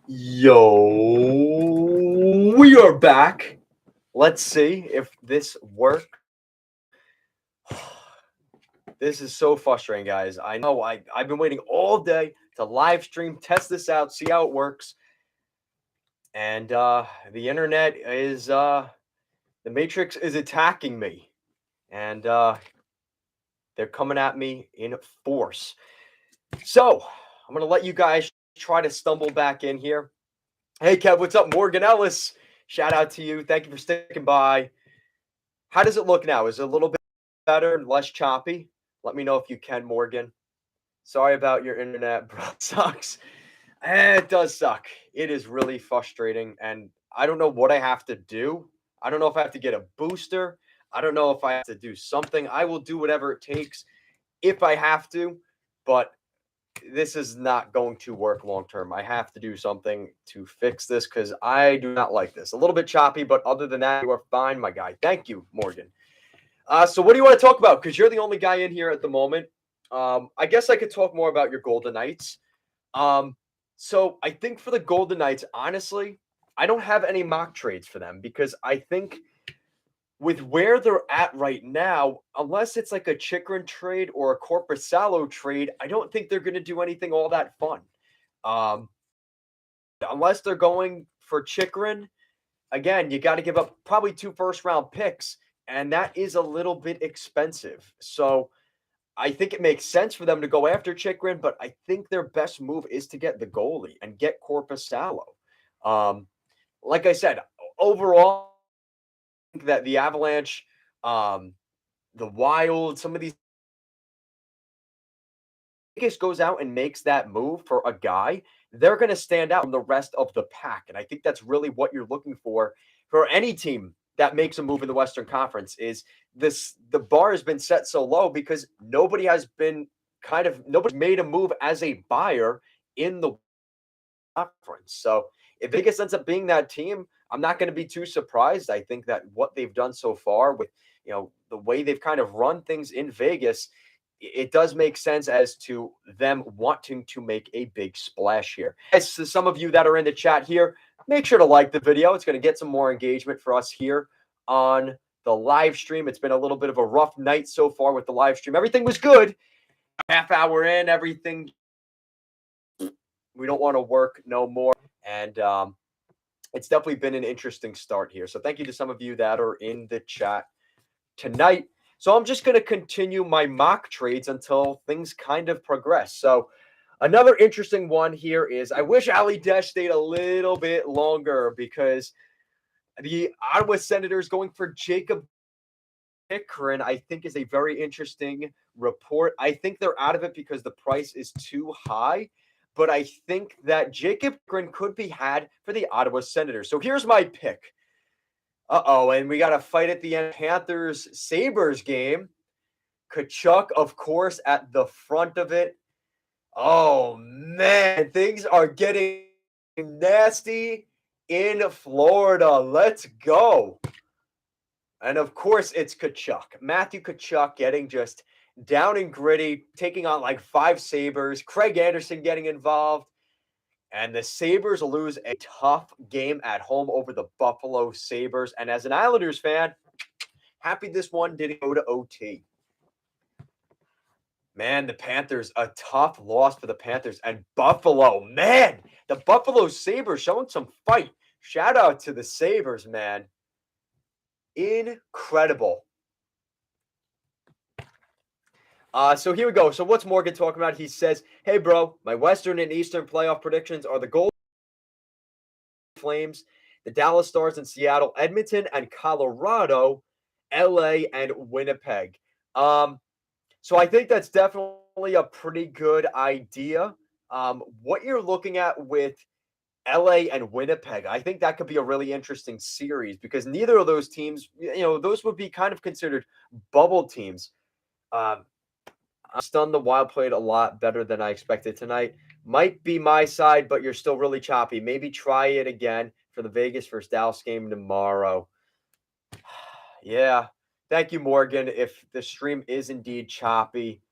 Yo, we are back. Let's see if this works. This is so frustrating, guys. I know I've been waiting all day to live stream, test this out, see how it works. And the internet is the Matrix is attacking me. And they're coming at me in force. So I'm gonna let you guys try to stumble back in here. Hey Kev, what's up? Morgan Ellis. Shout out to you. Thank you for sticking by. How does it look now? Is it a little bit better and less choppy? Let me know if you can, Morgan. Sorry about your internet, bro. It sucks. It does suck. It is really frustrating. And I don't know what I have to do. I don't know if I have to get a booster. I don't know if I have to do something. I will do whatever it takes if I have to. But this is not going to work long term. I have to do something to fix this because I do not like this. A little bit choppy, but other than that, you are fine, my guy. Thank you, Morgan. So what do you want to talk about? Because you're the only guy in here at the moment. I guess I could talk more about your Golden Knights. Um, so I think for the Golden Knights, honestly, I don't have any mock trades for them because I think with where they're at right now, unless it's like a Chikrin trade or a Corpusalo trade, I don't think they're going to do anything all that fun. Um, unless they're going for Chikrin, again, you got to give up probably 2 first-round picks, and that is a little bit expensive. So I think it makes sense for them to go after Chikrin, but I think their best move is to get the goalie and get Corpusalo. Um, like I said, overall, I think that the Avalanche, um, the Wild, some of these Vegas goes out and makes that move for a guy, they're going to stand out from the rest of the pack. And I think that's really what you're looking for any team that makes a move in the Western Conference is the bar has been set so low because nobody's made a move as a buyer in the conference. So if Vegas ends up being that team, I'm not going to be too surprised. I think that what they've done so far with the way they've kind of run things in Vegas, it does make sense as to them wanting to make a big splash here. As to some of you that are in the chat here, make sure to like the video. It's going to get some more engagement for us here on the live stream. It's been a little bit of a rough night so far with the live stream. Everything was good. Half hour in, everything we don't want to work no more. And it's definitely been an interesting start here. So thank you to some of you that are in the chat tonight. So I'm just going to continue my mock trades until things kind of progress. So another interesting one here is I wish Ali Desh stayed a little bit longer because the Ottawa Senators going for Jacob Chikrin, I think, is a very interesting report. I think they're out of it because the price is too high, but I think that Jacob Chikrin could be had for the Ottawa Senators. So here's my pick. And we got to fight at the end. Panthers Sabres game. Kachuk, of course, at the front of it. Oh man, things are getting nasty in Florida. Let's go. And of course, it's Kachuk. Matthew Kachuk getting just down and gritty, taking on like 5 Sabres. Craig Anderson getting involved. And the Sabres lose a tough game at home over the Buffalo Sabres. And as an Islanders fan, happy this one didn't go to OT. Man, the Panthers, a tough loss for the Panthers. And Buffalo, man, the Buffalo Sabres showing some fight. Shout out to the Sabres, man. Incredible. So here we go. So what's Morgan talking about? He says, hey, bro, my Western and Eastern playoff predictions are the Golden Flames, the Dallas Stars in Seattle, Edmonton and Colorado, LA and Winnipeg. So I think that's definitely a pretty good idea. What you're looking at with LA and Winnipeg, I think that could be a really interesting series because neither of those teams, those would be kind of considered bubble teams. I'm stunned the Wild played a lot better than I expected tonight. Might be my side, but you're still really choppy. Maybe try it again for the Vegas versus Dallas game tomorrow. Yeah. Thank you, Morgan. If the stream is indeed choppy.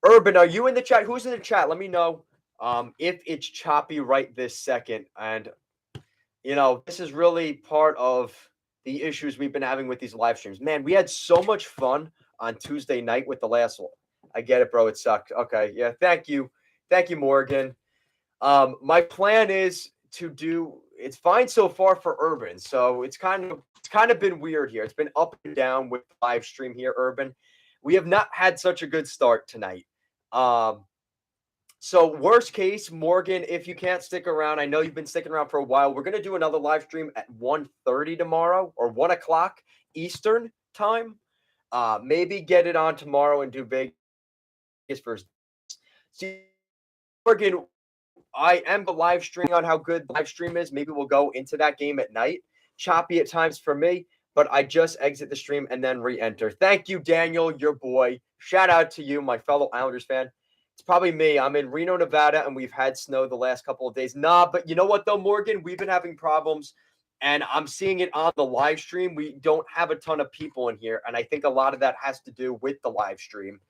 Urban, are you in the chat? Who's in the chat? Let me know. if it's choppy right this second. And, this is really part of the issues we've been having with these live streams. Man, we had so much fun on Tuesday night with the last one. I get it, bro. It sucked. Okay. Yeah. Thank you. Thank you, Morgan. My plan is to do it's fine so far for Urban. So it's kind of been weird here. It's been up and down with the live stream here, Urban. We have not had such a good start tonight. Um, so worst case, Morgan, if you can't stick around, I know you've been sticking around for a while. We're gonna do another live stream at 1:30 tomorrow or 1 o'clock Eastern time. Maybe get it on tomorrow and do Vegas first. See, Morgan, I am the live streaming on how good the live stream is. Maybe we'll go into that game at night. Choppy at times for me, but I just exit the stream and then re-enter. Thank you, Daniel, your boy. Shout out to you, my fellow Islanders fan. It's probably me. I'm in Reno, Nevada, and we've had snow the last couple of days. Nah, but you know what though, Morgan? We've been having problems, and I'm seeing it on the live stream. We don't have a ton of people in here, and I think a lot of that has to do with the live stream.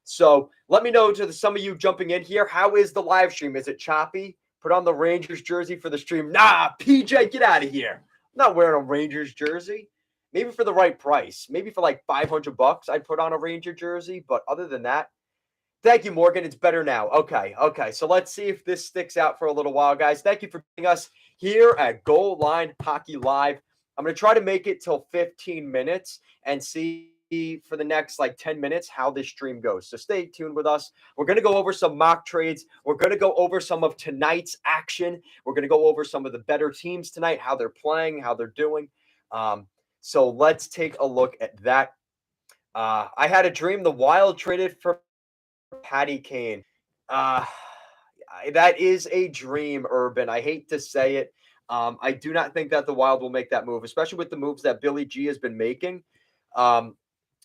So let me know to some of you jumping in here. How is the live stream? Is it choppy? Put on the Rangers jersey for the stream. Nah, PJ, get out of here. I'm not wearing a Rangers jersey. Maybe for the right price. Maybe for like $500, I'd put on a Ranger jersey. But other than that, thank you, Morgan. It's better now. Okay. So let's see if this sticks out for a little while, guys. Thank you for being us here at Goal Line Hockey Live. I'm going to try to make it till 15 minutes and see for the next like 10 minutes how this stream goes. So stay tuned with us. We're going to go over some mock trades. We're going to go over some of tonight's action. We're going to go over some of the better teams tonight, how they're playing, how they're doing. So let's take a look at that. I had a dream the Wild traded for Patty Kane. That is a dream, Urban. I hate to say it. I do not think that the Wild will make that move, especially with the moves that Billy G has been making.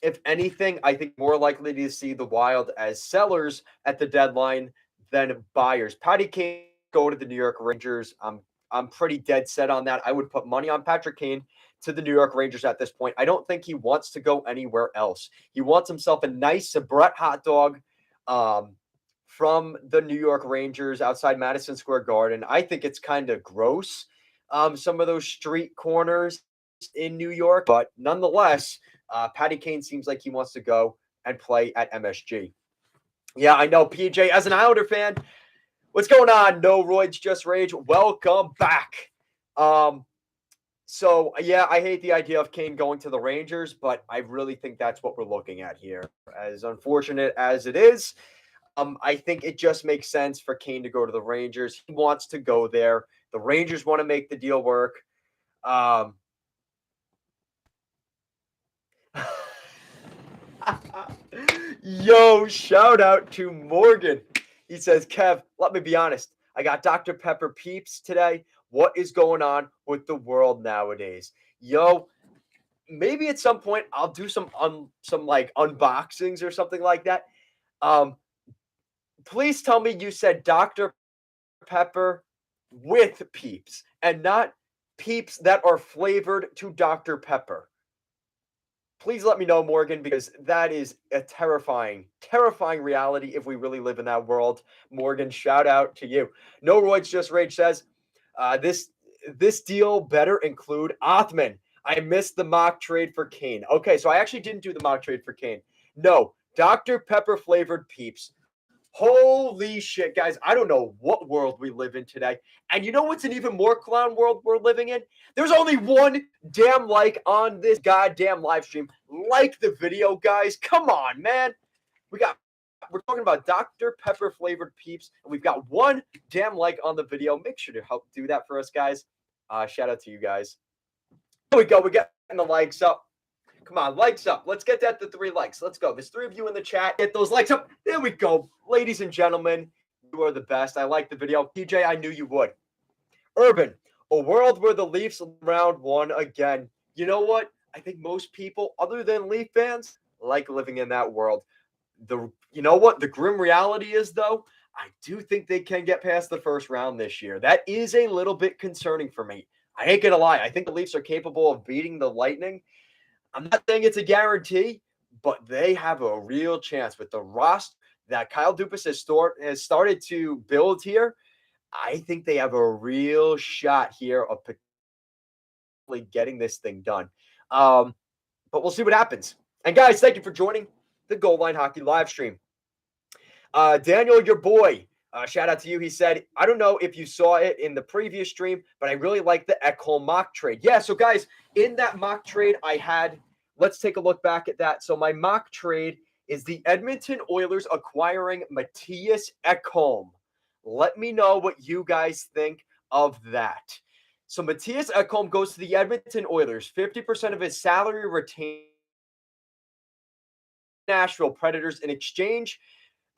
If anything, I think more likely to see the Wild as sellers at the deadline than buyers. Patty Kane go to the New York Rangers. I'm pretty dead set on that. I would put money on Patrick Kane to the New York Rangers at this point. I don't think he wants to go anywhere else. He wants himself a nice Sabrett hot dog from the New York Rangers outside Madison Square Garden. I think it's kind of gross, some of those street corners in New York, but nonetheless, Patty Kane seems like he wants to go and play at MSG. Yeah, I know, PJ, as an Islander fan, what's going on? No Roids, Just Rage. Welcome back. So, yeah, I hate the idea of Kane going to the Rangers, but I really think that's what we're looking at here. As unfortunate as it is, I think it just makes sense for Kane to go to the Rangers. He wants to go there. The Rangers want to make the deal work. Yo, shout out to Morgan. He says, Kev, let me be honest. I got Dr. Pepper Peeps today. What is going on with the world nowadays? Yo, maybe at some point I'll do some like unboxings or something like that. Please tell me you said Dr. Pepper with Peeps and not Peeps that are flavored to Dr. Pepper. Please let me know, Morgan, because that is a terrifying reality if we really live in that world. Morgan, shout out to you. No Roids, Just Rage says, this deal better include Othman. I missed the mock trade for Kane. Okay, so I actually didn't do the mock trade for Kane. No, Dr. Pepper flavored Peeps. Holy shit, guys. I don't know what world we live in today. And you know what's an even more clown world we're living in? There's only one damn like on this goddamn live stream. Like the video, guys. Come on, man. We're talking about Dr. Pepper flavored Peeps, and we've got one damn like on the video. Make sure to help do that for us, guys. Shout out to you guys. There we go. We're getting the likes up. Come on, likes up. Let's get that to 3 likes. Let's go. There's 3 of you in the chat. Get those likes up. There we go. Ladies and gentlemen, you are the best. I like the video. PJ, I knew you would. Urban, a world where the Leafs round 1 again. You know what? I think most people, other than Leaf fans, like living in that world. You know what? The grim reality is, though, I do think they can get past the first round this year. That is a little bit concerning for me. I ain't going to lie. I think the Leafs are capable of beating the Lightning. I'm not saying it's a guarantee, but they have a real chance with the roster. that Kyle Dubas has started to build here, I think they have a real shot here of potentially getting this thing done. But we'll see what happens. And guys, thank you for joining the Goal Line Hockey live stream. Daniel, your boy, shout out to you. He said, I don't know if you saw it in the previous stream, but I really like the Ekholm mock trade. Yeah, so guys, in that mock trade I had, let's take a look back at that. So my mock trade is the Edmonton Oilers acquiring Mattias Ekholm. Let me know what you guys think of that. So Mattias Ekholm goes to the Edmonton Oilers. 50% of his salary retained Nashville Predators. In exchange,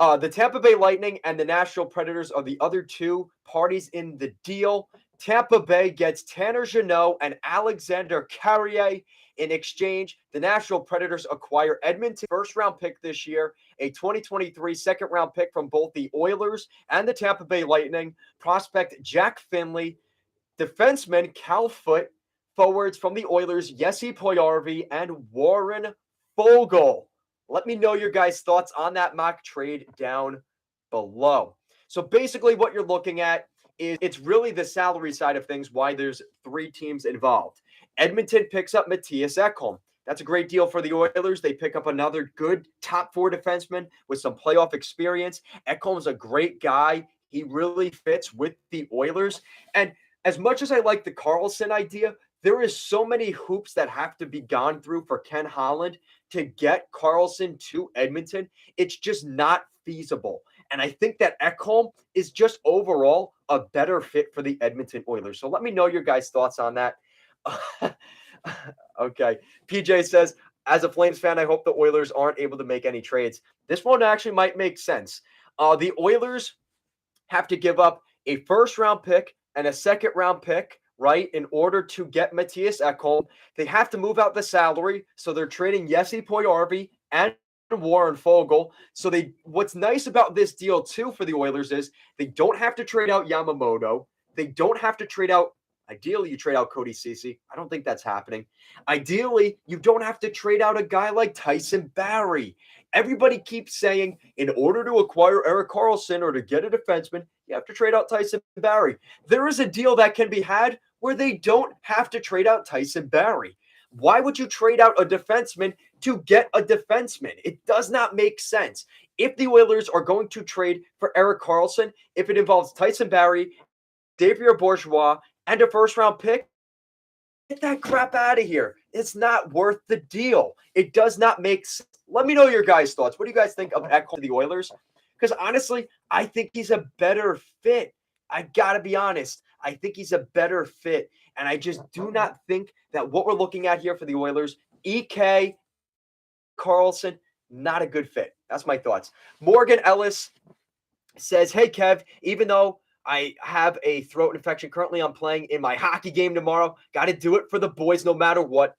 the Tampa Bay Lightning and the Nashville Predators are the other two parties in the deal. Tampa Bay gets Tanner Jeannot and Alexander Carrier. In exchange, the Nashville Predators acquire Edmonton first-round pick this year, a 2023 second-round pick from both the Oilers and the Tampa Bay Lightning, prospect Jack Finley, defenseman Cal Foote, forwards from the Oilers, Jesse Puljujarvi, and Warren Foegele. Let me know your guys' thoughts on that mock trade down below. So basically what you're looking at is it's really the salary side of things, why there's three teams involved. Edmonton picks up Mattias Ekholm. That's a great deal for the Oilers. They pick up another good top four defenseman with some playoff experience. Ekholm's a great guy. He really fits with the Oilers. And as much as I like the Karlsson idea, there is so many hoops that have to be gone through for Ken Holland to get Karlsson to Edmonton. It's just not feasible. And I think that Ekholm is just overall a better fit for the Edmonton Oilers. So let me know your guys' thoughts on that. Okay. PJ says, as a Flames fan, I hope the Oilers aren't able to make any trades. This one actually might make sense. The Oilers have to give up a first-round pick and a second-round pick, right, in order to get Mattias Ekholm. They have to move out the salary, so they're trading Jesse Puljujarvi and Warren Foegele. So what's nice about this deal, too, for the Oilers is they don't have to trade out Yamamoto. They don't have to trade out – ideally, you trade out Cody Ceci. I don't think that's happening. Ideally, you don't have to trade out a guy like Tyson Barrie. Everybody keeps saying in order to acquire Erik Karlsson or to get a defenseman, you have to trade out Tyson Barrie. There is a deal that can be had where they don't have to trade out Tyson Barrie. Why would you trade out a defenseman to get a defenseman? It does not make sense. If the Oilers are going to trade for Erik Karlsson, if it involves Tyson Barrie, Xavier Bourgeois, and a first-round pick, get that crap out of here. It's not worth the deal. It does not make sense. Let me know your guys' thoughts. What do you guys think of Ekholm to the Oilers? Because honestly, I think he's a better fit. I got to be honest. I think he's a better fit. And I just do not think that what we're looking at here for the Oilers, EK, Karlsson, not a good fit. That's my thoughts. Morgan Ellis says, hey, Kev, even though I have a throat infection currently, I'm playing in my hockey game tomorrow. Got to do it for the boys no matter what.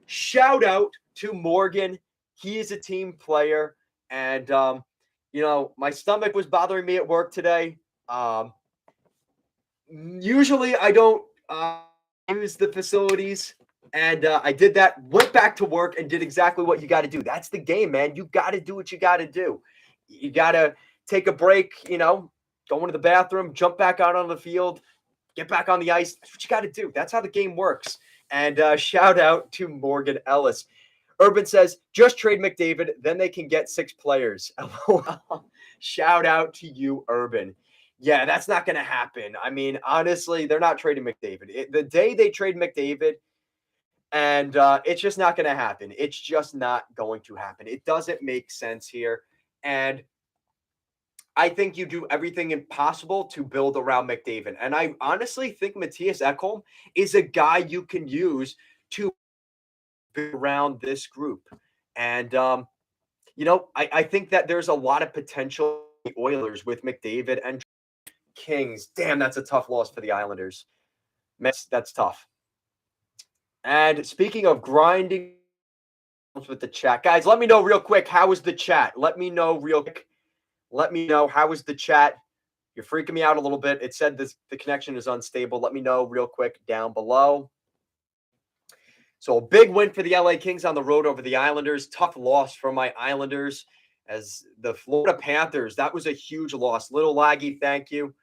Shout out to Morgan. He is a team player. And, my stomach was bothering me at work today. Usually I don't use the facilities. And I did that, went back to work and did exactly what you got to do. That's the game, man. You got to do what you got to do. You got to take a break, go into the bathroom, jump back out on the field, get back on the ice. That's what you got to do. That's how the game works. And shout out to Morgan Ellis. Urban says, just trade McDavid, then they can get 6 players. Shout out to you, Urban. Yeah, that's not going to happen. I mean, honestly, they're not trading McDavid. The day they trade McDavid, and it's just not going to happen. It's just not going to happen. It doesn't make sense here. And I think you do everything impossible to build around McDavid. And I honestly think Mattias Ekholm is a guy you can use to build around this group. And, I think that there's a lot of potential in the Oilers with McDavid and Kings. Damn, that's a tough loss for the Islanders. That's tough. And speaking of grinding with the chat, guys, let me know real quick, how is the chat? Let me know real quick. Let me know, how is the chat? You're freaking me out a little bit. It said the connection is unstable. Let me know real quick down below. So a big win for the LA Kings on the road over the Islanders. Tough loss for my Islanders. as the Florida Panthers. That was a huge loss. Little laggy, thank you.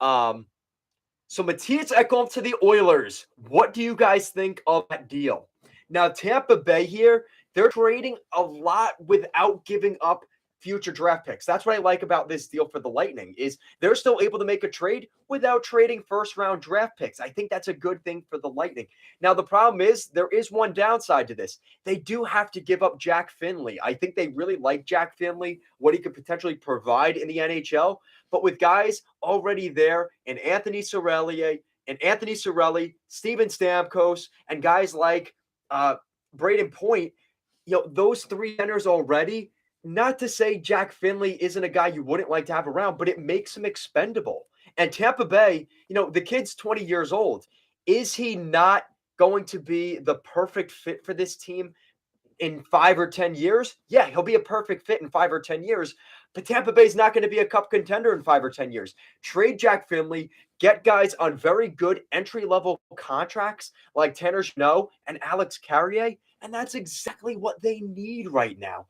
So Matthias Ekholm to the Oilers. What do you guys think of that deal? Now, Tampa Bay here, they're trading a lot without giving up future draft picks. That's what I like about this deal for the Lightning is they're still able to make a trade without trading first-round draft picks. I think that's a good thing for the Lightning. Now, the problem is there is one downside to this. They do have to give up Jack Finley. I think they really like Jack Finley, what he could potentially provide in the NHL. But with guys already there and Anthony Cirelli, Steven Stamkos, and guys like Braden Point, those three centers already, not to say Jack Finley isn't a guy you wouldn't like to have around, but it makes him expendable. And Tampa Bay, the kid's 20 years old. Is he not going to be the perfect fit for this team in 5 or 10 years? Yeah, he'll be a perfect fit in 5 or 10 years. But Tampa Bay's not going to be a cup contender in 5 or 10 years. Trade Jack Finley, get guys on very good entry-level contracts like Tanner Jeannot and Alex Carrier, and that's exactly what they need right now.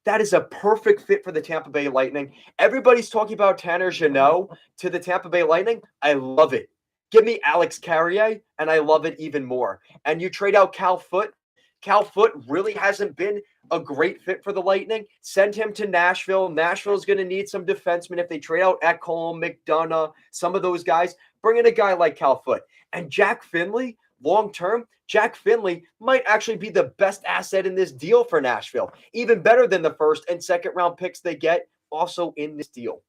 That is a perfect fit for the Tampa Bay Lightning. Everybody's talking about Tanner Jeannot to the Tampa Bay Lightning. I love it. Give me Alex Carrier, and I love it even more. And you trade out Cal Foote. Cal Foote really hasn't been a great fit for the Lightning. Send him to Nashville. Nashville's going to need some defensemen if they trade out Ekholm, McDonough, some of those guys. Bring in a guy like Cal Foote. And Jack Finley, long-term, Jack Finley might actually be the best asset in this deal for Nashville. Even better than the first and second round picks they get also in this deal.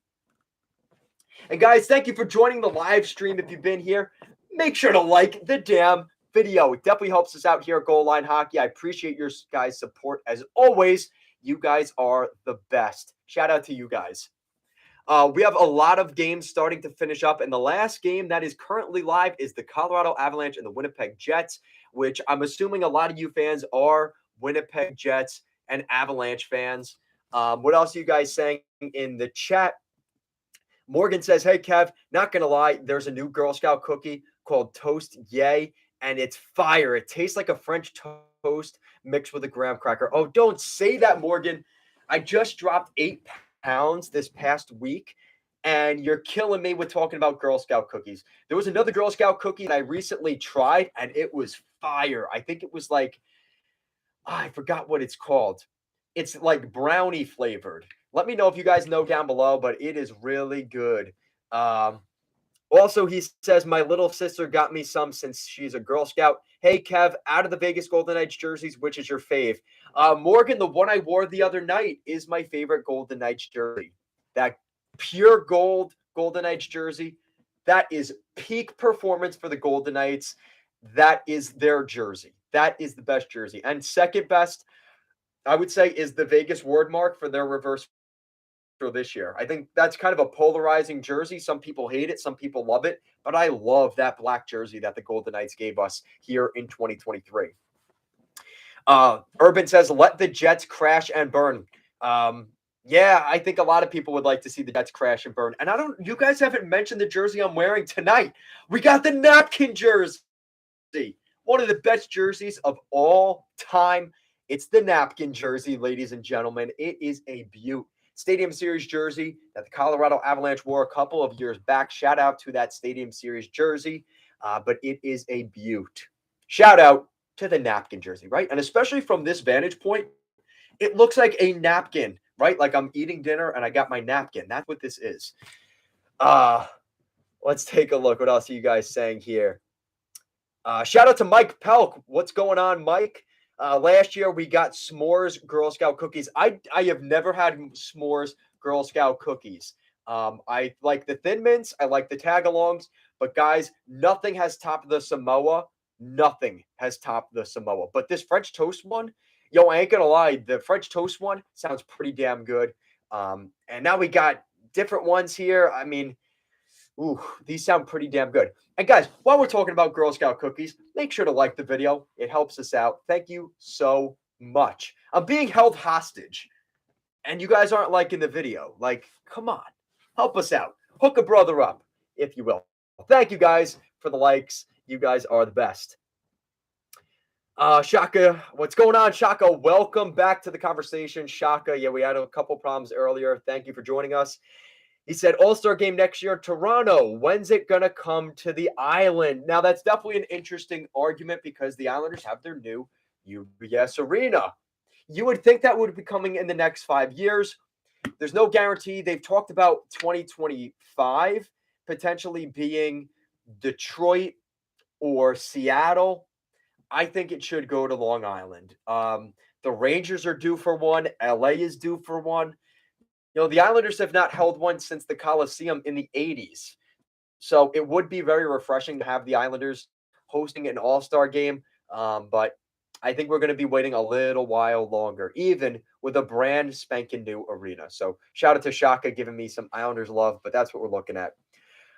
And guys, thank you for joining the live stream. If you've been here, make sure to like the damn video. It definitely helps us out here at Goal Line Hockey. I appreciate your guys' support as always. You guys are the best. Shout out to you guys. We have a lot of games starting to finish up, and the last game that is currently live is the Colorado Avalanche and the Winnipeg Jets, which I'm assuming a lot of you fans are Winnipeg Jets and Avalanche fans. What else are you guys saying in the chat? Morgan says, hey, Kev, not going to lie, there's a new Girl Scout cookie called Toast Yay, and it's fire. It tastes like a French toast mixed with a graham cracker. Oh, don't say that, Morgan. I just dropped 8 pounds this past week, and you're killing me with talking about Girl Scout cookies. There was another Girl Scout cookie that I recently tried, and it was fire. I think it was like, I forgot what it's called. It's like brownie flavored. Let me know if you guys know down below, but it is really good. Also, he says, my little sister got me some since she's a Girl Scout. Hey, Kev, out of the Vegas Golden Knights jerseys, which is your fave? Morgan, the one I wore the other night is my favorite Golden Knights jersey. That pure gold Golden Knights jersey, that is peak performance for the Golden Knights. That is their jersey. That is the best jersey. And second best, I would say, is the Vegas Wordmark for their reverse this year. I think that's kind of a polarizing jersey. Some people hate it, some people love it, but I love that black jersey that the Golden Knights gave us here in 2023. Urban says, let the Jets crash and burn. Yeah, I think a lot of people would like to see the Jets crash and burn. And you guys haven't mentioned the jersey I'm wearing tonight. We got the napkin jersey. One of the best jerseys of all time. It's the napkin jersey, ladies and gentlemen. It is a beaut. Stadium Series jersey that the Colorado Avalanche wore a couple of years back. Shout out to that Stadium Series jersey, but it is a beaut. Shout out to the napkin jersey, right? And especially from this vantage point, it looks like a napkin, right? Like I'm eating dinner and I got my napkin. That's what this is. Let's take a look. What else are you guys saying here? Shout out to Mike Pelk. What's going on, Mike? Last year, we got s'mores Girl Scout cookies. I have never had s'mores Girl Scout cookies. I like the Thin Mints. I like the tag-alongs. But, guys, nothing has topped the Samoa. Nothing has topped the Samoa. But this French toast one, I ain't going to lie. The French toast one sounds pretty damn good. And now we got different ones here. I mean, these sound pretty damn good. And guys, while we're talking about Girl Scout cookies, make sure to like the video. It helps us out. Thank you so much. I'm being held hostage, and you guys aren't liking the video. Like, come on. Help us out. Hook a brother up, if you will. Thank you guys for the likes. You guys are the best. Shaka, what's going on, Shaka? Welcome back to the conversation, Shaka. Yeah, we had a couple problems earlier. Thank you for joining us. He said All-Star game next year in Toronto. When's it gonna come to the island? Now that's definitely an interesting argument because the Islanders have their new UBS arena. You would think that would be coming in the next 5 years. There's no guarantee. They've talked about 2025 potentially being Detroit or Seattle. I think it should go to Long Island. The Rangers are due for one. LA is due for one. The Islanders have not held one since the Coliseum in the 80s. So it would be very refreshing to have the Islanders hosting an all-star game. But I think we're going to be waiting a little while longer, even with a brand spanking new arena. So shout out to Shaka giving me some Islanders love, but that's what we're looking at.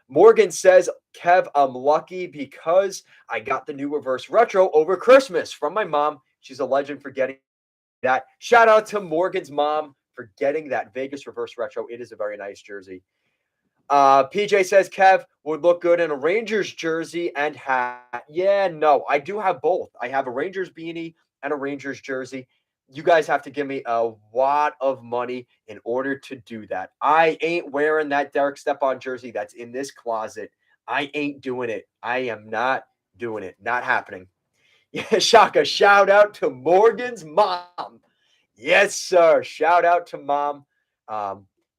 Morgan says, Kev, I'm lucky because I got the new reverse retro over Christmas from my mom. She's a legend for getting that. Shout out to Morgan's mom for getting that Vegas reverse retro. It is a very nice jersey. PJ says, Kev would look good in a Rangers jersey and hat. Yeah, no, I do have both. I have a Rangers beanie and a Rangers jersey. You guys have to give me a lot of money in order to do that. I ain't wearing that Derek Stepan jersey that's in this closet. I ain't doing it. I am not doing it. Not happening. Yeah, Shaka, shout out to Morgan's mom. Yes, sir. Shout out to mom.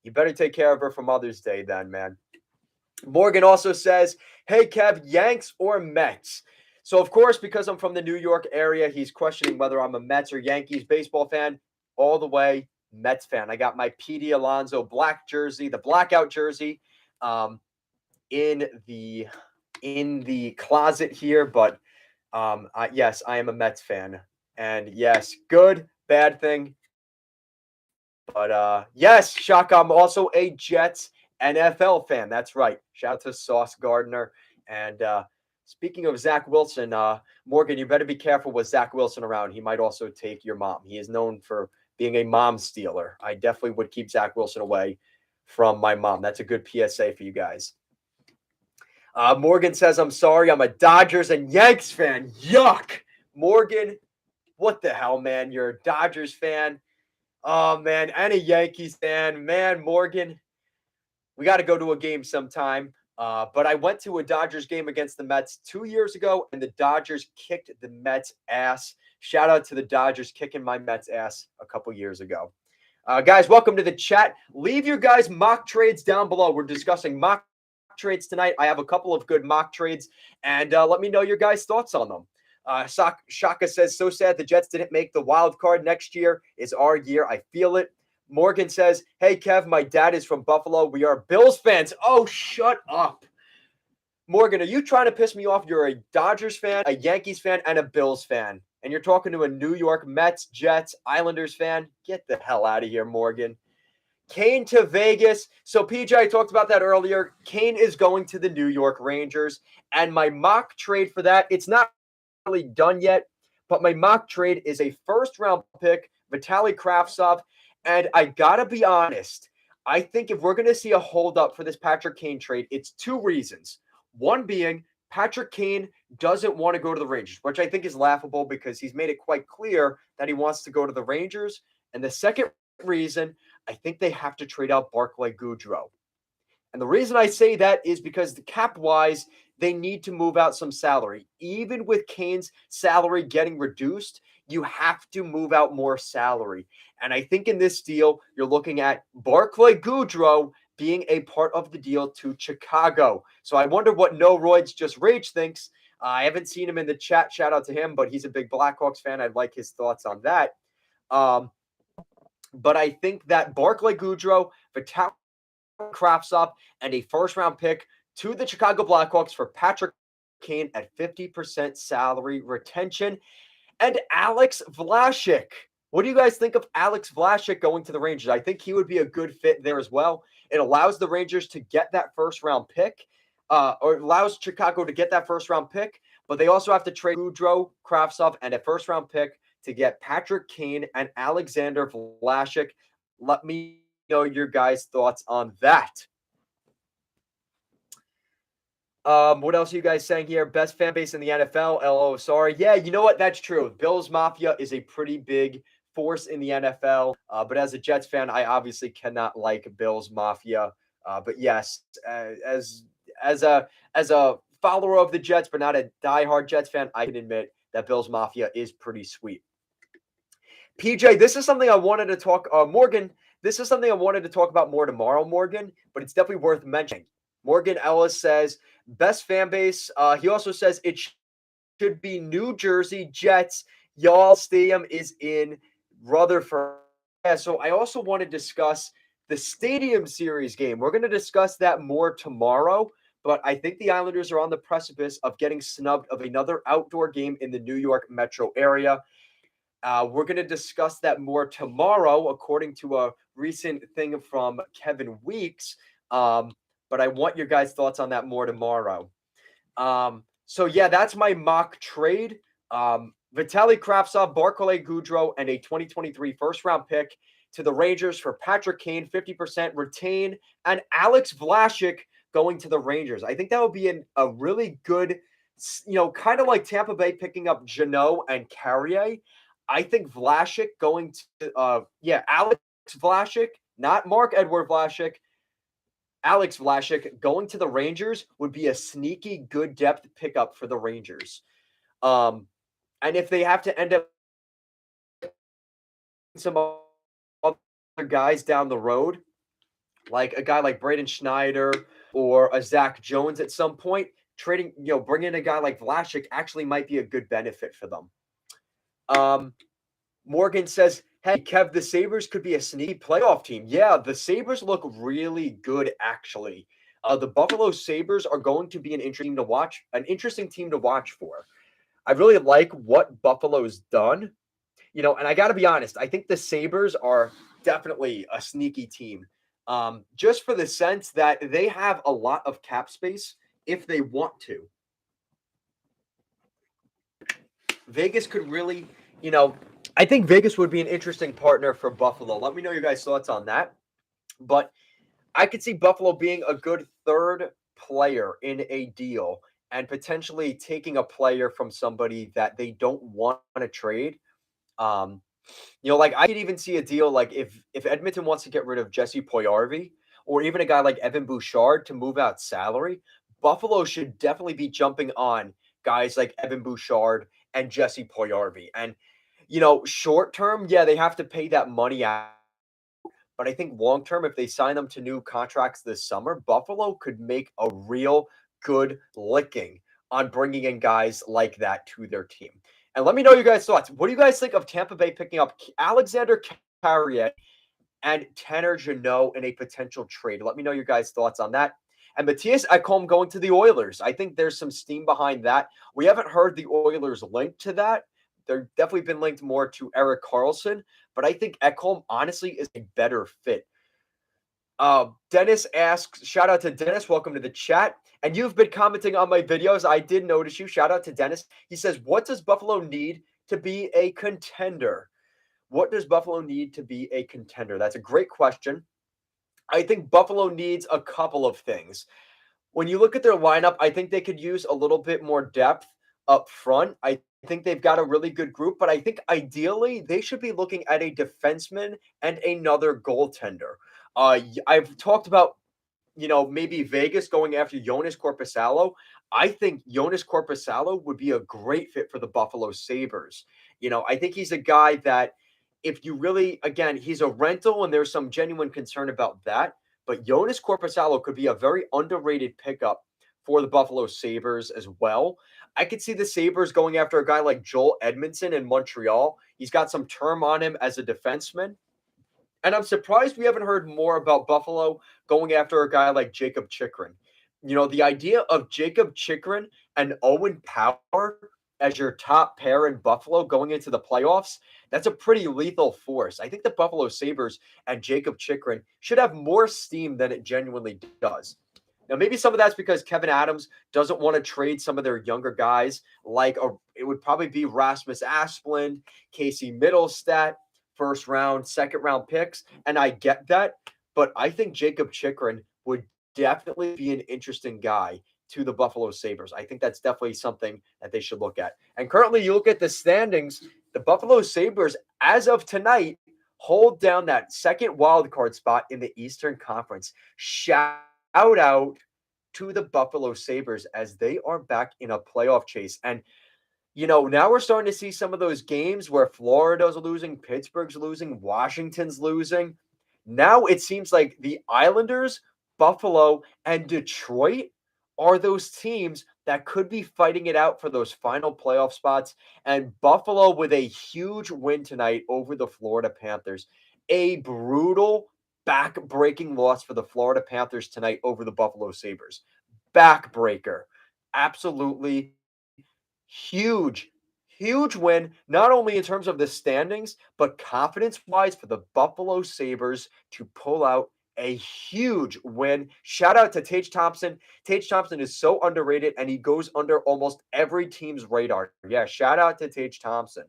You better take care of her for Mother's Day then, man. Morgan also says, hey, Kev, Yanks or Mets? So, of course, because I'm from the New York area, he's questioning whether I'm a Mets or Yankees baseball fan. All the way, Mets fan. I got my Petey Alonso black jersey, the blackout jersey, in the closet here. But yes, I am a Mets fan. And yes, good, bad thing. But yes, Shaka, I'm also a Jets NFL fan. That's right. Shout out to Sauce Gardner. And speaking of Zach Wilson, Morgan, you better be careful with Zach Wilson around. He might also take your mom. He is known for being a mom stealer. I definitely would keep Zach Wilson away from my mom. That's a good PSA for you guys. Morgan says, I'm sorry. I'm a Dodgers and Yanks fan. Yuck. Morgan, what the hell, man? You're a Dodgers fan. Oh, man, and a Yankees fan. Man, Morgan, we got to go to a game sometime. But I went to a Dodgers game against the Mets 2 years ago, and the Dodgers kicked the Mets' ass. Shout out to the Dodgers kicking my Mets' ass a couple years ago. Guys, welcome to the chat. Leave your guys' mock trades down below. We're discussing mock trades tonight. I have a couple of good mock trades, and let me know your guys' thoughts on them. Shaka says, so sad the Jets didn't make the wild card next year. Is our year. I feel it. Morgan says, hey, Kev, my dad is from Buffalo. We are Bills fans. Oh, shut up. Morgan, are you trying to piss me off? You're a Dodgers fan, a Yankees fan, and a Bills fan. And you're talking to a New York Mets, Jets, Islanders fan? Get the hell out of here, Morgan. Kane to Vegas. So, PJ, I talked about that earlier. Kane is going to the New York Rangers. And my mock trade for that, it's not really done yet, but my mock trade is a first-round pick, Vitaly Kravtsov. And I got to be honest, I think if we're going to see a holdup for this Patrick Kane trade, it's two reasons. One being Patrick Kane doesn't want to go to the Rangers, which I think is laughable because he's made it quite clear that he wants to go to the Rangers. And the second reason, I think they have to trade out Barclay Goodrow. And the reason I say that is because the cap-wise, they need to move out some salary. Even with Kane's salary getting reduced, you have to move out more salary. And I think in this deal, you're looking at Barclay Goodrow being a part of the deal to Chicago. So I wonder what No Roids Just Rage thinks. I haven't seen him in the chat. Shout out to him, but he's a big Blackhawks fan. I'd like his thoughts on that. But I think that Barclay Goodrow, Vitaly Kravtsov, and a first-round pick to the Chicago Blackhawks for Patrick Kane at 50% salary retention. And Alex Vlasic. What do you guys think of Alex Vlasic going to the Rangers? I think he would be a good fit there as well. It allows the Rangers to get that first-round pick, or allows Chicago to get that first-round pick, but they also have to trade Goodrow, Kravtsov, and a first-round pick to get Patrick Kane and Alexander Vlasic. Let me know your guys' thoughts on that. What else are you guys saying here? Best fan base in the NFL. Oh, sorry. Yeah, you know what? That's true. Bills Mafia is a pretty big force in the NFL. But as a Jets fan, I obviously cannot like Bills Mafia. But yes, as a as a follower of the Jets, but not a diehard Jets fan, I can admit that Bills Mafia is pretty sweet. PJ, this is something I wanted to talk. Morgan, this is something I wanted to talk about more tomorrow, Morgan. But it's definitely worth mentioning. Morgan Ellis says best fan base. He also says it should be New Jersey Jets. Y'all stadium is in Rutherford. Yeah, so I also want to discuss the Stadium Series game. We're going to discuss that more tomorrow, but I think the Islanders are on the precipice of getting snubbed of another outdoor game in the New York metro area. We're going to discuss that more tomorrow, according to a recent thing from Kevin Weeks. But I want your guys' thoughts on that more tomorrow. So yeah, that's my mock trade. Vitaly Kravtsov, Barclay Goodrow, and a 2023 first-round pick to the Rangers for Patrick Kane, 50% retain, and Alex Vlasic going to the Rangers. I think that would be a really good, kind of like Tampa Bay picking up Jeannot and Carrier. I think Vlasic going to, Alex Vlasic, not Marc-Edouard Vlasic, Alex Vlasic going to the Rangers would be a sneaky good depth pickup for the Rangers. And if they have to end up some other guys down the road, like a guy like Braden Schneider or a Zach Jones at some point, bringing in a guy like Vlasic actually might be a good benefit for them. Morgan says, hey, Kev, the Sabres could be a sneaky playoff team. Yeah, the Sabres look really good, actually. The Buffalo Sabres are going to be an interesting team to watch for. I really like what Buffalo's done. And I got to be honest, I think the Sabres are definitely a sneaky team. Just for the sense that they have a lot of cap space if they want to. Vegas could really, I think Vegas would be an interesting partner for Buffalo. Let me know your guys' thoughts on that. But I could see Buffalo being a good third player in a deal and potentially taking a player from somebody that they don't want to trade. Like I could even see a deal like if Edmonton wants to get rid of Jesse Puljujarvi or even a guy like Evan Bouchard to move out salary, Buffalo should definitely be jumping on guys like Evan Bouchard and Jesse Puljujarvi. And short term, yeah, they have to pay that money out. But I think long term, if they sign them to new contracts this summer, Buffalo could make a real good licking on bringing in guys like that to their team. And let me know your guys' thoughts. What do you guys think of Tampa Bay picking up Alexander Carrier and Tanner Jeannot in a potential trade? Let me know your guys' thoughts on that. And Matthias Ekholm going to the Oilers. I think there's some steam behind that. We haven't heard the Oilers linked to that. They've definitely been linked more to Erik Karlsson, but I think Ekholm honestly is a better fit. Dennis asks, shout out to Dennis. Welcome to the chat. And you've been commenting on my videos. I did notice you. Shout out to Dennis. He says, what does Buffalo need to be a contender? What does Buffalo need to be a contender? That's a great question. I think Buffalo needs a couple of things. When you look at their lineup, I think they could use a little bit more depth up front. I think they've got a really good group, but I think ideally they should be looking at a defenseman and another goaltender. I've talked about, maybe Vegas going after Jonas Korpisalo. I think Jonas Korpisalo would be a great fit for the Buffalo Sabres. I think he's a guy that if you really, again, he's a rental and there's some genuine concern about that. But Jonas Korpisalo could be a very underrated pickup for the Buffalo Sabres as well. I could see the Sabres going after a guy like Joel Edmondson in Montreal. He's got some term on him as a defenseman. And I'm surprised we haven't heard more about Buffalo going after a guy like Jacob Chychrun. The idea of Jacob Chychrun and Owen Power as your top pair in Buffalo going into the playoffs, that's a pretty lethal force. I think the Buffalo Sabres and Jacob Chychrun should have more steam than it genuinely does. Now, maybe some of that's because Kevin Adams doesn't want to trade some of their younger guys, it would probably be Rasmus Asplund, Casey Middlestat, first round, second round picks. And I get that, but I think Jacob Chychrun would definitely be an interesting guy to the Buffalo Sabres. I think that's definitely something that they should look at. And currently, you look at the standings, the Buffalo Sabres, as of tonight, hold down that second wild card spot in the Eastern Conference. Shout out to the Buffalo Sabres as they are back in a playoff chase. And now we're starting to see some of those games where Florida's losing, Pittsburgh's losing, Washington's losing. Now it seems like the Islanders, Buffalo, and Detroit are those teams that could be fighting it out for those final playoff spots. And Buffalo with a huge win tonight over the Florida Panthers. A brutal back-breaking loss for the Florida Panthers tonight over the Buffalo Sabres. Backbreaker. Absolutely huge, huge win, not only in terms of the standings, but confidence-wise for the Buffalo Sabres to pull out a huge win. Shout out to Tage Thompson. Tage Thompson is so underrated, and he goes under almost every team's radar. Yeah, shout out to Tage Thompson.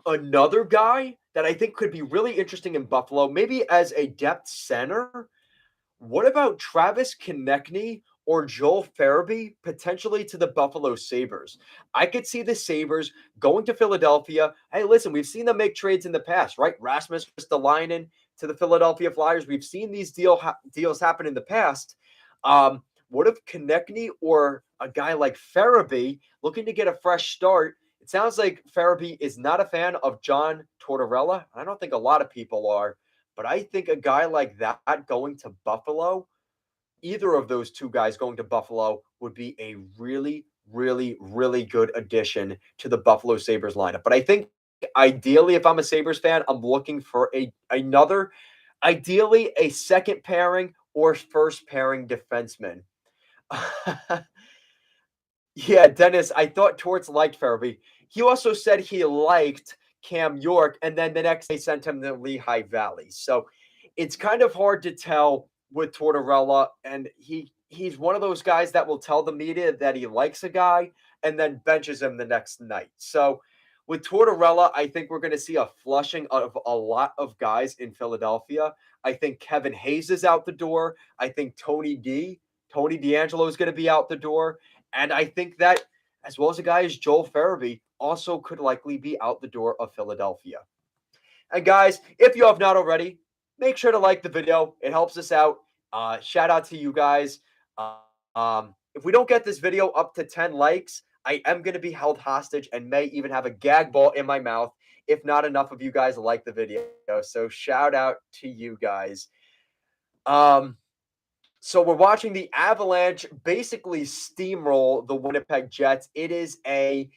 Another guy that I think could be really interesting in Buffalo, maybe as a depth center. What about Travis Konechny or Joel Farabee potentially to the Buffalo Sabres? I could see the Sabres going to Philadelphia. Hey, listen, we've seen them make trades in the past, right? Rasmus Ristolainen to the Philadelphia Flyers. We've seen these deals happen in the past. What if Konechny or a guy like Farabee looking to get a fresh start? It sounds like Farabee is not a fan of John Tortorella. I don't think a lot of people are. But I think a guy like that going to Buffalo, either of those two guys going to Buffalo would be a really, really, really good addition to the Buffalo Sabres lineup. But I think ideally, if I'm a Sabres fan, I'm looking for ideally a second pairing or first pairing defenseman. Yeah, Dennis, I thought Torts liked Farabee. He also said he liked Cam York, and then the next day sent him to Lehigh Valley. So it's kind of hard to tell with Tortorella, and he's one of those guys that will tell the media that he likes a guy and then benches him the next night. So with Tortorella, I think we're going to see a flushing of a lot of guys in Philadelphia. I think Kevin Hayes is out the door. I think Tony DeAngelo is going to be out the door. And I think that, as well as a guy as Joel Farabee, also could likely be out the door of Philadelphia. And guys, if you have not already, make sure to like the video. It helps us out. Shout out to you guys. If we don't get this video up to 10 likes, I am going to be held hostage and may even have a gag ball in my mouth if not enough of you guys like the video. So shout out to you guys. So we're watching the Avalanche basically steamroll the Winnipeg Jets. It is a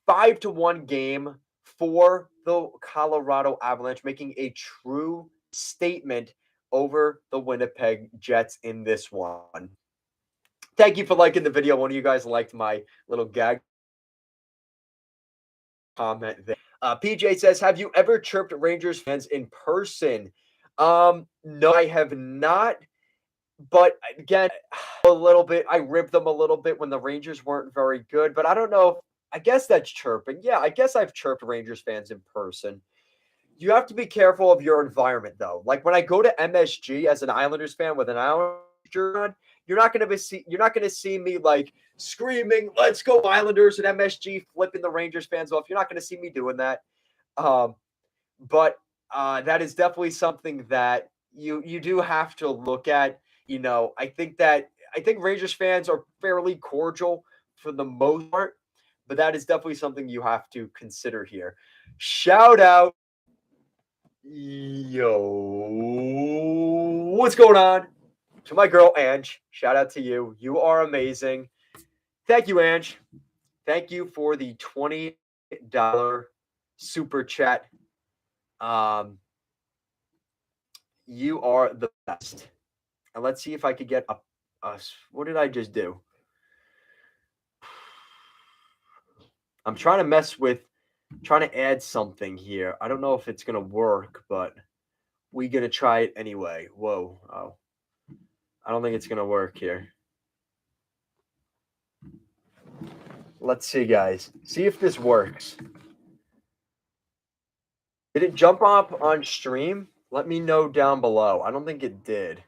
5-1 game for the Colorado Avalanche, making a true statement over the Winnipeg Jets in this one. Thank you for liking the video. One of you guys liked my little gag comment there. PJ says, have you ever chirped Rangers fans in person? No, I have not. But again, a little bit, I ribbed them a little bit when the Rangers weren't very good. But I don't know. I guess that's chirping. Yeah, I guess I've chirped Rangers fans in person. You have to be careful of your environment, though. Like when I go to MSG as an Islanders fan with an Islanders shirt on, you're not going to see me like screaming, "Let's go Islanders!" at MSG, flipping the Rangers fans off. You're not going to see me doing that. But that is definitely something that you do have to look at. I think Rangers fans are fairly cordial for the most part, but that is definitely something you have to consider here. Shout out, what's going on? To my girl, Ange. Shout out to you. You are amazing. Thank you, Ange. Thank you for the $20 super chat. You are the best. And let's see if I could get a what did I just do? I'm trying to add something here. I don't know if it's going to work, but we're going to try it anyway. Whoa. Oh. I don't think it's going to work here. Let's see, guys. See if this works. Did it jump up on stream? Let me know down below. I don't think it did.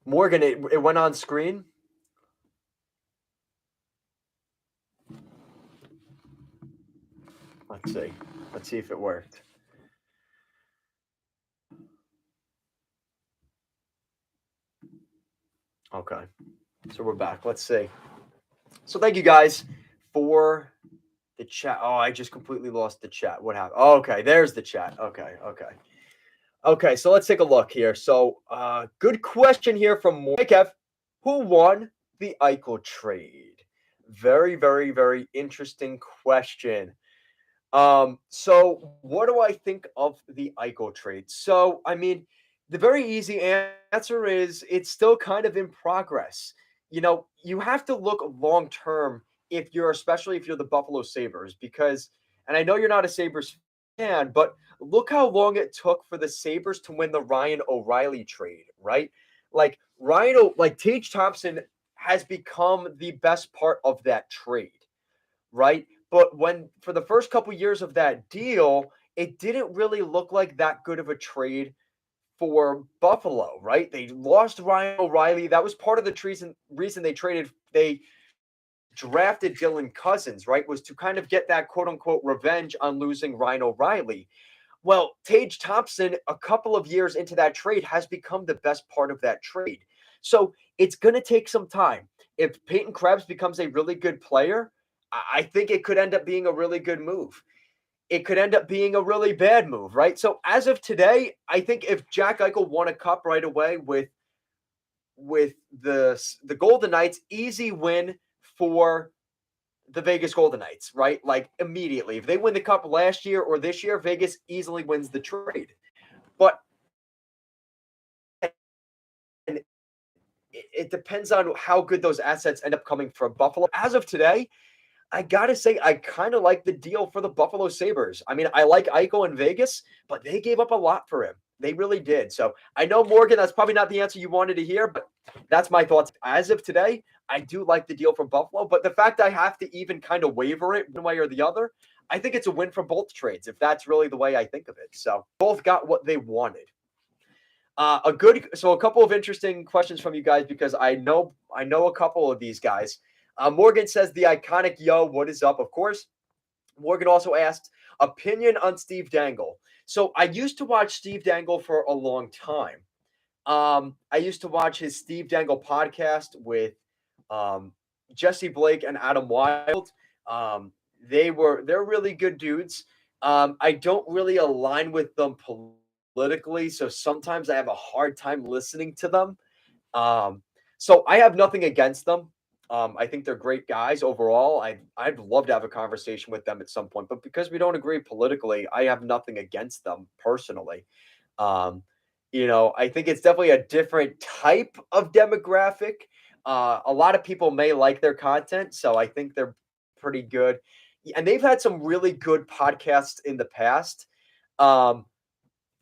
Morgan, it went on screen. Let's see. Let's see if it worked. Okay. So we're back. Let's see. So thank you guys for the chat. Oh, I just completely lost the chat. What happened? Oh, okay, there's the chat. Okay. Okay, so let's take a look here. So, good question here from Kev. Who won the Eichel trade? Very, very, very interesting question. So what do I think of the Eichel trade? So, I mean, the very easy answer is it's still kind of in progress. You have to look long term especially if you're the Buffalo Sabres, because, and I know you're not a Sabres fan, but look how long it took for the Sabres to win the Ryan O'Reilly trade, right? Like Tage Thompson has become the best part of that trade, right? But when for the first couple years of that deal, it didn't really look like that good of a trade for Buffalo, right? They lost Ryan O'Reilly. That was part of the reason they drafted Dylan Cousins, right? Was to kind of get that quote unquote revenge on losing Ryan O'Reilly. Well, Tage Thompson, a couple of years into that trade, has become the best part of that trade. So it's going to take some time. If Peyton Krebs becomes a really good player, I think it could end up being a really good move. It could end up being a really bad move, right? So as of today, I think if Jack Eichel won a cup right away with the Golden Knights, easy win for the Vegas Golden Knights, right? Like immediately. If they win the cup last year or this year, Vegas easily wins the trade. But it depends on how good those assets end up coming from Buffalo. As of today, I gotta say, I kind of like the deal for the Buffalo Sabres. I mean, I like Eichel in Vegas, but they gave up a lot for him. They really did. So I know, Morgan, that's probably not the answer you wanted to hear, but that's my thoughts. As of today, I do like the deal for Buffalo, but the fact I have to even kind of waver it one way or the other, I think it's a win for both trades, if that's really the way I think of it. So both got what they wanted. A couple of interesting questions from you guys, because I know a couple of these guys. Morgan says the iconic "Yo, what is up?" Of course. Morgan also asked opinion on Steve Dangle. So I used to watch Steve Dangle for a long time. I used to watch his Steve Dangle podcast with um, Jesse Blake and Adam Wild. They're really good dudes. I don't really align with them politically, so sometimes I have a hard time listening to them. Um, so I have nothing against them. I think they're great guys overall. I'd love to have a conversation with them at some point, but because we don't agree politically, I have nothing against them personally. Um, I think it's definitely a different type of demographic. A lot of people may like their content, so I think they're pretty good. And they've had some really good podcasts in the past. Um,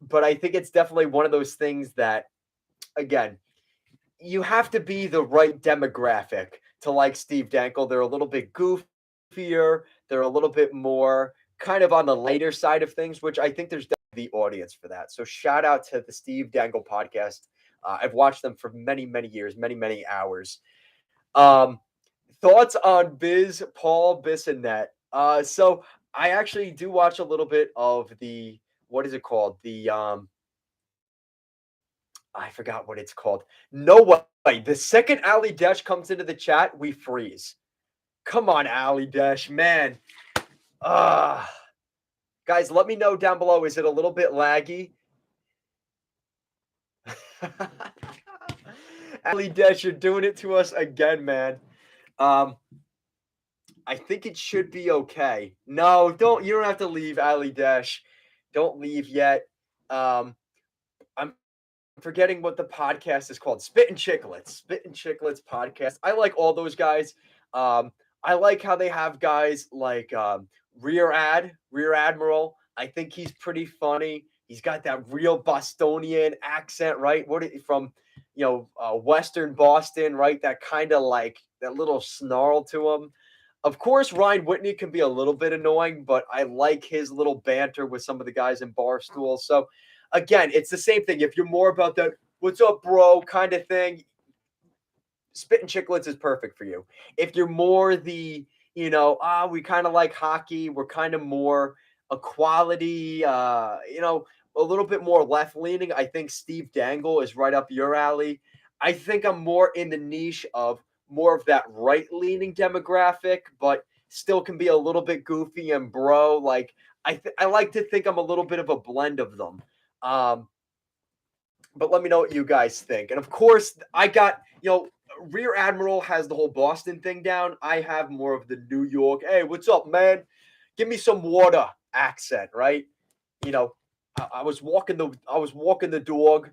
but I think it's definitely one of those things that, again, you have to be the right demographic to like Steve Dangle. They're a little bit goofier. They're a little bit more kind of on the later side of things, which I think there's definitely the audience for that. So shout out to the Steve Dangle podcast. I've watched them for many, many years, many, many hours. Um, Thoughts on Biz Paul Bissonnette? So I actually do watch a little bit of the what is it called? I forgot what it's called. No way. The second Ali Dash comes into the chat, we freeze. Come on, Ali Dash, man. Ah, guys, let me know down below. Is it a little bit laggy? Ali Dash, you're doing it to us again, man. I think it should be okay. No, don't. You don't have to leave, Ali Dash. Don't leave yet. I'm forgetting what the podcast is called. Spit and Chicklets podcast. I like all those guys. I like how they have guys like Rear Admiral. I think he's pretty funny. He's got that real Bostonian accent, right? From Western Boston, right? That kind of like that little snarl to him. Of course, Ryan Whitney can be a little bit annoying, but I like his little banter with some of the guys in Barstool. So again, it's the same thing. If you're more about that "what's up, bro" kind of thing, Spit and Chicklets is perfect for you. If you're more the, we kind of like hockey, we're kind of more equality, a little bit more left leaning. I think Steve Dangle is right up your alley. I think I'm more in the niche of more of that right leaning demographic, but still can be a little bit goofy and bro. Like I like to think I'm a little bit of a blend of them. But let me know what you guys think. And of course, I got, Rear Admiral has the whole Boston thing down. I have more of the New York, hey, what's up, man? Give me some water accent, right? You know, I was walking the dog,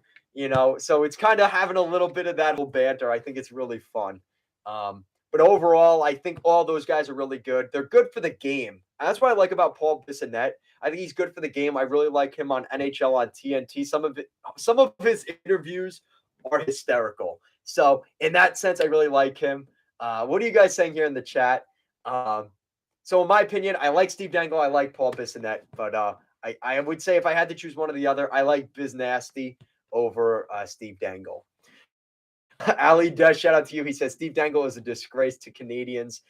so it's kind of having a little bit of that whole banter. I think it's really fun. But overall, I think all those guys are really good. They're good for the game. And that's what I like about Paul Bissonnette. I think he's good for the game. I really like him on NHL on TNT. Some of his interviews are hysterical. So in that sense, I really like him. What are you guys saying here in the chat? So in my opinion, I like Steve Dangle. I like Paul Bissonnette, but I would say if I had to choose one or the other, I like Biz Nasty over Steve Dangle. Ali does shout out to you. He says Steve Dangle is a disgrace to Canadians.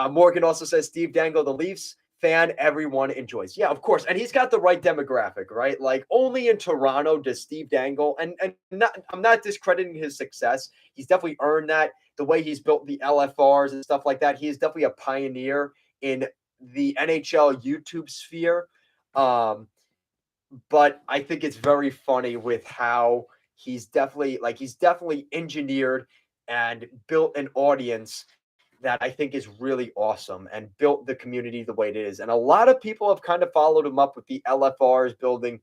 Morgan also says Steve Dangle, the Leafs fan everyone enjoys. Yeah, of course. And he's got the right demographic, right? Like only in Toronto does Steve Dangle, and I'm not discrediting his success. He's definitely earned that. The way he's built the LFRs and stuff like that. He is definitely a pioneer in the NHL YouTube sphere. But I think it's very funny with how he's definitely engineered and built an audience that I think is really awesome and built the community the way it is. And a lot of people have kind of followed him up with the LFRs, building,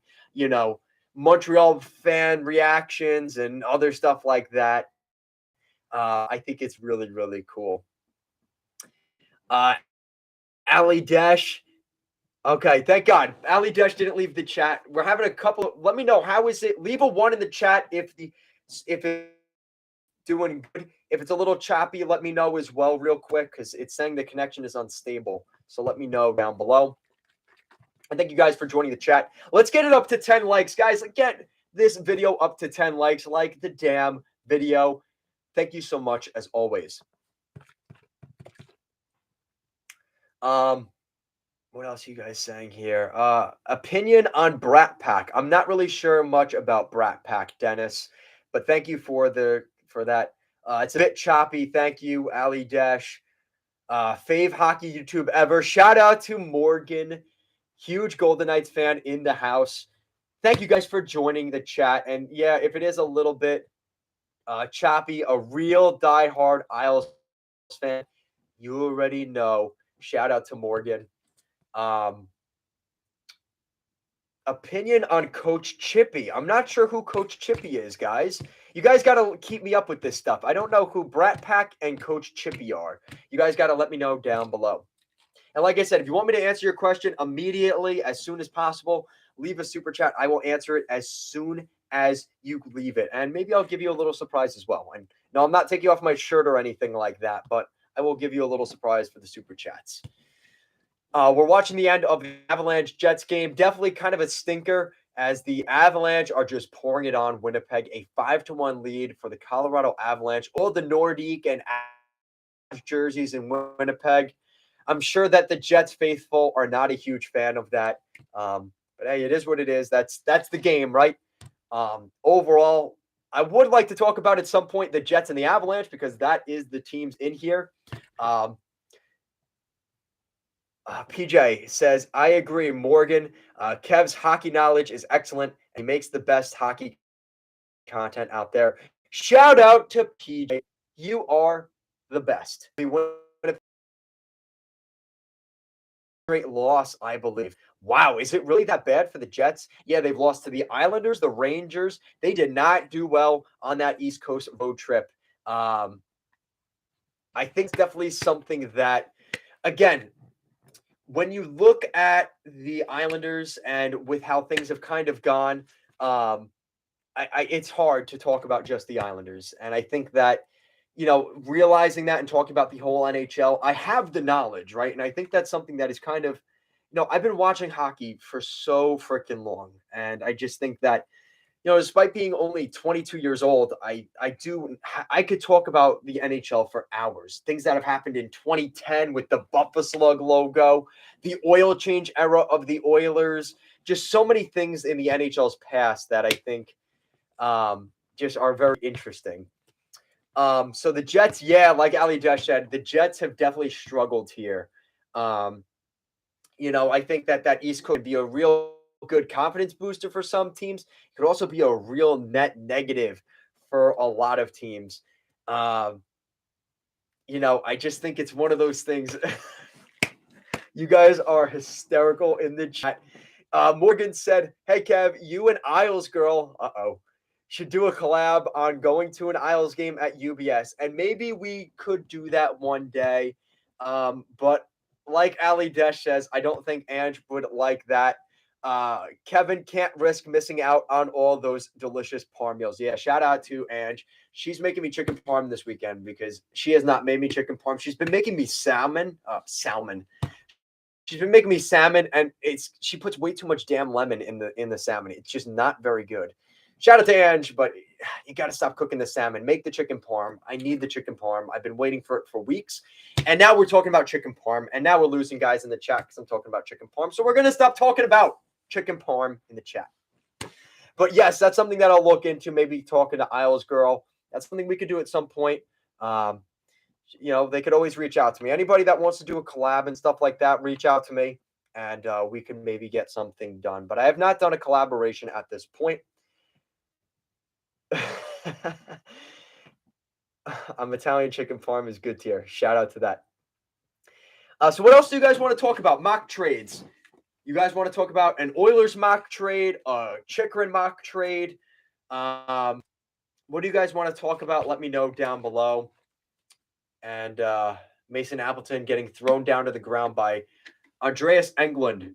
Montreal fan reactions and other stuff like that. I think it's really, really cool. Ali Dash. Okay, thank God. Ali Dash didn't leave the chat. We're having a couple. Let me know, how is it? Leave a 1 in the chat if it's doing good. If it's a little choppy, let me know as well real quick, because it's saying the connection is unstable. So let me know down below. And thank you guys for joining the chat. Let's get it up to 10 likes. Guys, get this video up to 10 likes. Like the damn video. Thank you so much, as always. What else are you guys saying here? Opinion on Brat Pack. I'm not really sure much about Brat Pack, Dennis, but thank you for that. It's a bit choppy. Thank you, Ali Dash. Fave hockey YouTube ever. Shout out to Morgan, huge Golden Knights fan in the house. Thank you guys for joining the chat. And yeah, if it is a little bit choppy, a real diehard Isles fan, you already know. Shout out to Morgan. Opinion on Coach Chippy. I'm not sure who Coach Chippy is, guys. You guys got to keep me up with this stuff. I don't know who Brat Pack and Coach Chippy are. You guys got to let me know down below. And like I said, if you want me to answer your question immediately, as soon as possible, leave a super chat. I will answer it as soon as you leave it. And maybe I'll give you a little surprise as well. And no, I'm not taking off my shirt or anything like that, but I will give you a little surprise for the super chats. We're watching the end of the Avalanche Jets game. Definitely kind of a stinker, as the Avalanche are just pouring it on Winnipeg. A 5-1 lead for the Colorado Avalanche. All the Nordique and jerseys in Winnipeg. I'm sure that the Jets faithful are not a huge fan of that. But hey, it is what it is. That's the game, right? Overall, I would like to talk about at some point the Jets and the Avalanche, because that is the teams in here. PJ says, I agree, Morgan. Kev's hockey knowledge is excellent. He makes the best hockey content out there. Shout out to PJ. You are the best. We won a great loss, I believe. Wow, is it really that bad for the Jets? Yeah, they've lost to the Islanders, the Rangers. They did not do well on that East Coast road trip. I think it's definitely something that, again, when you look at the Islanders and with how things have kind of gone, it's hard to talk about just the Islanders. And I think that, realizing that and talking about the whole NHL, I have the knowledge, right? And I think that's something that is kind of, I've been watching hockey for so freaking long. And I just think that, despite being only 22 years old, I could talk about the NHL for hours. Things that have happened in 2010 with the Buffa Slug logo, the oil change era of the Oilers, just so many things in the NHL's past that I think just are very interesting. So the Jets, yeah, like Ali Dash said, the Jets have definitely struggled here. I think that East Coast could be a real good confidence booster for some teams. It could also be a real net negative for a lot of teams. I just think it's one of those things. You guys are hysterical in the chat. Morgan said, "Hey Kev, you and Isles girl, should do a collab on going to an Isles game at UBS, and maybe we could do that one day." But like Ali Desh says, I don't think Ange would like that. Kevin can't risk missing out on all those delicious parm meals. Yeah, shout out to Ange. She's making me chicken parm this weekend because she has not made me chicken parm. She's been making me salmon. She's been making me salmon, and she puts way too much damn lemon in the salmon. It's just not very good. Shout out to Ange, but you got to stop cooking the salmon. Make the chicken parm. I need the chicken parm. I've been waiting for it for weeks, and now we're talking about chicken parm, and now we're losing guys in the chat because I'm talking about chicken parm. So we're gonna stop talking about chicken parm in the chat. But yes, that's something that I'll look into. Maybe talking to Isles girl. That's something we could do at some point. They could always reach out to me. Anybody that wants to do a collab and stuff like that, reach out to me, and we can maybe get something done. But I have not done a collaboration at this point. Italian chicken farm is good tier. Shout out to that. So what else do you guys want to talk about? Mock trades. You guys want to talk about an Oilers mock trade, a Chychrun mock trade? What do you guys want to talk about? Let me know down below. And Mason Appleton getting thrown down to the ground by Andreas Englund.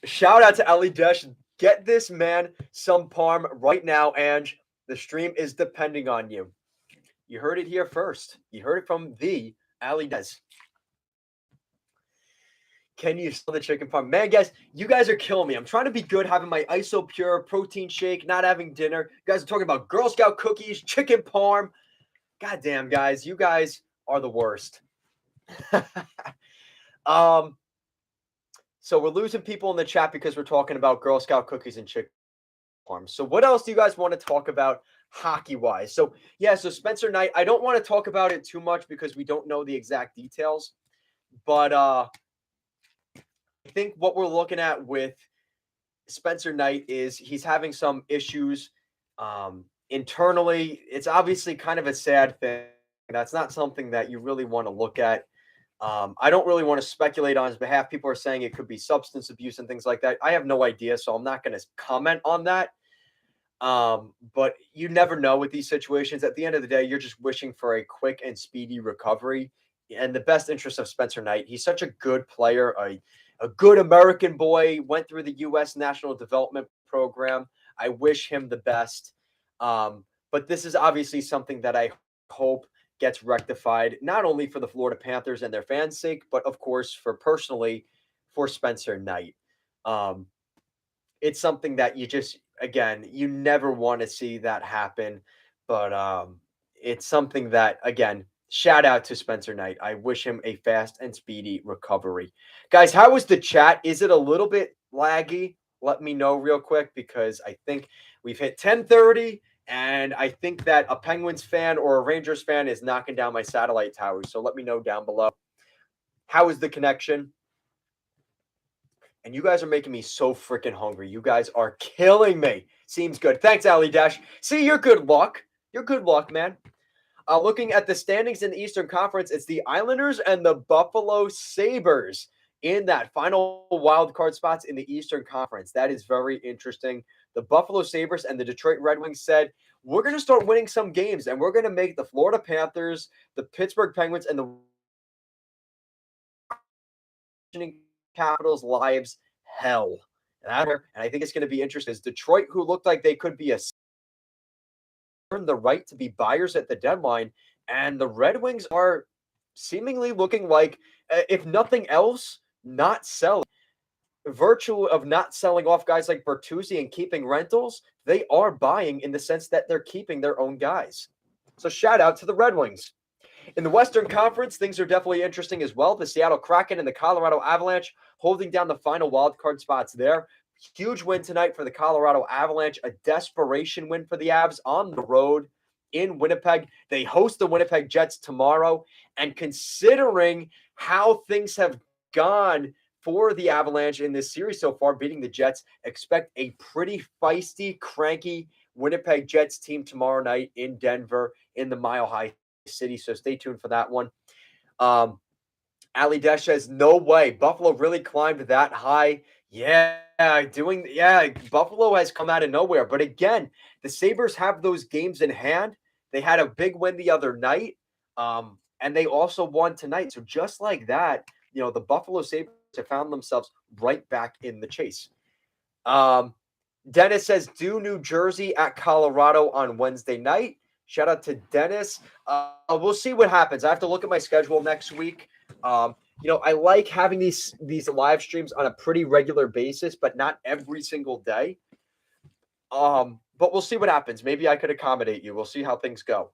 Shout out to Ali Desh. Get this man some parm right now, Ange. The stream is depending on you. You heard it here first. You heard it from the Ali Desh. Can you sell the chicken parm? Man, guys, you guys are killing me. I'm trying to be good, having my ISO Pure protein shake, not having dinner. You guys are talking about Girl Scout cookies, chicken parm. God damn, guys, you guys are the worst. So we're losing people in the chat because we're talking about Girl Scout cookies and chicken parm. So what else do you guys want to talk about hockey-wise? So Spencer Knight, I don't want to talk about it too much because we don't know the exact details. But I think what we're looking at with Spencer Knight is he's having some issues internally. It's obviously kind of a sad thing. That's not something that you really want to look at. I don't really want to speculate on his behalf. People are saying it could be substance abuse and things like that. I have no idea, so I'm not going to comment on that. But you never know with these situations. At the end of the day, you're just wishing for a quick and speedy recovery and the best interest of Spencer Knight. He's such a good player, a good American boy, went through the U.S. National Development Program. I wish him the best. But this is obviously something that I hope gets rectified, not only for the Florida Panthers and their fans' sake, but of course for Spencer Knight. It's something that you never want to see that happen, but it's something that, again, shout out to Spencer Knight. I wish him a fast and speedy recovery. Guys, how was the chat? Is it a little bit laggy? Let me know real quick because I think we've hit 10:30. And I think that a Penguins fan or a Rangers fan is knocking down my satellite towers. So let me know down below. How is the connection? And you guys are making me so freaking hungry. You guys are killing me. Seems good. Thanks, Ali Dash. See, you're good luck. You're good luck, man. Looking at the standings in the Eastern Conference, it's the Islanders and the Buffalo Sabres in that final wild card spots in the Eastern Conference. That is very interesting. The Buffalo Sabres and the Detroit Red Wings said, we're going to start winning some games, and we're going to make the Florida Panthers, the Pittsburgh Penguins, and the Capitals' lives hell. And I think it's going to be interesting. Is Detroit, who looked like they could be earn the right to be buyers at the deadline, and the Red Wings are seemingly looking like, if nothing else, not selling. virtue of not selling off guys like Bertuzzi and keeping rentals, they are buying in the sense that they're keeping their own guys. So shout out to the Red Wings. In the Western Conference, things are definitely interesting as well. The Seattle Kraken and the Colorado Avalanche holding down the final wildcard spots there. Huge win tonight for the Colorado Avalanche, a desperation win for the Avs on the road in Winnipeg. They host the Winnipeg Jets tomorrow. And considering how things have gone for the Avalanche in this series so far, beating the Jets, expect a pretty feisty, cranky Winnipeg Jets team tomorrow night in Denver in the Mile High City. So stay tuned for that one. Ali Desh says, no way. Buffalo really climbed that high. Buffalo has come out of nowhere. But again, the Sabres have those games in hand. They had a big win the other night, and they also won tonight. So just like that, the Buffalo Sabres have found themselves right back in the chase. Dennis says, do New Jersey at Colorado on Wednesday night. Shout out to Dennis. We'll see what happens. I have to look at my schedule next week. I like having these live streams on a pretty regular basis, but not every single day. But we'll see what happens. Maybe I could accommodate you. We'll see how things go.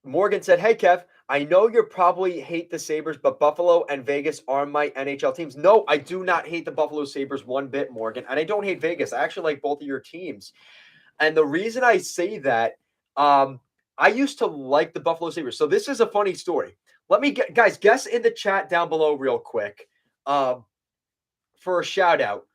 Morgan said, hey, Kev, I know you probably hate the Sabres, but Buffalo and Vegas are my NHL teams. No, I do not hate the Buffalo Sabres one bit, Morgan. And I don't hate Vegas. I actually like both of your teams. And the reason I say that, I used to like the Buffalo Sabres. So this is a funny story. Let me guess in the chat down below real quick for a shout out.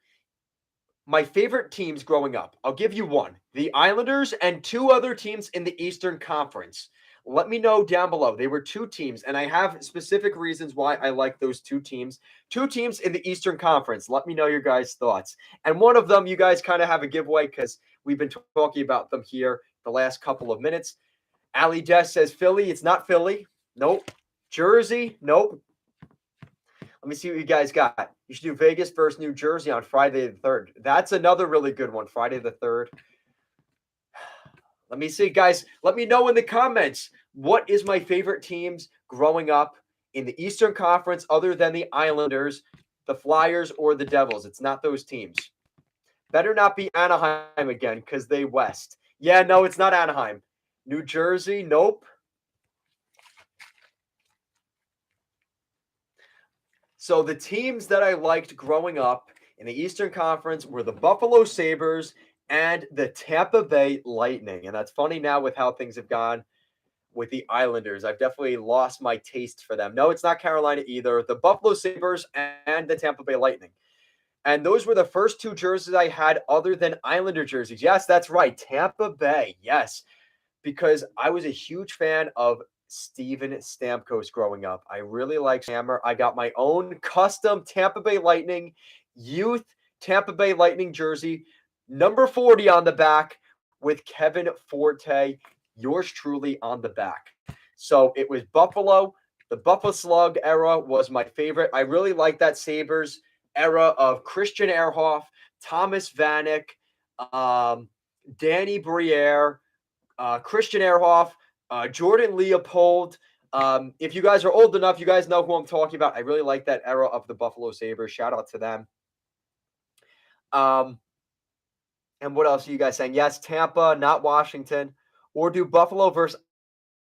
My favorite teams growing up. I'll give you one. The Islanders and two other teams in the Eastern Conference. Let me know down below. They were two teams, and I have specific reasons why I like those two teams. Two teams in the Eastern Conference. Let me know your guys' thoughts. And one of them, you guys kind of have a giveaway because we've been talking about them here the last couple of minutes. Ali Jess says Philly. It's not Philly. Nope. Jersey. Nope. Let me see what you guys got. You should do Vegas versus New Jersey on Friday the 3rd. That's another really good one, Friday the 3rd. Let me see, guys. Let me know in the comments, what is my favorite teams growing up in the Eastern Conference other than the Islanders, the Flyers, or the Devils? It's not those teams. Better not be Anaheim again because they West. Yeah, no, it's not Anaheim. New Jersey, nope. So the teams that I liked growing up in the Eastern Conference were the Buffalo Sabres and the Tampa Bay Lightning. And that's funny now with how things have gone with the Islanders. I've definitely lost my taste for them. No, it's not Carolina either. The Buffalo Sabres and the Tampa Bay Lightning. And those were the first two jerseys I had other than Islander jerseys. Yes, that's right. Tampa Bay. Yes. Because I was a huge fan of Steven Stamkos growing up. I really like Hammer. I got my own custom Tampa Bay Lightning youth Tampa Bay Lightning jersey, number 40 on the back with Kevin Forte, yours truly on the back. So it was Buffalo. The Buffalo Slug era was my favorite. I really like that Sabres era of Christian Ehrhoff, Thomas Vanek, Danny Briere, Christian Ehrhoff, Jordan Leopold. If you guys are old enough, you guys know who I'm talking about. I really like that era of the Buffalo Sabres. Shout out to them. And what else are you guys saying? Yes, Tampa, not Washington. Or do Buffalo versus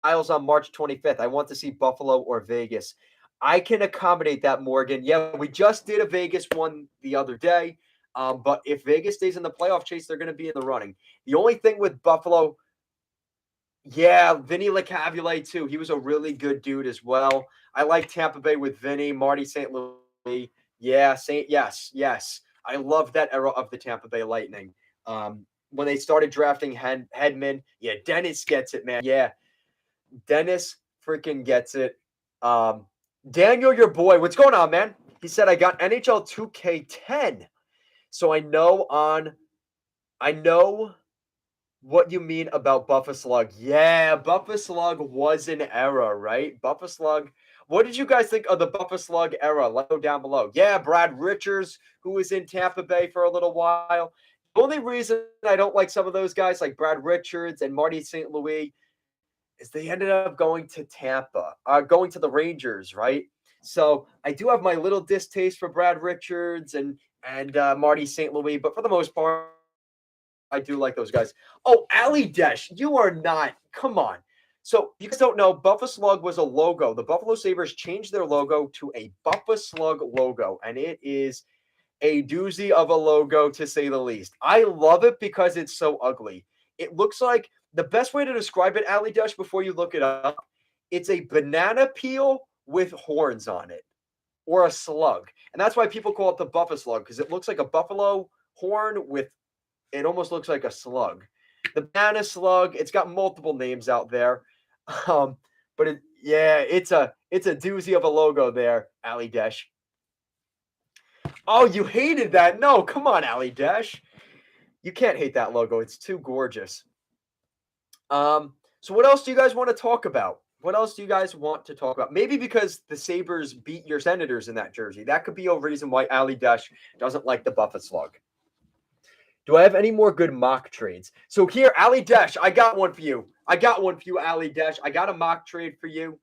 Isles on March 25th. I want to see Buffalo or Vegas. I can accommodate that, Morgan. Yeah, we just did a Vegas one the other day. But if Vegas stays in the playoff chase, they're going to be in the running. The only thing with Buffalo, yeah, Vinny LeCavalier too. He was a really good dude as well. I like Tampa Bay with Vinny, Marty St. Louis. Yeah, yes. I love that era of the Tampa Bay Lightning. When they started drafting Hedman, yeah, Dennis gets it, man. Yeah, Dennis freaking gets it. Daniel, your boy, what's going on, man? He said, I got NHL 2K10. So I know what you mean about Buffa Slug. Yeah, Buffa Slug was an era, right? Buffa Slug. What did you guys think of the Buffa Slug era? Let me know down below. Yeah, Brad Richards, who was in Tampa Bay for a little while. The only reason I don't like some of those guys like Brad Richards and Marty St. Louis is they ended up going to Tampa, going to the Rangers, right? So I do have my little distaste for Brad Richards and Marty St. Louis, but for the most part, I do like those guys. Oh, Ali Desh, you are not. Come on. So you guys don't know, Buffa Slug was a logo. The Buffalo Sabres changed their logo to a Buffa Slug logo, and it is a doozy of a logo, to say the least. I love it because it's so ugly. It looks like the best way to describe it, Ali Desh, before you look it up, it's a banana peel with horns on it, or a slug. And that's why people call it the Buffa Slug, because it looks like a buffalo horn with, it almost looks like a slug. The banana slug, it's got multiple names out there. But it's a doozy of a logo there, Ali Desh. Oh, you hated that? No, come on, Ali Desh. You can't hate that logo. It's too gorgeous. So what else do you guys want to talk about? What else do you guys want to talk about? Maybe because the Sabres beat your Senators in that jersey. That could be a reason why Ali Desh doesn't like the Buffa Slug. Do I have any more good mock trades? So here, Ali Desh, I got one for you. Ali Desh. I got a mock trade for you.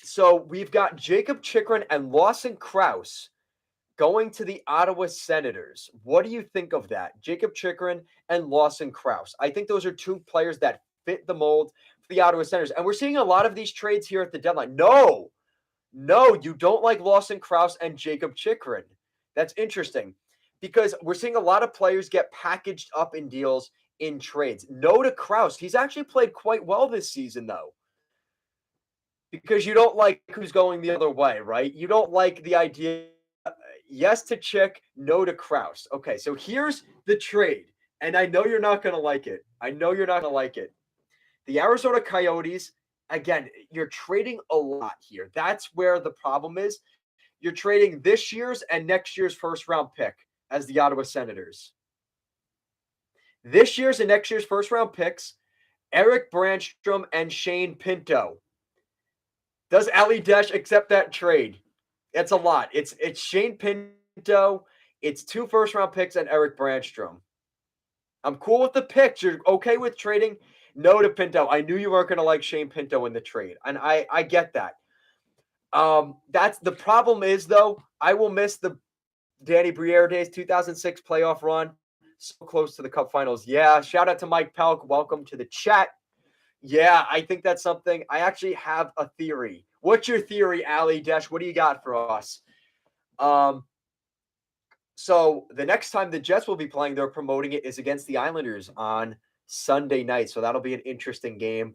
So we've got Jacob Chychrun and Lawson Krause going to the Ottawa Senators. What do you think of that? Jacob Chychrun and Lawson Krause. I think those are two players that fit the mold for the Ottawa Senators. And we're seeing a lot of these trades here at the deadline. No, you don't like Lawson Krause and Jacob Chychrun. That's interesting because we're seeing a lot of players get packaged up in deals in trades. No to Krause. He's actually played quite well this season, though. Because you don't like who's going the other way, right? You don't like the idea. Yes to Chick, no to Krause. Okay, so here's the trade. And I know you're not going to like it. The Arizona Coyotes, again, you're trading a lot here. That's where the problem is. You're trading this year's and next year's first-round pick as the Ottawa Senators. This year's and next year's first-round picks, Eric Brandstrom and Shane Pinto. Does Ali Desh accept that trade? It's a lot. It's Shane Pinto. It's 2 first-round picks and Eric Brandstrom. I'm cool with the picks. You're okay with trading? No to Pinto. I knew you weren't going to like Shane Pinto in the trade, and I get that. That's the problem is, though, I will miss the Danny Briere days, 2006 playoff run. So close to the Cup Finals. Yeah, shout out to Mike Pelk. Welcome to the chat. Yeah, I think that's something. I actually have a theory. What's your theory, Ali Desh? What do you got for us? So the next time the Jets will be playing, they're promoting it, is against the Islanders on Sunday night. So that'll be an interesting game.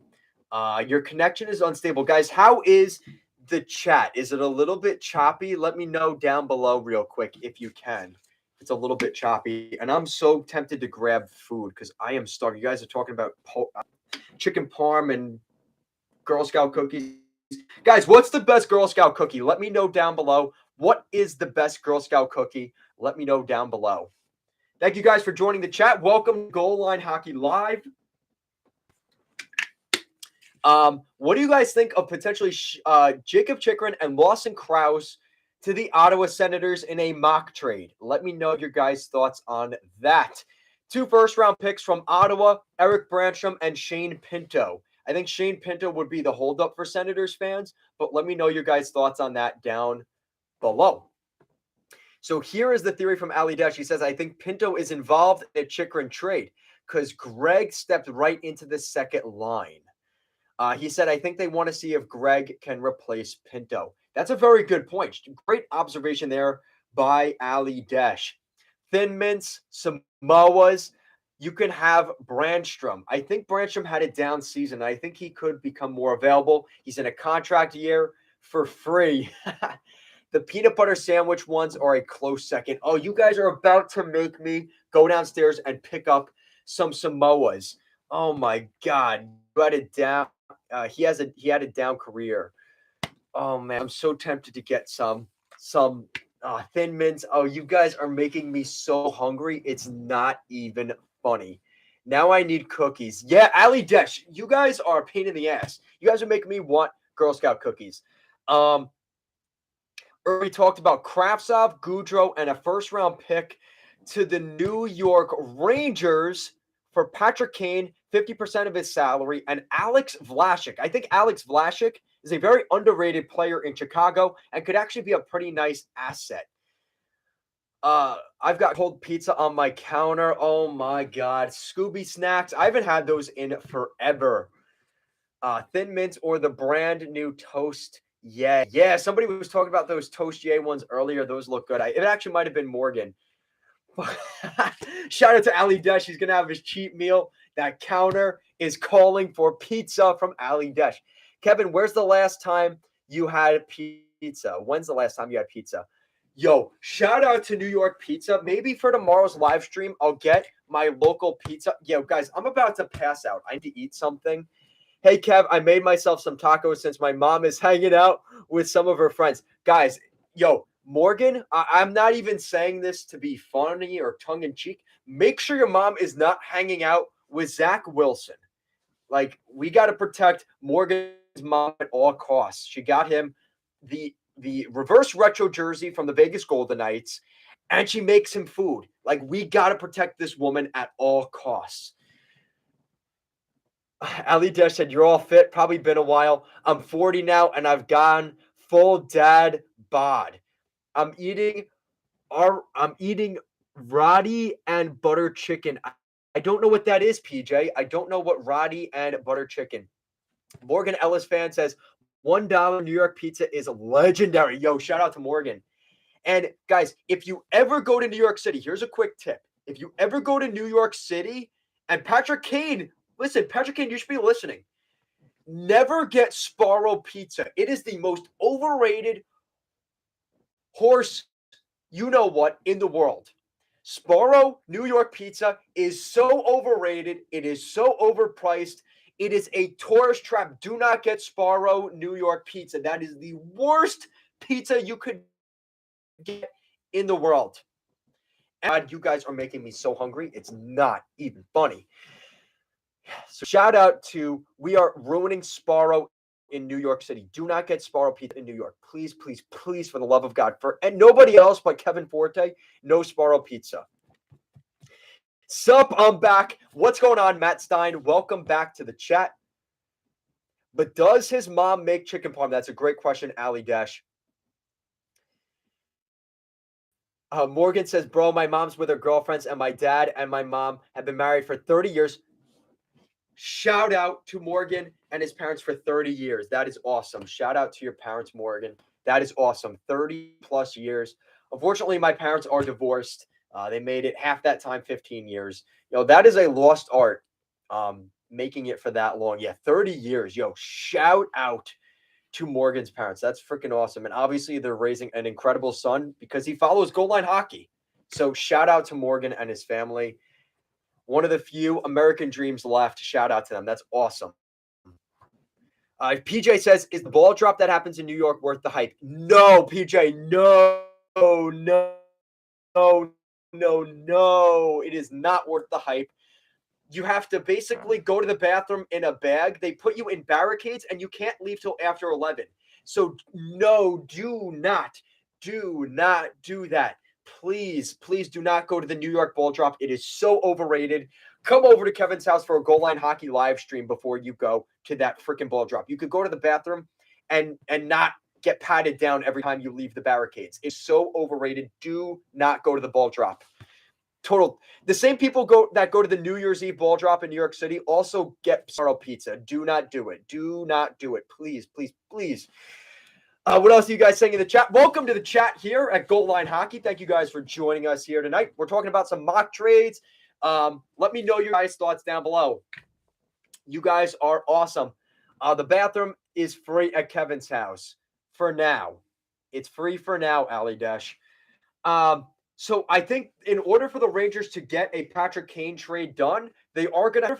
Your connection is unstable. Guys, how is the chat? Is it a little bit choppy? Let me know down below real quick if you can. It's a little bit choppy. And I'm so tempted to grab food because I am starving. You guys are talking about chicken parm and Girl Scout cookies. Guys, what's the best Girl Scout cookie? Let me know down below. What is the best Girl Scout cookie? Let me know down below. Thank you guys for joining the chat. Welcome to Goal Line Hockey Live. What do you guys think of potentially Jacob Chychrun and Lawson Krause to the Ottawa Senators in a mock trade? Let me know your guys' thoughts on that. 2 first-round picks from Ottawa, Eric Brandstrom and Shane Pinto. I think Shane Pinto would be the holdup for Senators fans, but let me know your guys' thoughts on that down below. So here is the theory from Ali Desh. He says, I think Pinto is involved in a Chychrun trade because Greg stepped right into the second line. He said, I think they want to see if Greg can replace Pinto. That's a very good point. Great observation there by Ali Desh. Thin Mints, Samoas. You can have Brandstrom. I think Brandstrom had a down season. I think he could become more available. He's in a contract year for free. The peanut butter sandwich ones are a close second. Oh, you guys are about to make me go downstairs and pick up some Samoas. Oh my God. You had it down. He had a down career. Oh man, I'm so tempted to get some Thin Mints. Oh, you guys are making me so hungry. It's not even funny. Now I need cookies. Yeah, Ali Desh, you guys are a pain in the ass. You guys are making me want Girl Scout cookies. We talked about Kravtsov, Goudreau, and a first-round pick to the New York Rangers for Patrick Kane, 50% of his salary, and Alex Vlasic. I think Alex Vlasic is a very underrated player in Chicago and could actually be a pretty nice asset. I've got cold pizza on my counter. Oh my God. Scooby Snacks. I haven't had those in forever. Thin Mints or the brand new Toast. Yeah. Somebody was talking about those Toast Yay ones earlier. Those look good. It actually might have been Morgan. Shout out to Ali Desh. He's going to have his cheap meal. That counter is calling for pizza from Ali Desh. Kevin, where's the last time you had pizza? When's the last time you had pizza? Yo, shout out to New York Pizza. Maybe for tomorrow's live stream, I'll get my local pizza. Yo, guys, I'm about to pass out. I need to eat something. Hey, Kev, I made myself some tacos since my mom is hanging out with some of her friends. Guys, yo, Morgan, I'm not even saying this to be funny or tongue-in-cheek. Make sure your mom is not hanging out with Zach Wilson. Like, we got to protect Morgan's mom at all costs. She got him the reverse retro jersey from the Vegas Golden Knights, and she makes him food. Like, we got to protect this woman at all costs. Ali Desh said, you're all fit. Probably been a while. I'm 40 now, and I've gone full dad bod. I'm eating roti and butter chicken. I don't know what that is, PJ. I don't know what roti and butter chicken. Morgan Ellis fan says, $1 New York pizza is legendary. Yo, shout out to Morgan. And guys, if you ever go to New York City, here's a quick tip. If you ever go to New York City, and Patrick Kane, listen, Patrick Kane, you should be listening. Never get Sparrow Pizza. It is the most overrated horse, you know what, in the world. Sparrow New York Pizza is so overrated. It is so overpriced. It is a tourist trap. Do not get Sparrow New York Pizza. That is the worst pizza you could get in the world. And you guys are making me so hungry. It's not even funny. So shout out to, we are ruining Sparrow in New York City. Do not get Sparrow Pizza in New York. Please, please, please, for the love of God. And nobody else but Kevin Forte, no Sparrow Pizza. Sup, I'm back. What's going on, Matt Stein? Welcome back to the chat. But does his mom make chicken parm? That's a great question, Ali Dash. Morgan says, bro, my mom's with her girlfriends, and my dad and my mom have been married for 30 years. Shout out to Morgan and his parents for 30 years. That is awesome. Shout out to your parents, Morgan. That is awesome. 30 plus years. Unfortunately, my parents are divorced. They made it half that time, 15 years. Yo, that is a lost art, making it for that long. Yeah, 30 years. Yo, shout out to Morgan's parents. That's freaking awesome. And obviously, they're raising an incredible son because he follows goal line hockey. So shout out to Morgan and his family. One of the few American dreams left. Shout out to them. That's awesome. PJ says, is the ball drop that happens in New York worth the hype? No, PJ, no. It is not worth the hype. You have to basically go to the bathroom in a bag. They put you in barricades, and you can't leave till after 11. So, no, do not do that. Please do not go to the New York ball drop. It is so overrated. Come over to Kevin's house for a goal line hockey live stream before you go to that freaking ball drop. You could go to the bathroom and not get patted down every time you leave the barricades. It's so overrated. Do not go to the ball drop. Total. The same people that go to the New Year's Eve ball drop in New York City also get Sparrow Pizza. Do not do it. Do not do it. Please. What else are you guys saying in the chat? Welcome to the chat here at Goal Line Hockey. Thank you guys for joining us here tonight. We're talking about some mock trades. Let me know your guys' thoughts down below. You guys are awesome. The bathroom is free at Kevin's house for now. It's free for now, Ali Dash. So I think in order for the Rangers to get a Patrick Kane trade done, they are going to have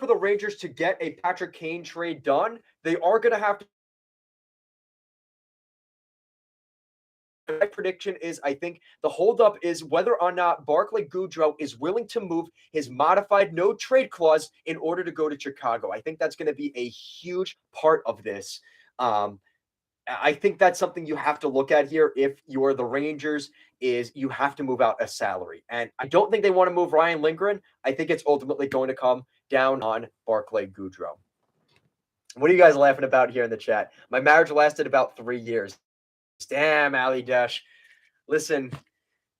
to. My prediction is I think the holdup is whether or not Barclay Goodrow is willing to move his modified no trade clause in order to go to Chicago. I think that's going to be a huge part of this. I think that's something you have to look at here if you're the Rangers is you have to move out a salary. And I don't think they want to move Ryan Lindgren. I think it's ultimately going to come down on Barclay Goodrow. What are you guys laughing about here in the chat? My marriage lasted about 3 years. Damn, Ali Dash. Listen,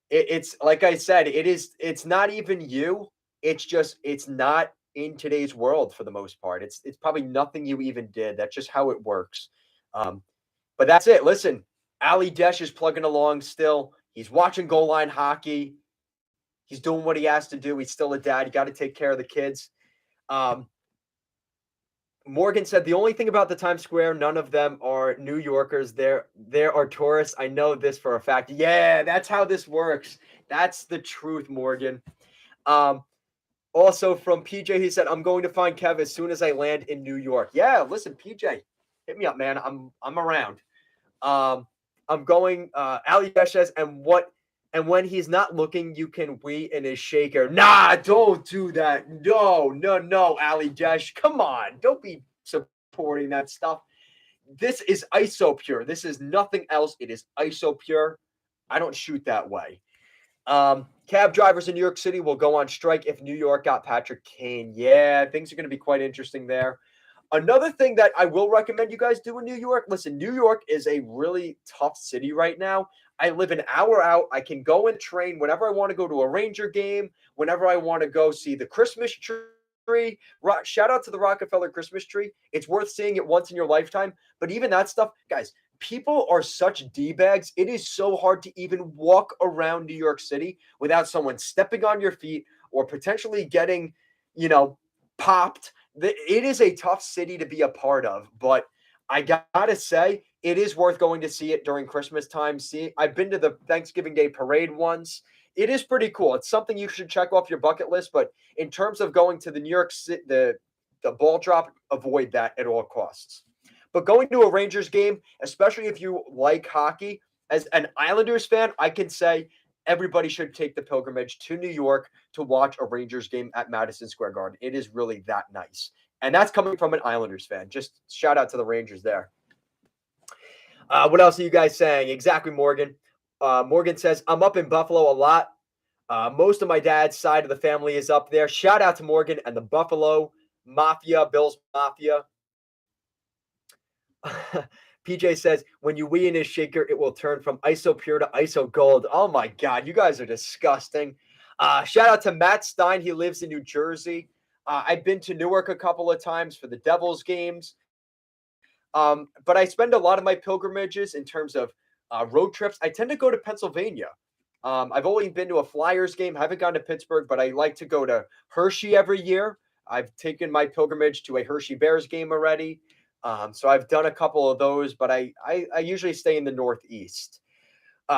it's like I said, it's not even you. It's just it's not in today's world for the most part. It's probably nothing you even did. That's just how it works. But that's it. Listen, Ali Desh is plugging along still. He's watching goal line hockey. He's doing what he has to do. He's still a dad. You got to take care of the kids. Morgan said the only thing about the Times Square, none of them are New Yorkers. There are tourists. I know this for a fact. Yeah, that's how this works. That's the truth, Morgan. Also from PJ, he said, I'm going to find Kev as soon as I land in New York. Yeah, listen, PJ, hit me up, man. I'm around. I'm going, Ali Desh says, and when he's not looking, you can wee in his shaker. Nah, don't do that. No, Ali Desh. Come on. Don't be supporting that stuff. This is ISO pure. This is nothing else. It is ISO pure. I don't shoot that way. Cab drivers in New York City will go on strike if New York got Patrick Kane. Yeah, things are going to be quite interesting there. Another thing that I will recommend you guys do in New York, listen, New York is a really tough city right now. I live an hour out. I can go and train whenever I want to go to a Ranger game, whenever I want to go see the Christmas tree. Shout out to the Rockefeller Christmas tree. It's worth seeing it once in your lifetime. But even that stuff, guys, people are such D-bags. It is so hard to even walk around New York City without someone stepping on your feet or potentially getting, popped. It is a tough city to be a part of, but I gotta say, it is worth going to see it during Christmas time. I've been to the Thanksgiving Day parade once. It is pretty cool. It's something you should check off your bucket list. But in terms of going to the New York City, the ball drop, avoid that at all costs. But going to a Rangers game, especially if you like hockey, as an Islanders fan, I can say everybody should take the pilgrimage to New York to watch a Rangers game at Madison Square Garden. It is really that nice. And that's coming from an Islanders fan. Just shout out to the Rangers there. What else are you guys saying? Exactly, Morgan. Morgan says, I'm up in Buffalo a lot. Most of my dad's side of the family is up there. Shout out to Morgan and the Buffalo Mafia, Bills Mafia. PJ says, when you wee in his shaker, it will turn from ISO pure to ISO gold. Oh my God, you guys are disgusting. Shout out to Matt Stein. He lives in New Jersey. I've been to Newark a couple of times for the Devils games. But I spend a lot of my pilgrimages in terms of road trips. I tend to go to Pennsylvania. I've only been to a Flyers game. Haven't gone to Pittsburgh, but I like to go to Hershey every year. I've taken my pilgrimage to a Hershey Bears game already. So I've done a couple of those, but I usually stay in the Northeast.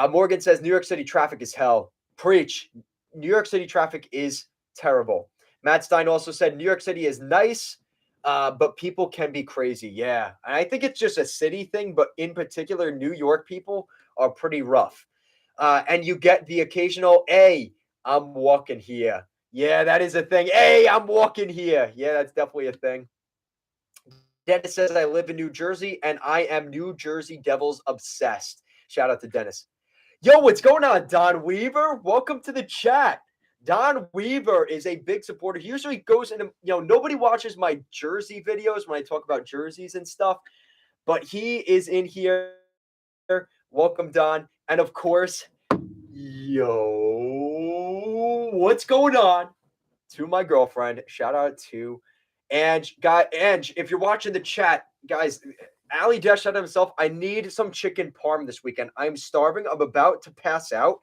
Morgan says, New York City traffic is hell. Preach. New York City traffic is terrible. Matt Stein also said, New York City is nice, but people can be crazy. Yeah. And I think it's just a city thing, but in particular, New York people are pretty rough. And you get the occasional, hey, I'm walking here. Yeah, that is a thing. Hey, I'm walking here. Yeah, that's definitely a thing. Dennis says, I live in New Jersey, and I am New Jersey Devils obsessed. Shout out to Dennis. Yo, what's going on, Don Weaver? Welcome to the chat. Don Weaver is a big supporter. He usually goes into, nobody watches my jersey videos when I talk about jerseys and stuff, but he is in here. Welcome, Don. And of course, what's going on? To my girlfriend. Shout out to Ange. Ange, if you're watching the chat, guys, Ali Desh said himself, I need some chicken parm this weekend. I'm starving. I'm about to pass out.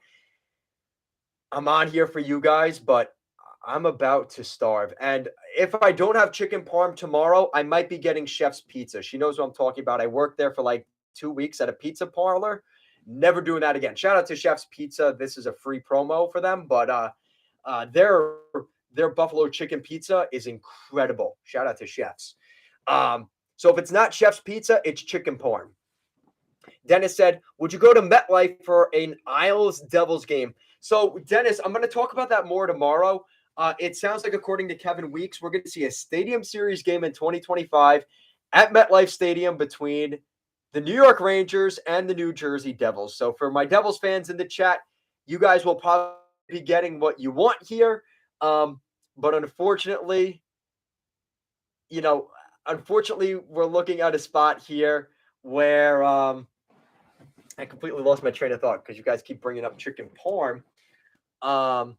I'm on here for you guys, but I'm about to starve. And if I don't have chicken parm tomorrow, I might be getting Chef's Pizza. She knows what I'm talking about. I worked there for like 2 weeks at a pizza parlor. Never doing that again. Shout out to Chef's Pizza. This is a free promo for them, but their buffalo chicken pizza is incredible. Shout out to Chef's. So if it's not Chef's Pizza, it's chicken parm. Dennis said, would you go to MetLife for an Isles Devils game? So, Dennis, I'm going to talk about that more tomorrow. It sounds like, according to Kevin Weeks, we're going to see a Stadium Series game in 2025 at MetLife Stadium between the New York Rangers and the New Jersey Devils. So for my Devils fans in the chat, you guys will probably be getting what you want here. But unfortunately, you know, we're looking at a spot here where I completely lost my train of thought because you guys keep bringing up chicken parm. I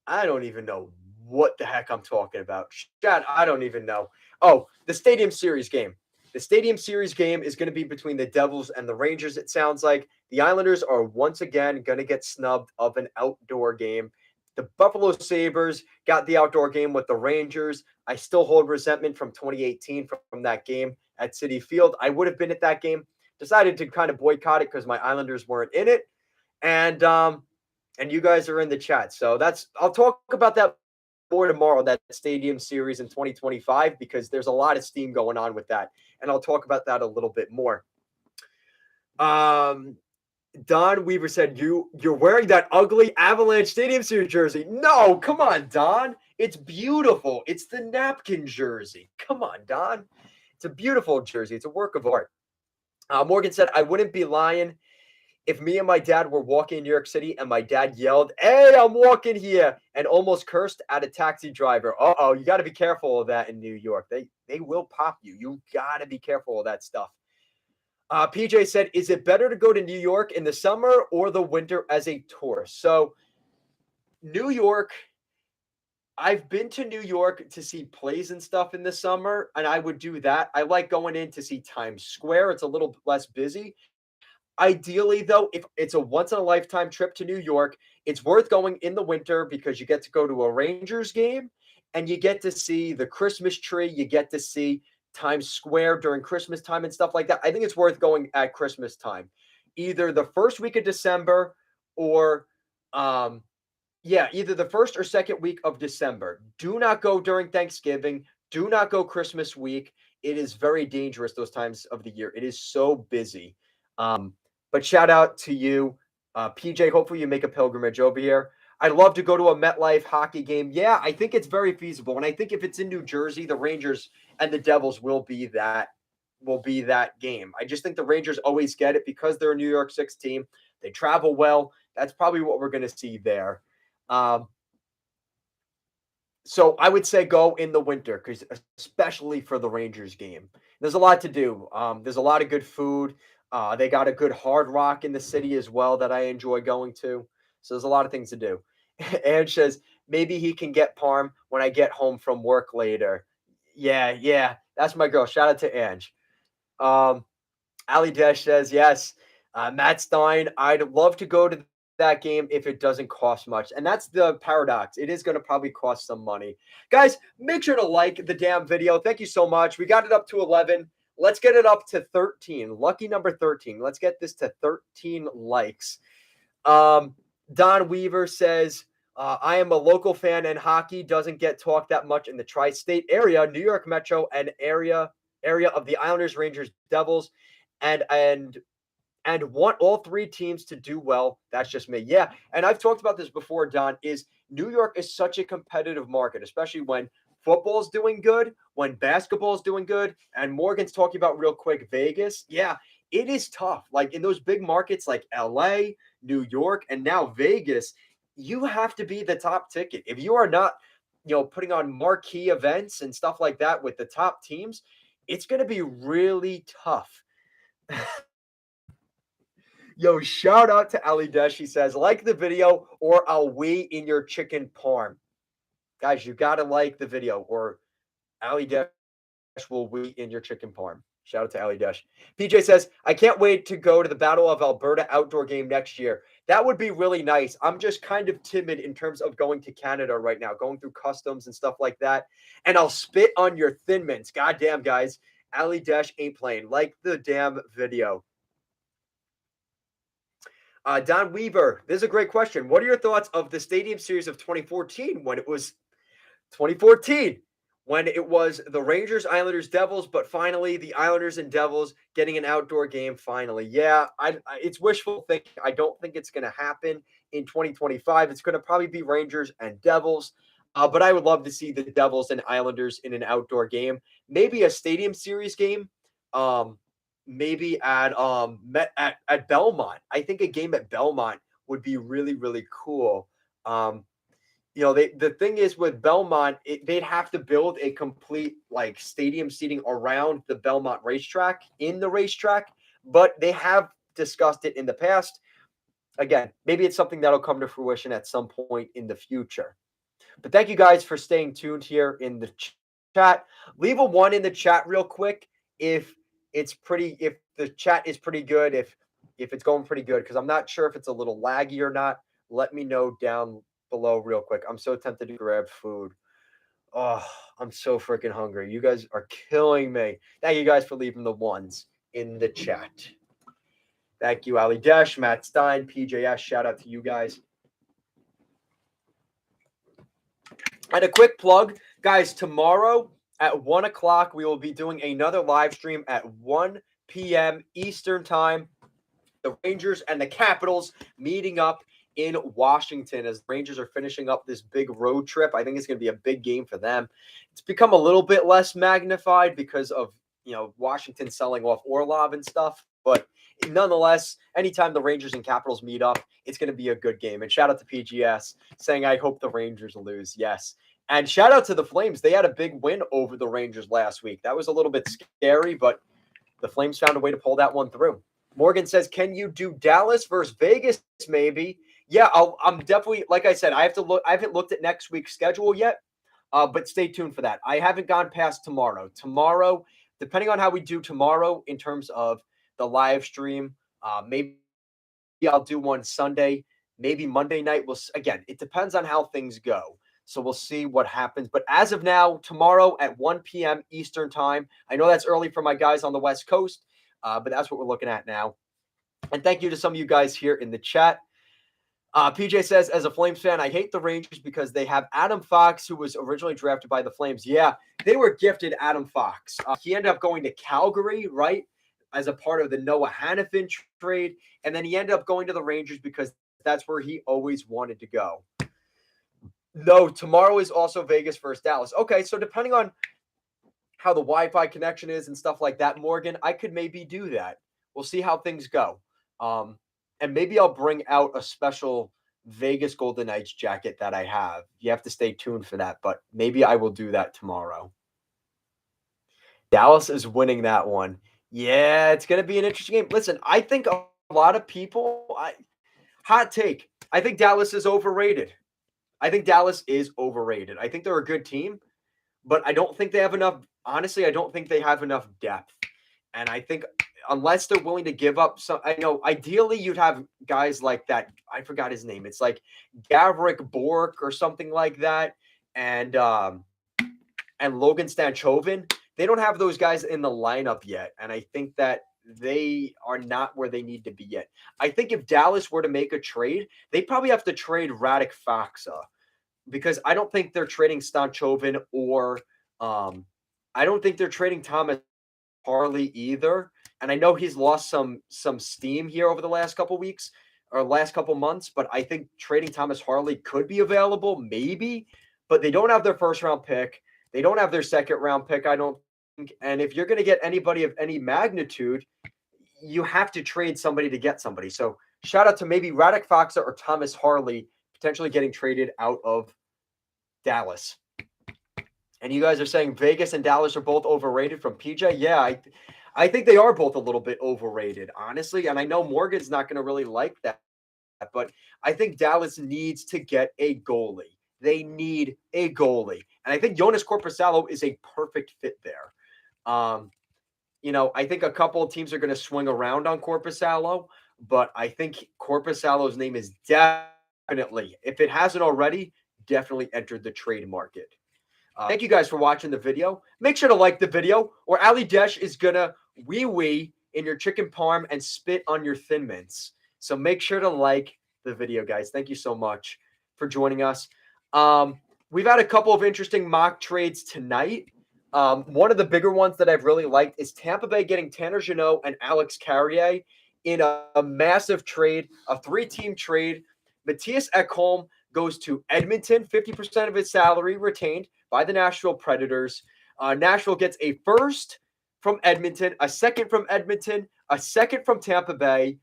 don't even know what the heck I'm talking about. Chad, I don't even know. Oh, the Stadium Series game. The Stadium Series game is going to be between the Devils and the Rangers, it sounds like. The Islanders are once again going to get snubbed of an outdoor game. The Buffalo Sabres got the outdoor game with the Rangers. I still hold resentment from 2018 from that game at Citi Field. I would have been at that game. Decided to kind of boycott it because my Islanders weren't in it. And you guys are in the chat. So I'll talk about that more tomorrow, that Stadium Series in 2025, because there's a lot of steam going on with that. And I'll talk about that a little bit more. Don Weaver said, you're wearing that ugly Avalanche Stadium Series jersey. No, come on, Don. It's beautiful. It's the napkin jersey. Come on, Don. It's a beautiful jersey. It's a work of art. Morgan said, I wouldn't be lying if me and my dad were walking in New York City and my dad yelled, hey, I'm walking here, and almost cursed at a taxi driver. Uh-oh, you got to be careful of that in New York. They will pop you. You got to be careful of that stuff. PJ said, is it better to go to New York in the summer or the winter as a tourist? So New York, I've been to New York to see plays and stuff in the summer, and I would do that. I like going in to see Times Square. It's a little less busy. Ideally, though, if it's a once-in-a-lifetime trip to New York, it's worth going in the winter because you get to go to a Rangers game and you get to see the Christmas tree. You get to see Times Square during Christmas time and stuff like that. I think it's worth going at Christmas time, either the first week of December or, either the first or second week of December. Do not go during Thanksgiving. Do not go Christmas week. It is very dangerous those times of the year. It is so busy. But shout out to you, PJ. Hopefully you make a pilgrimage over here. I'd love to go to a MetLife hockey game. Yeah, I think it's very feasible. And I think if it's in New Jersey, the Rangers and the Devils will be that game. I just think the Rangers always get it because they're a New York 6 team. They travel well. That's probably what we're going to see there. So I would say go in the winter, because especially for the Rangers game. There's a lot to do. There's a lot of good food. They got a good Hard Rock in the city as well that I enjoy going to. So there's a lot of things to do. Ange says, maybe he can get Parm when I get home from work later. Yeah. That's my girl. Shout out to Ange. Ali Desh says, yes. Matt Stein, I'd love to go to that game if it doesn't cost much. And that's the paradox. It is going to probably cost some money. Guys, make sure to like the damn video. Thank you so much. We got it up to 11. Let's get it up to 13. Lucky number 13. Let's get this to 13 likes. Don Weaver says, I am a local fan and hockey doesn't get talked that much in the tri-state area, New York Metro, and area of the Islanders, Rangers, Devils, and want all three teams to do well. That's just me. Yeah, and I've talked about this before, Don, is New York is such a competitive market, especially when football's doing good, when basketball's doing good, and Morgan's talking about real quick Vegas. Yeah, it is tough. Like in those big markets like LA, New York, and now Vegas, you have to be the top ticket. If you are not, putting on marquee events and stuff like that with the top teams, it's going to be really tough. Yo, shout out to Ali Desh. He says, like the video or I'll wait in your chicken parm. Guys, you got to like the video or Ali Desh will wait in your chicken parm. Shout out to Ali Desh. PJ says, I can't wait to go to the Battle of Alberta outdoor game next year. That would be really nice. I'm just kind of timid in terms of going to Canada right now, going through customs and stuff like that. And I'll spit on your Thin Mints. Goddamn, guys. Ali Desh ain't playing. Like the damn video. Don Weaver, this is a great question. What are your thoughts of the Stadium Series of 2014 when it was the Rangers, Islanders, Devils, but finally the Islanders and Devils getting an outdoor game finally? Yeah, it's wishful thinking. I don't think it's going to happen in 2025. It's going to probably be Rangers and Devils, but I would love to see the Devils and Islanders in an outdoor game, maybe a Stadium Series game. maybe at Belmont. I think a game at Belmont would be really, really cool. The thing is with Belmont, they'd have to build a complete like stadium seating around the Belmont racetrack in the racetrack, but they have discussed it in the past. Again, maybe it's something that'll come to fruition at some point in the future. But thank you guys for staying tuned here in the chat. Leave a 1 in the chat real quick if if the chat is pretty good, if it's going pretty good, because I'm not sure if it's a little laggy or not. Let me know down below real quick. I'm so tempted to grab food. Oh, I'm so freaking hungry. You guys are killing me. Thank you guys for leaving the 1s in the chat. Thank you, Ali Dash, Matt Stein, PJS. Shout out to you guys. And a quick plug, guys, tomorrow at 1 o'clock, we will be doing another live stream at 1 p.m. Eastern time. The Rangers and the Capitals meeting up in Washington as the Rangers are finishing up this big road trip. I think it's going to be a big game for them. It's become a little bit less magnified because of, Washington selling off Orlov and stuff. But nonetheless, anytime the Rangers and Capitals meet up, it's going to be a good game. And shout out to PGS saying, I hope the Rangers lose. Yes. And shout out to the Flames. They had a big win over the Rangers last week. That was a little bit scary, but the Flames found a way to pull that one through. Morgan says, can you do Dallas versus Vegas maybe? Yeah, I'm definitely, like I said, I haven't looked at next week's schedule yet, but stay tuned for that. I haven't gone past tomorrow. Tomorrow, depending on how we do tomorrow in terms of the live stream, maybe I'll do one Sunday, maybe Monday night. Again, it depends on how things go. So we'll see what happens. But as of now, tomorrow at 1 p.m. Eastern time, I know that's early for my guys on the West Coast, but that's what we're looking at now. And thank you to some of you guys here in the chat. PJ says, as a Flames fan, I hate the Rangers because they have Adam Fox, who was originally drafted by the Flames. Yeah, they were gifted Adam Fox. He ended up going to Calgary, right, as a part of the Noah Hannafin trade. And then he ended up going to the Rangers because that's where he always wanted to go. No, tomorrow is also Vegas versus Dallas. Okay, so depending on how the Wi-Fi connection is and stuff like that, Morgan, I could maybe do that. We'll see how things go. And maybe I'll bring out a special Vegas Golden Knights jacket that I have. You have to stay tuned for that, but maybe I will do that tomorrow. Dallas is winning that one. Yeah, it's going to be an interesting game. Listen, I think a lot of people, hot take, I think Dallas is overrated. I think Dallas is overrated. I think they're a good team, but I don't think they have enough. Honestly, I don't think they have enough depth. And I think unless they're willing to give up some, I know ideally you'd have guys like that. I forgot his name. It's like Gavrik Bork or something like that. And Logan Stanchovin. They don't have those guys in the lineup yet. And I think that they are not where they need to be yet. I think if Dallas were to make a trade, they probably have to trade Radek Faksa because I don't think they're trading Stanchovin or I don't think they're trading Thomas Harley either. And I know he's lost some steam here over the last couple weeks or last couple months, but I think trading Thomas Harley could be available, maybe, but they don't have their first round pick. They don't have their second round pick, I don't think. And if you're going to get anybody of any magnitude, you have to trade somebody to get somebody. So shout out to maybe Radek Faksa or Thomas Harley potentially getting traded out of Dallas. And you guys are saying Vegas and Dallas are both overrated from PJ? Yeah, I think they are both a little bit overrated, honestly. And I know Morgan's not going to really like that, but I think Dallas needs to get a goalie. They need a goalie. And I think Jonas Korpisalo is a perfect fit there. I think a couple of teams are going to swing around on Korpisalo, but I think Korpisalo's name is definitely, if it hasn't already, definitely entered the trade market. Thank you guys for watching the video. Make sure to like the video or Ali Desh is going to wee in your chicken parm and spit on your Thin Mints. So make sure to like the video, guys. Thank you so much for joining us. We've had a couple of interesting mock trades tonight. One of the bigger ones that I've really liked is Tampa Bay getting Tanner Jeannot and Alex Carrier in a massive trade, a 3-team trade. Matthias Ekholm goes to Edmonton, 50% of his salary retained by the Nashville Predators. Nashville gets a first from Edmonton, a second from Edmonton, a second from Tampa Bay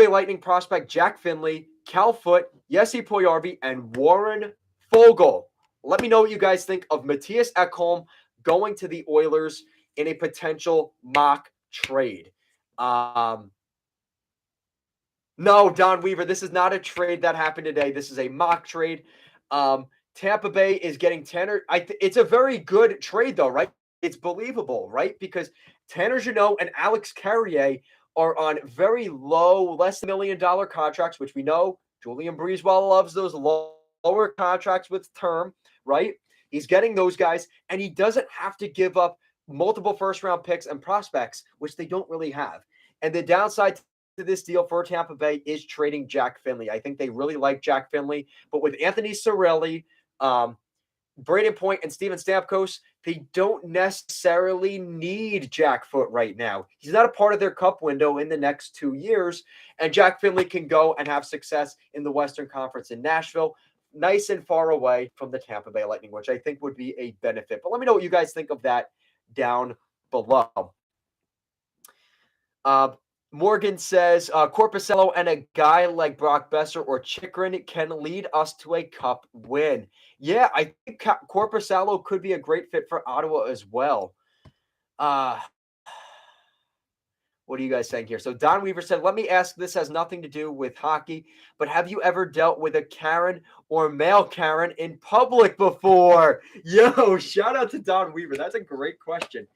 Lightning prospect Jack Finley, Cal Foote, Jesse Puljujarvi, and Warren Foegele. Let me know what you guys think of Matthias Ekholm going to the Oilers in a potential mock trade. No, Don Weaver, this is not a trade that happened today. This is a mock trade. Tampa Bay is getting Tanner. It's a very good trade, though, right? It's believable, right? Because Tanner Jeannot and Alex Carrier are on very low, less than $1 million contracts, which we know Julian Breezewell loves those lower contracts with term, right? He's getting those guys, and he doesn't have to give up multiple first-round picks and prospects, which they don't really have. And the downside to this deal for Tampa Bay is trading Jack Finley. I think they really like Jack Finley, but with Anthony Cirelli, Braden Point, and Steven Stamkos, they don't necessarily need Jack Foote right now. He's not a part of their cup window in the next 2 years, and Jack Finley can go and have success in the Western Conference in Nashville, nice and far away from the Tampa Bay Lightning, which I think would be a benefit. But let me know what you guys think of that down below. Morgan says, Corpusalo and a guy like Brock Besser or Chikrin can lead us to a cup win. Yeah, I think Corpusalo could be a great fit for Ottawa as well. What are you guys saying here? So Don Weaver said, let me ask, this has nothing to do with hockey, but have you ever dealt with a Karen or male Karen in public before? Yo, shout out to Don Weaver. That's a great question.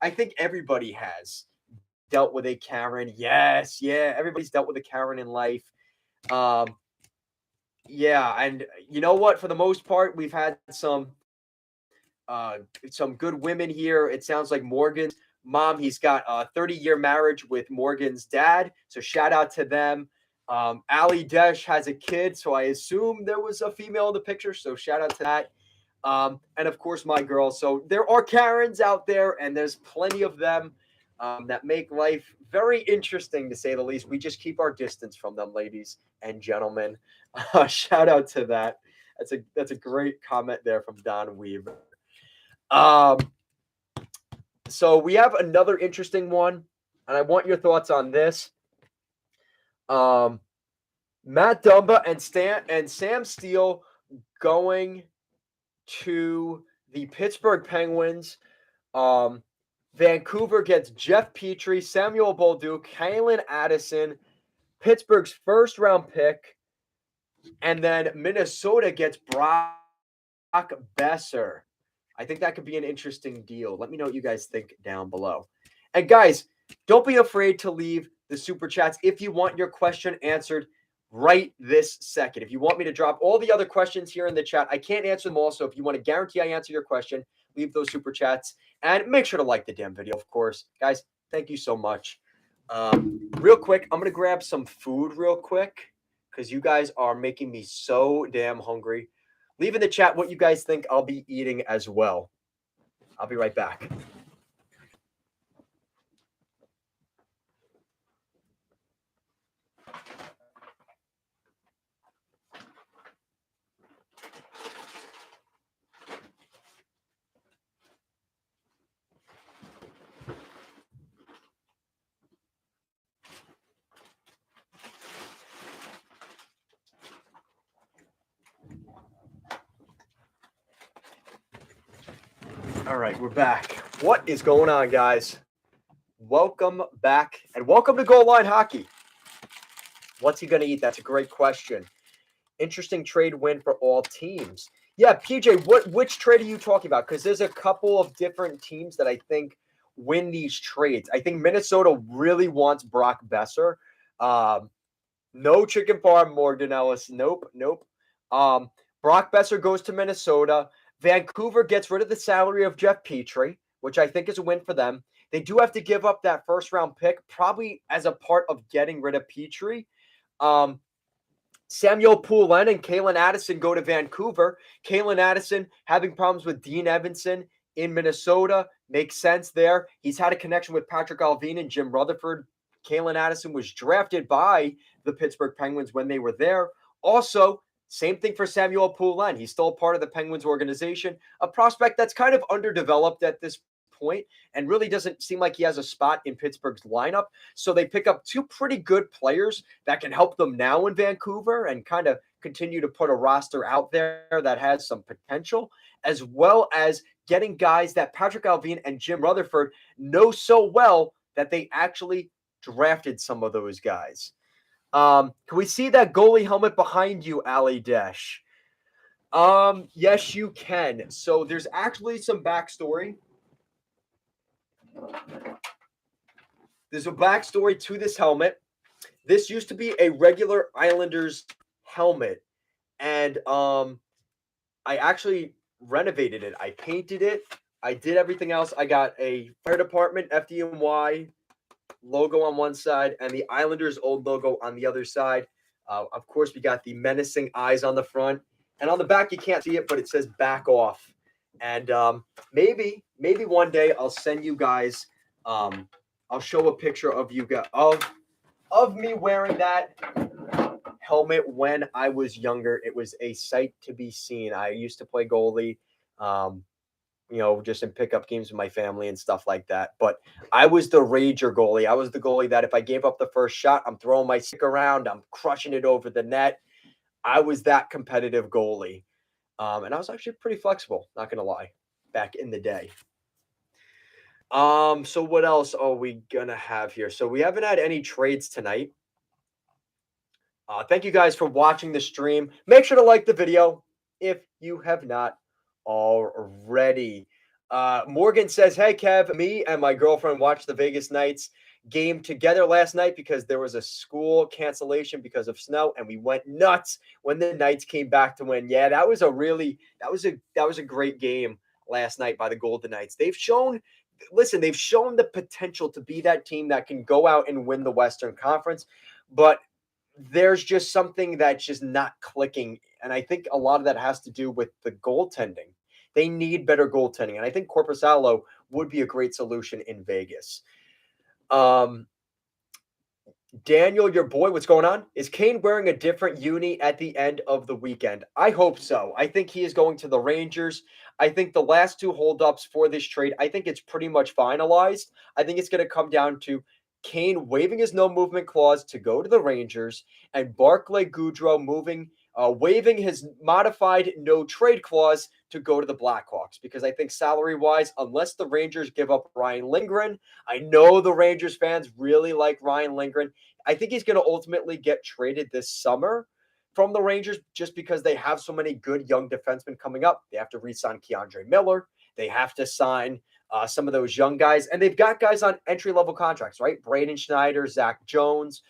I think everybody has dealt with a Karen. Yes, yeah, everybody's dealt with a Karen in life. Yeah, and you know what? For the most part, we've had some good women here. It sounds like Morgan's mom, he's got a 30-year marriage with Morgan's dad, so shout out to them. Ali Desh has a kid, so I assume there was a female in the picture, so shout out to that. And of course, my girl. So there are Karens out there, and there's plenty of them. That make life very interesting, to say the least. We just keep our distance from them, ladies and gentlemen. Shout out to that. That's a great comment there from Don Weaver. So we have another interesting one, and I want your thoughts on this. Matt Dumba and Sam Steele going to the Pittsburgh Penguins. Vancouver gets Jeff Petrie, Samuel Bolduc, Kalen Addison, Pittsburgh's first-round pick, and then Minnesota gets Brock Besser. I think that could be an interesting deal. Let me know what you guys think down below. And guys, don't be afraid to leave the super chats if you want your question answered right this second. If you want me to drop all the other questions here in the chat, I can't answer them all. So if you want to guarantee I answer your question, leave those super chats and make sure to like the damn video, of course. Guys, thank you so much. Real quick, I'm going to grab some food real quick because you guys are making me so damn hungry. Leave in the chat what you guys think I'll be eating as well. I'll be right back. All right, we're back. What is going on, guys? Welcome back, and welcome to Goal Line Hockey. What's he going to eat? That's a great question. Interesting trade win for all teams. Yeah, PJ, which trade are you talking about? Because there's a couple of different teams that I think win these trades. I think Minnesota really wants Brock Besser. No chicken farm, Morgan Ellis. Nope. Brock Besser goes to Minnesota. Vancouver gets rid of the salary of Jeff Petrie, which I think is a win for them. They do have to give up that first-round pick, probably as a part of getting rid of Petrie. Samuel Poulin and Kalen Addison go to Vancouver. Kalen Addison having problems with Dean Evanson in Minnesota. Makes sense there. He's had a connection with Patrick Allvin and Jim Rutherford. Kalen Addison was drafted by the Pittsburgh Penguins when they were there. Also, same thing for Samuel Poulin. He's still a part of the Penguins organization, a prospect that's kind of underdeveloped at this point and really doesn't seem like he has a spot in Pittsburgh's lineup. So they pick up two pretty good players that can help them now in Vancouver and kind of continue to put a roster out there that has some potential, as well as getting guys that Patrick Allvin and Jim Rutherford know so well that they actually drafted some of those guys. Can we see that goalie helmet behind you, Ali Desh? Yes, you can. So there's actually some backstory. There's a backstory to this helmet. This used to be a regular Islanders helmet, and I actually renovated it. I painted it. I did everything else. I got a fire department FDNY logo on one side and the Islanders old logo on the other side. Of course, we got the menacing eyes on the front, and on the back you can't see it, but it says "back off." And maybe one day I'll send you guys. I'll show a picture of you guys of me wearing that helmet when I was younger. It was a sight to be seen. I used to play goalie, just in pickup games with my family and stuff like that. But I was the rager goalie. I was the goalie that if I gave up the first shot, I'm throwing my stick around, I'm crushing it over the net. I was that competitive goalie. And I was actually pretty flexible, not going to lie, back in the day. So what else are we going to have here? So we haven't had any trades tonight. Thank you guys for watching the stream. Make sure to like the video if you have not already. Morgan says, hey, Kev, me and my girlfriend watched the Vegas Knights game together last night because there was a school cancellation because of snow, and we went nuts when the Knights came back to win. Yeah, that was a great game last night by the Golden Knights. They've shown the potential to be that team that can go out and win the Western Conference, but there's just something that's just not clicking. And I think a lot of that has to do with the goaltending. They need better goaltending. And I think Korpisalo would be a great solution in Vegas. Daniel, your boy, what's going on? Is Kane wearing a different uni at the end of the weekend? I hope so. I think he is going to the Rangers. I think the last two holdups for this trade, I think it's pretty much finalized. I think it's going to come down to Kane waiving his no movement clause to go to the Rangers, and Barclay Goodrow waiving his modified no trade clause to go to the Blackhawks. Because I think salary-wise, unless the Rangers give up Ryan Lindgren, I know the Rangers fans really like Ryan Lindgren. I think he's going to ultimately get traded this summer from the Rangers just because they have so many good young defensemen coming up. They have to re-sign Keandre Miller. They have to sign some of those young guys. And they've got guys on entry-level contracts, right? Braden Schneider, Zach Jones,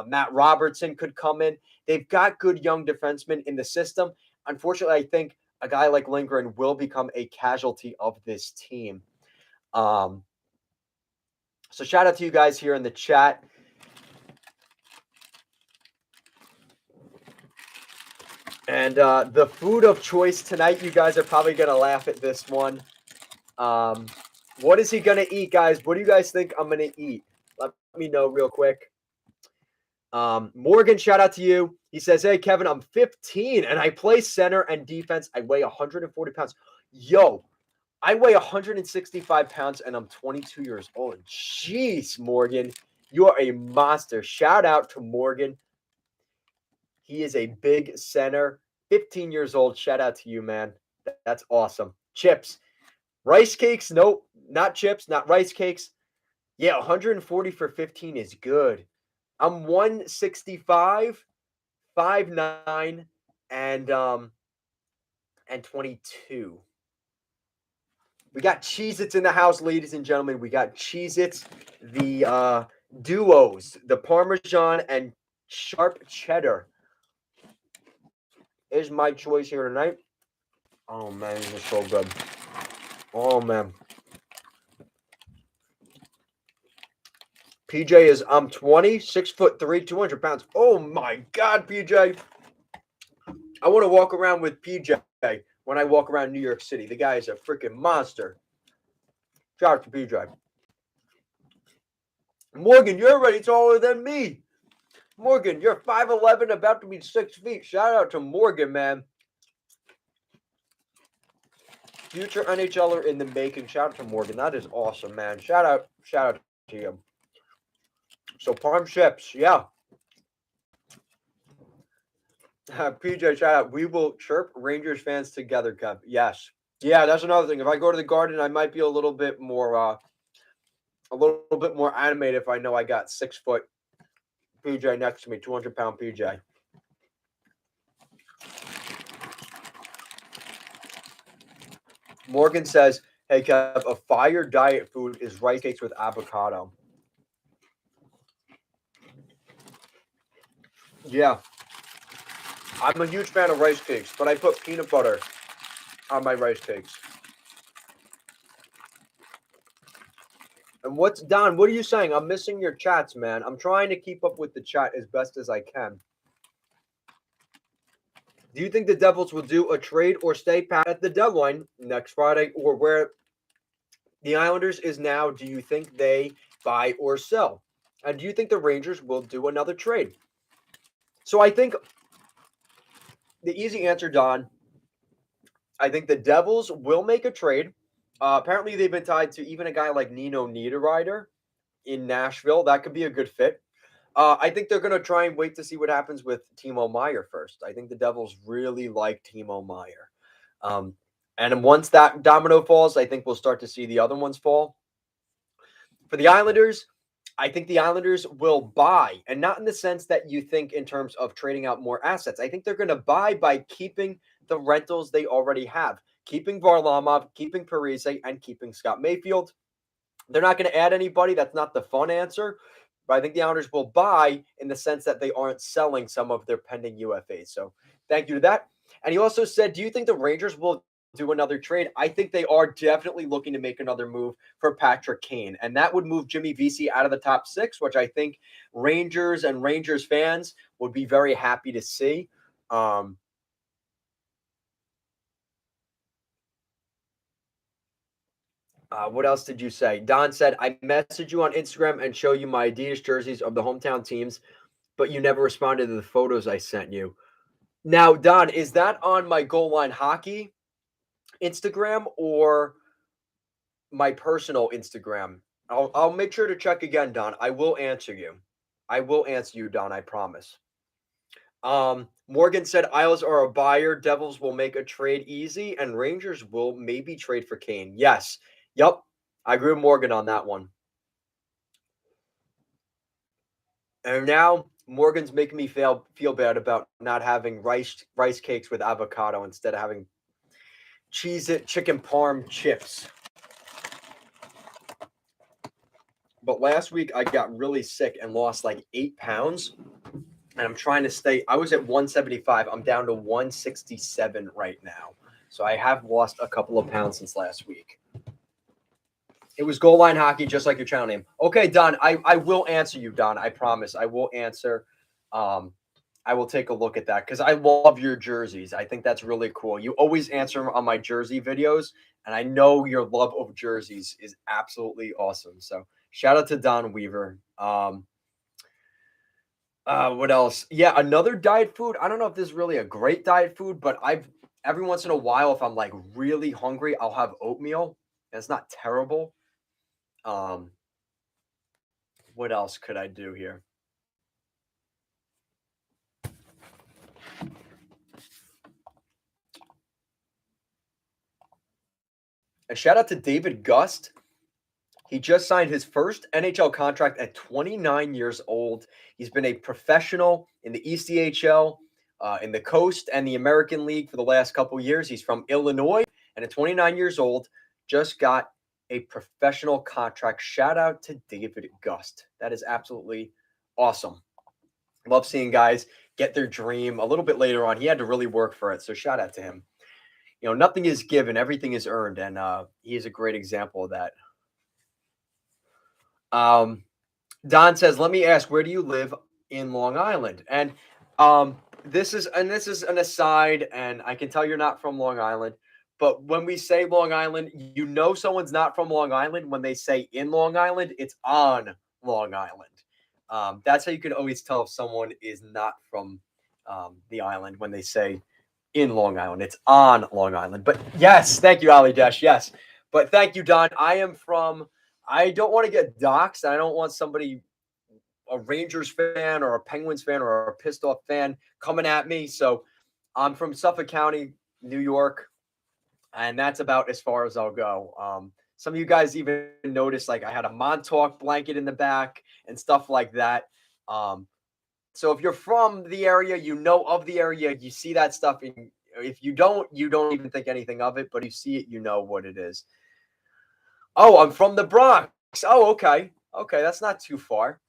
Matt Robertson could come in. They've got good young defensemen in the system. Unfortunately, I think a guy like Lindgren will become a casualty of this team. So shout out to you guys here in the chat. And the food of choice tonight, you guys are probably going to laugh at this one. What is he going to eat, guys? What do you guys think I'm going to eat? Let me know real quick. Morgan, shout out to you. He says, hey, Kevin, I'm 15 and I play center and defense. I weigh 140 pounds. Yo, I weigh 165 pounds and I'm 22 years old. Jeez, Morgan, you are a monster. Shout out to Morgan. He is a big center, 15 years old. Shout out to you, man. That's awesome. Chips. Rice cakes? Nope, not chips, not rice cakes. Yeah, 140 for 15 is good. I'm 165, 5'9", and 22. We got Cheez-Its in the house, ladies and gentlemen. We got Cheez-Its, the duos, the Parmesan and sharp cheddar is my choice here tonight. Oh, man, this is so good. Oh, man. PJ is, I'm 20, 6'3", 200 pounds. Oh, my God, PJ. I want to walk around with PJ when I walk around New York City. The guy is a freaking monster. Shout out to PJ. Morgan, you're already taller than me. Morgan, you're 5'11", about to be 6 feet. Shout out to Morgan, man. Future NHLer in the making. Shout out to Morgan. That is awesome, man. Shout out to you. So Palm Ships, yeah. PJ, shout out. We will chirp Rangers fans together, Kev. Yes. Yeah, that's another thing. If I go to the Garden, I might be a little bit more animated if I know I got 6 foot PJ next to me, 200-pound PJ. Morgan says, hey, Kev, a fire diet food is rice cakes with avocado. Yeah. I'm a huge fan of rice cakes, but I put peanut butter on my rice cakes. And Don, what are you saying? I'm missing your chats, man. I'm trying to keep up with the chat as best as I can. Do you think the Devils will do a trade or stay pat at the deadline next Friday, or where the Islanders is now? Do you think they buy or sell? And do you think the Rangers will do another trade? So I think the easy answer, Don, I think the Devils will make a trade. Apparently, they've been tied to even a guy like Nino Niederreiter in Nashville. That could be a good fit. I think they're going to try and wait to see what happens with Timo Meier first. I think the Devils really like Timo Meier. And once that domino falls, I think we'll start to see the other ones fall. For the Islanders, I think the Islanders will buy, and not in the sense that you think in terms of trading out more assets. I think they're going to buy by keeping the rentals they already have, keeping Varlamov, keeping Parise, and keeping Scott Mayfield. They're not going to add anybody. That's not the fun answer. But I think the Islanders will buy in the sense that they aren't selling some of their pending UFAs. So thank you to that. And he also said, do you think the Rangers will do another trade? I think they are definitely looking to make another move for Patrick Kane. And that would move Jimmy Vesey out of the top 6, which I think Rangers and Rangers fans would be very happy to see. What else did you say? Don said, I messaged you on Instagram and show you my Adidas jerseys of the hometown teams, but you never responded to the photos I sent you. Now, Don, is that on my Goal Line Hockey Instagram or my personal Instagram? I'll make sure to check again, Don. I will answer you. I will answer you, Don. I promise. Morgan said Isles are a buyer. Devils will make a trade easy, and Rangers will maybe trade for Kane. Yes. Yep. I agree with Morgan on that one. And now Morgan's making me feel bad about not having rice cakes with avocado instead of having Cheez-It chicken parm chips. But last week I got really sick and lost like 8 pounds. And I'm trying to stay. I was at 175. I'm down to 167 right now. So I have lost a couple of pounds since last week. It was Goal Line Hockey, just like your channel name. Okay, Don, I will answer you, Don. I promise. I will answer. I will take a look at that because I love your jerseys. I think that's really cool. You always answer on my jersey videos, and I know your love of jerseys is absolutely awesome. So shout out to Don Weaver. What else? Yeah, another diet food. I don't know if this is really a great diet food, but every once in a while, if I'm like really hungry, I'll have oatmeal. And it's not terrible. What else could I do here? A shout out to David Gust. He just signed his first NHL contract at 29 years old. He's been a professional in the ECHL, in the Coast, and the American League for the last couple years. He's from Illinois, and at 29 years old, just got a professional contract. Shout out to David Gust. That is absolutely awesome. Love seeing guys get their dream a little bit later on. He had to really work for it, so shout out to him. You know, nothing is given, everything is earned, and he is a great example of that. Don says, let me ask, where do you live in Long Island? And this is an aside, and I can tell you're not from Long Island, but when we say Long Island, you know someone's not from Long Island when they say in Long Island, it's on Long Island. That's how you can always tell if someone is not from the island when they say in Long Island. It's on Long Island. But yes, thank you, Ali Dash. Yes. But thank you, Don. I don't want to get doxxed. I don't want somebody, a Rangers fan or a Penguins fan or a pissed off fan coming at me. So I'm from Suffolk County, New York, and that's about as far as I'll go. Some of you guys even noticed like I had a Montauk blanket in the back and stuff like that. Um, so if you're from the area, you know of the area, you see that stuff. And if you don't even think anything of it. But if you see it, you know what it is. Oh, I'm from the Bronx. Oh, okay. Okay, that's not too far.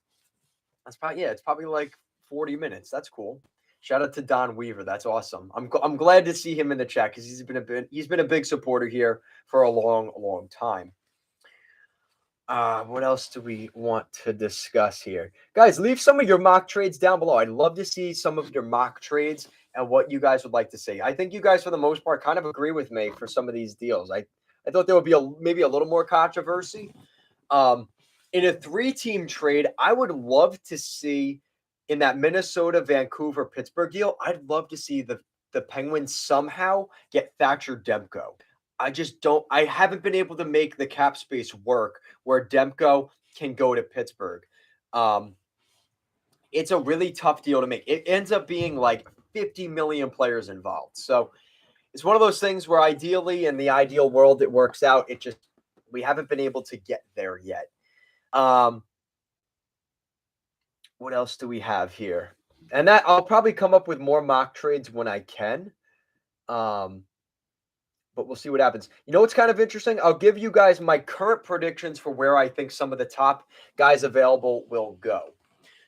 That's probably, yeah, it's probably like 40 minutes. That's cool. Shout out to Don Weaver. That's awesome. I'm glad to see him in the chat because he's been a big supporter here for a long time. What else do we want to discuss here? Guys, leave some of your mock trades down below. I'd love to see some of your mock trades and what you guys would like to see. I think you guys, for the most part, kind of agree with me for some of these deals. I thought there would be maybe a little more controversy. In a 3-team trade, I would love to see in that Minnesota, Vancouver, Pittsburgh deal, I'd love to see the Penguins somehow get Thatcher Demko. I haven't been able to make the cap space work where Demko can go to Pittsburgh. It's a really tough deal to make. It ends up being like 50 million players involved. So it's one of those things where ideally in the ideal world it works out. We haven't been able to get there yet. What else do we have here? And that I'll probably come up with more mock trades when I can. But we'll see what happens. You know what's kind of interesting? I'll give you guys my current predictions for where I think some of the top guys available will go.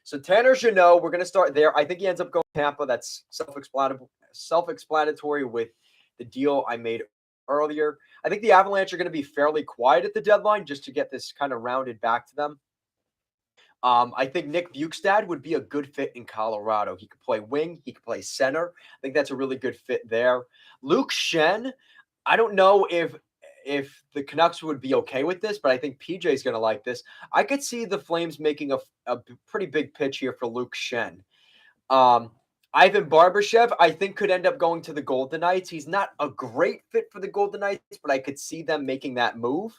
So Tanner Jeannot, we're going to start there. I think he ends up going to Tampa. That's self-explanatory with the deal I made earlier. I think the Avalanche are going to be fairly quiet at the deadline just to get this kind of rounded back to them. I think Nick Bjugstad would be a good fit in Colorado. He could play wing. He could play center. I think that's a really good fit there. Luke Schenn, I don't know if the Canucks would be okay with this, but I think PJ is going to like this. I could see the Flames making a pretty big pitch here for Luke Schenn. Ivan Barbashev, I think, could end up going to the Golden Knights. He's not a great fit for the Golden Knights, but I could see them making that move.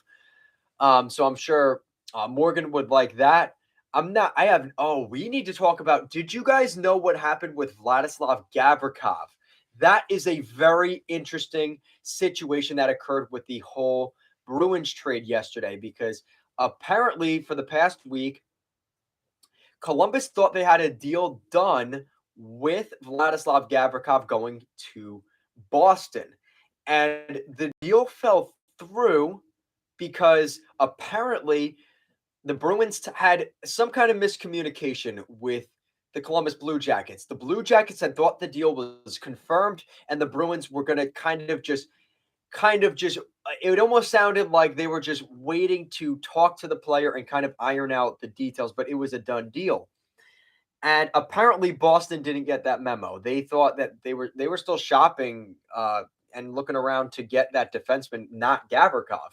So I'm sure Morgan would like that. We need to talk about, did you guys know what happened with Vladislav Gavrikov? That is a very interesting situation that occurred with the whole Bruins trade yesterday, because apparently for the past week, Columbus thought they had a deal done with Vladislav Gavrikov going to Boston. And the deal fell through because apparently the Bruins had some kind of miscommunication with the Columbus Blue Jackets. The Blue Jackets had thought the deal was confirmed, and the Bruins were going to kind of just, it almost sounded like they were just waiting to talk to the player and kind of iron out the details, but it was a done deal. And apparently Boston didn't get that memo. They thought that they were still shopping and looking around to get that defenseman, not Gavrikov.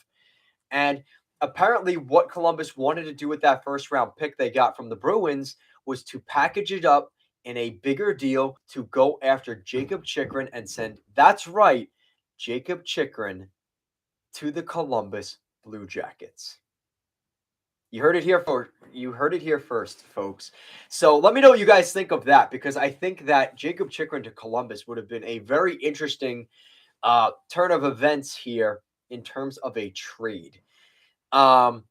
And apparently what Columbus wanted to do with that first round pick they got from the Bruins was to package it up in a bigger deal to go after Jakob Chychrun and send, that's right, Jakob Chychrun to the Columbus Blue Jackets. You heard it here first, folks. So let me know what you guys think of that, because I think that Jakob Chychrun to Columbus would have been a very interesting turn of events here in terms of a trade. So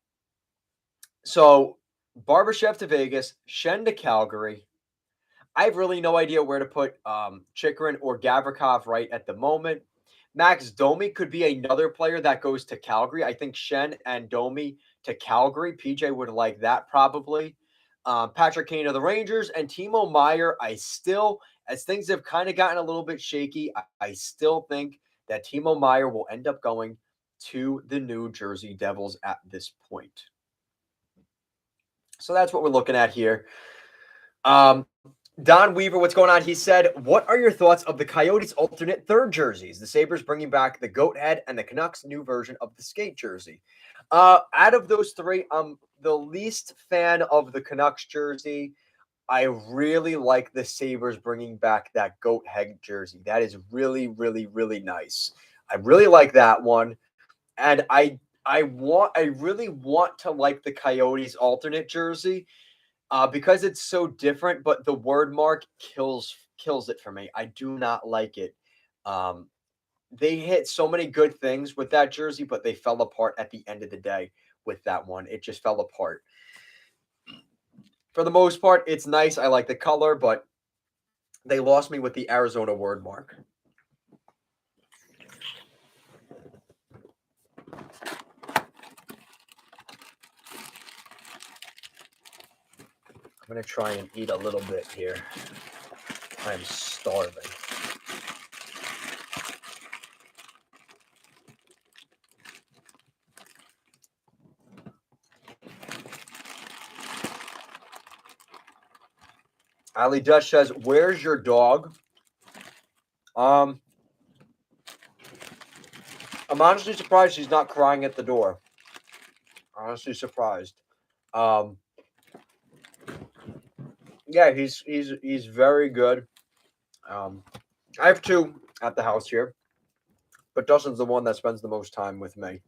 Barbashev to Vegas, Schenn to Calgary. I have really no idea where to put Chychrun or Gavrikov right at the moment. Max Domi could be another player that goes to Calgary. I think Schenn and Domi to Calgary. PJ would like that probably. Patrick Kane of the Rangers and Timo Meier. As things have kind of gotten a little bit shaky, I still think that Timo Meier will end up going to the New Jersey Devils at this point. So that's what we're looking at here. Don Weaver, what's going on? He said, what are your thoughts of the Coyotes' alternate third jerseys? The Sabres bringing back the goat head and the Canucks' new version of the skate jersey. Out of those three, I'm the least fan of the Canucks jersey. I really like the Sabres bringing back that goat head jersey. That is really, really, really nice. I really like that one, and I really want to like the Coyotes alternate jersey, because it's so different. But the word mark kills it for me. I do not like it. Um, they hit so many good things with that jersey, but they fell apart at the end of the day with that one. It just fell apart. For the most part, it's nice. I like the color, but they lost me with the Arizona word mark. I'm going to try and eat a little bit here. I'm starving. Ali Dutch says, "Where's your dog?" Um, I'm honestly surprised she's not crying at the door. Honestly surprised. Um, yeah, he's very good. I have two at the house here, but Dustin's the one that spends the most time with me.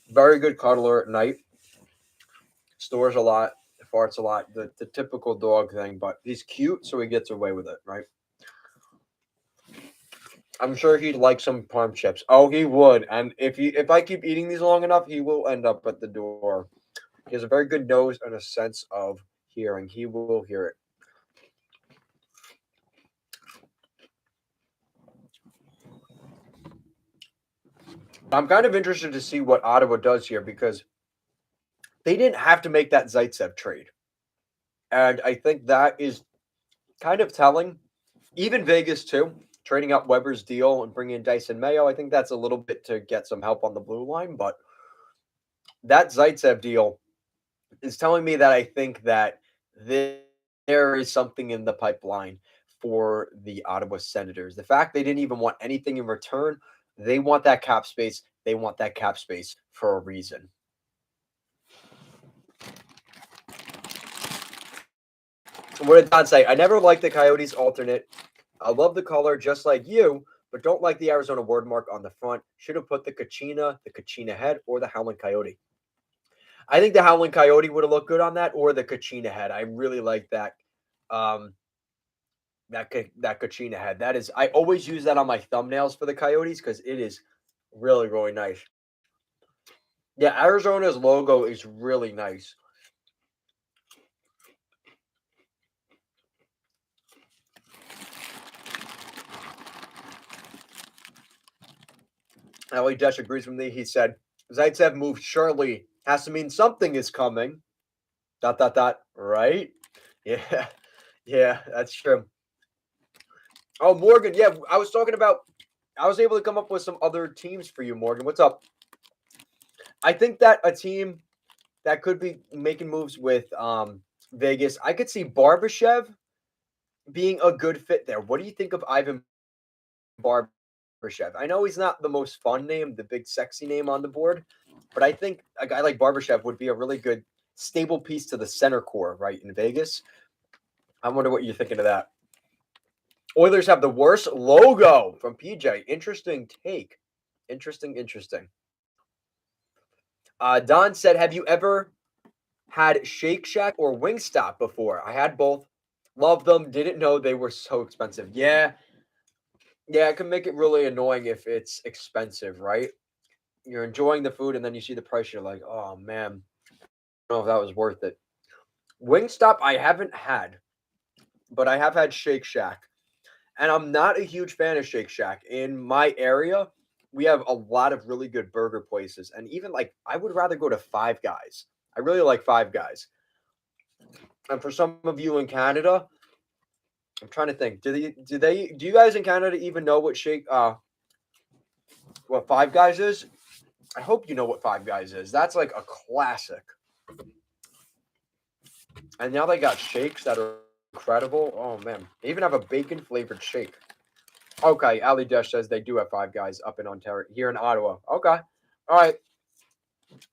Very good cuddler at night. Snores a lot, farts a lot. The typical dog thing, but he's cute, so he gets away with it, right? I'm sure he'd like some parm chips. Oh, he would. And if I keep eating these long enough, he will end up at the door. He has a very good nose and a sense of hearing. He will hear it. I'm kind of interested to see what Ottawa does here because they didn't have to make that Zaitsev trade. And I think that is kind of telling. Even Vegas, too, trading out Weber's deal and bringing in Dyson Mayo. I think that's a little bit to get some help on the blue line. But that Zaitsev deal is telling me that I think that there is something in the pipeline for the Ottawa Senators. The fact they didn't even want anything in return, they want that cap space. They want that cap space for a reason. What did Don say? I never liked the Coyotes alternate. I love the color just like you, but don't like the Arizona word mark on the front. Should have put the Kachina head, or the Howling Coyote. I think the Howling Coyote would have looked good on that, or the Kachina head. I really like that. Um, that Kachina head. That is, I always use that on my thumbnails for the Coyotes because it is really, really nice. Yeah, Arizona's logo is really nice. Ellie Desh agrees with me. He said, Zaitsev moved Shirley. Has to mean something is coming. ... Right? Yeah. Yeah, that's true. Oh, Morgan. Yeah, I was talking about, I was able to come up with some other teams for you, Morgan. What's up? I think that a team that could be making moves with Vegas, I could see Barbashev being a good fit there. What do you think of Ivan Barbashev? I know he's not the most fun name, the big sexy name on the board, but I think a guy like Barbashev would be a really good stable piece to the center core, right, in Vegas. I wonder what you're thinking of that. Oilers have the worst logo from PJ. Interesting take. Interesting. Don said, have you ever had Shake Shack or Wingstop before? I had both. Loved them. Didn't know they were so expensive. Yeah. Yeah, it can make it really annoying if it's expensive, right? You're enjoying the food and then you see the price, you're like, oh man, I don't know if that was worth it. Wingstop, I haven't had, but I have had Shake Shack. And I'm not a huge fan of Shake Shack. In my area, we have a lot of really good burger places. And even like, I would rather go to Five Guys. I really like Five Guys. And for some of you in Canada, I'm trying to think. Do you guys in Canada even know what Five Guys is? I hope you know what Five Guys is. That's like a classic. And now they got shakes that are incredible. Oh man, they even have a bacon flavored shake. Okay, Ali Desh says they do have Five Guys up in Ontario, here in Ottawa. Okay, all right.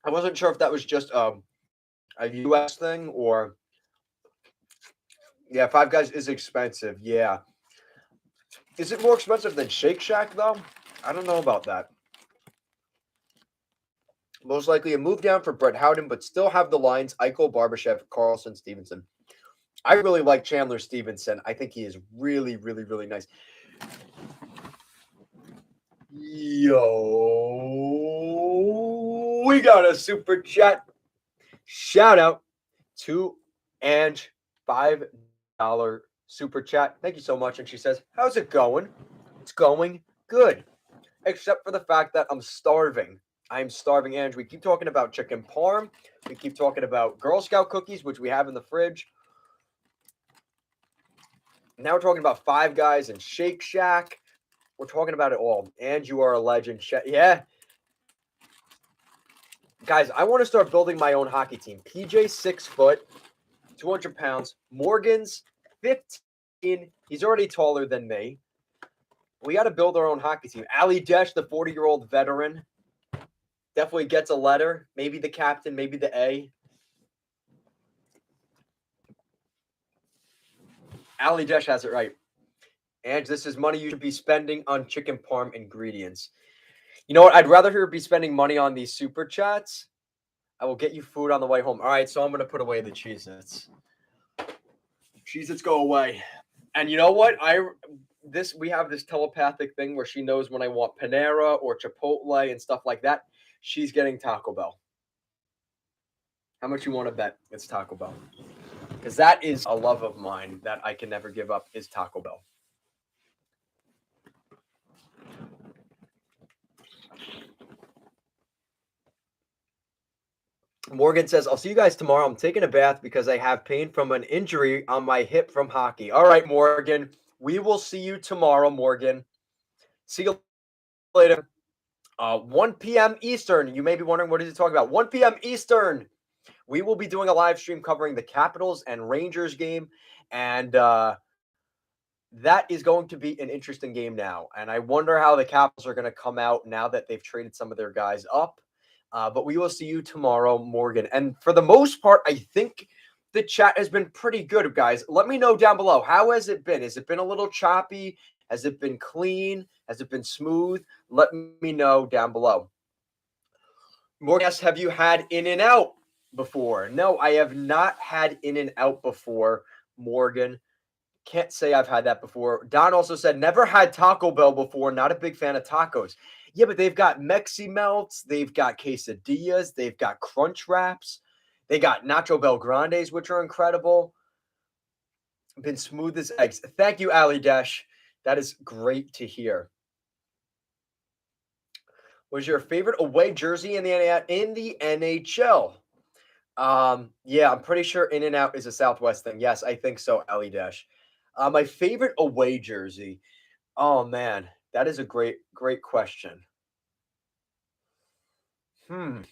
I wasn't sure if that was just a U.S. thing or Yeah, Five Guys is expensive. Yeah. Is it more expensive than Shake Shack, though? I don't know about that. Most likely a move down for Brett Howden, but still have the lines Eichel, Barbashev, Carlson, Stevenson. I really like Chandler Stevenson. I think he is really, really, really nice. Yo, we got a super chat. Shout out to Ange, $5 super chat. Thank you so much. And she says, how's it going? It's going good, except for the fact that I'm starving. I'm starving, Ange. We keep talking about chicken parm. We keep talking about Girl Scout cookies, which we have in the fridge. Now we're talking about Five Guys and Shake Shack. We're talking about it all. And you are a legend. Yeah. Guys, I want to start building my own hockey team. PJ, 6 foot, 200 pounds. Morgan's 15. He's already taller than me. We got to build our own hockey team. Ali Desh, the 40-year-old veteran, definitely gets a letter. Maybe the captain, maybe the A. Ali Desh has it right. And this is money you should be spending on chicken parm ingredients. You know what? I'd rather her be spending money on these super chats. I will get you food on the way home. All right, so I'm going to put away the Cheez-Its. Cheez-Its go away. And you know what? We have this telepathic thing where she knows when I want Panera or Chipotle and stuff like that. She's getting Taco Bell. How much you want to bet it's Taco Bell? Because that is a love of mine that I can never give up is Taco Bell. Morgan says, I'll see you guys tomorrow. I'm taking a bath because I have pain from an injury on my hip from hockey. All right, Morgan. We will see you tomorrow, Morgan. See you later. 1 p.m. Eastern. You may be wondering, what is he talking about? 1 p.m. Eastern. We will be doing a live stream covering the Capitals and Rangers game. And that is going to be an interesting game now. And I wonder how the Capitals are going to come out now that they've traded some of their guys up. But we will see you tomorrow, Morgan. And for the most part, I think the chat has been pretty good, guys. Let me know down below. How has it been? Has it been a little choppy? Has it been clean? Has it been smooth? Let me know down below. Morgan asks, have you had In-N-Out before? No, I have not had In-N-Out before, Morgan. Can't say I've had that before. Don also said, never had Taco Bell before. Not a big fan of tacos. Yeah, but they've got Mexi Melts. They've got quesadillas. They've got Crunch Wraps. They got Nacho Bel Grandes, which are incredible. Been smooth as eggs. Thank you, Ali Dash. That is great to hear. Was your favorite away jersey in the NHL? Yeah, I'm pretty sure In-N-Out is a Southwest thing. Yes, I think so, Ali Dash. My favorite away jersey. Oh man, that is a great question. I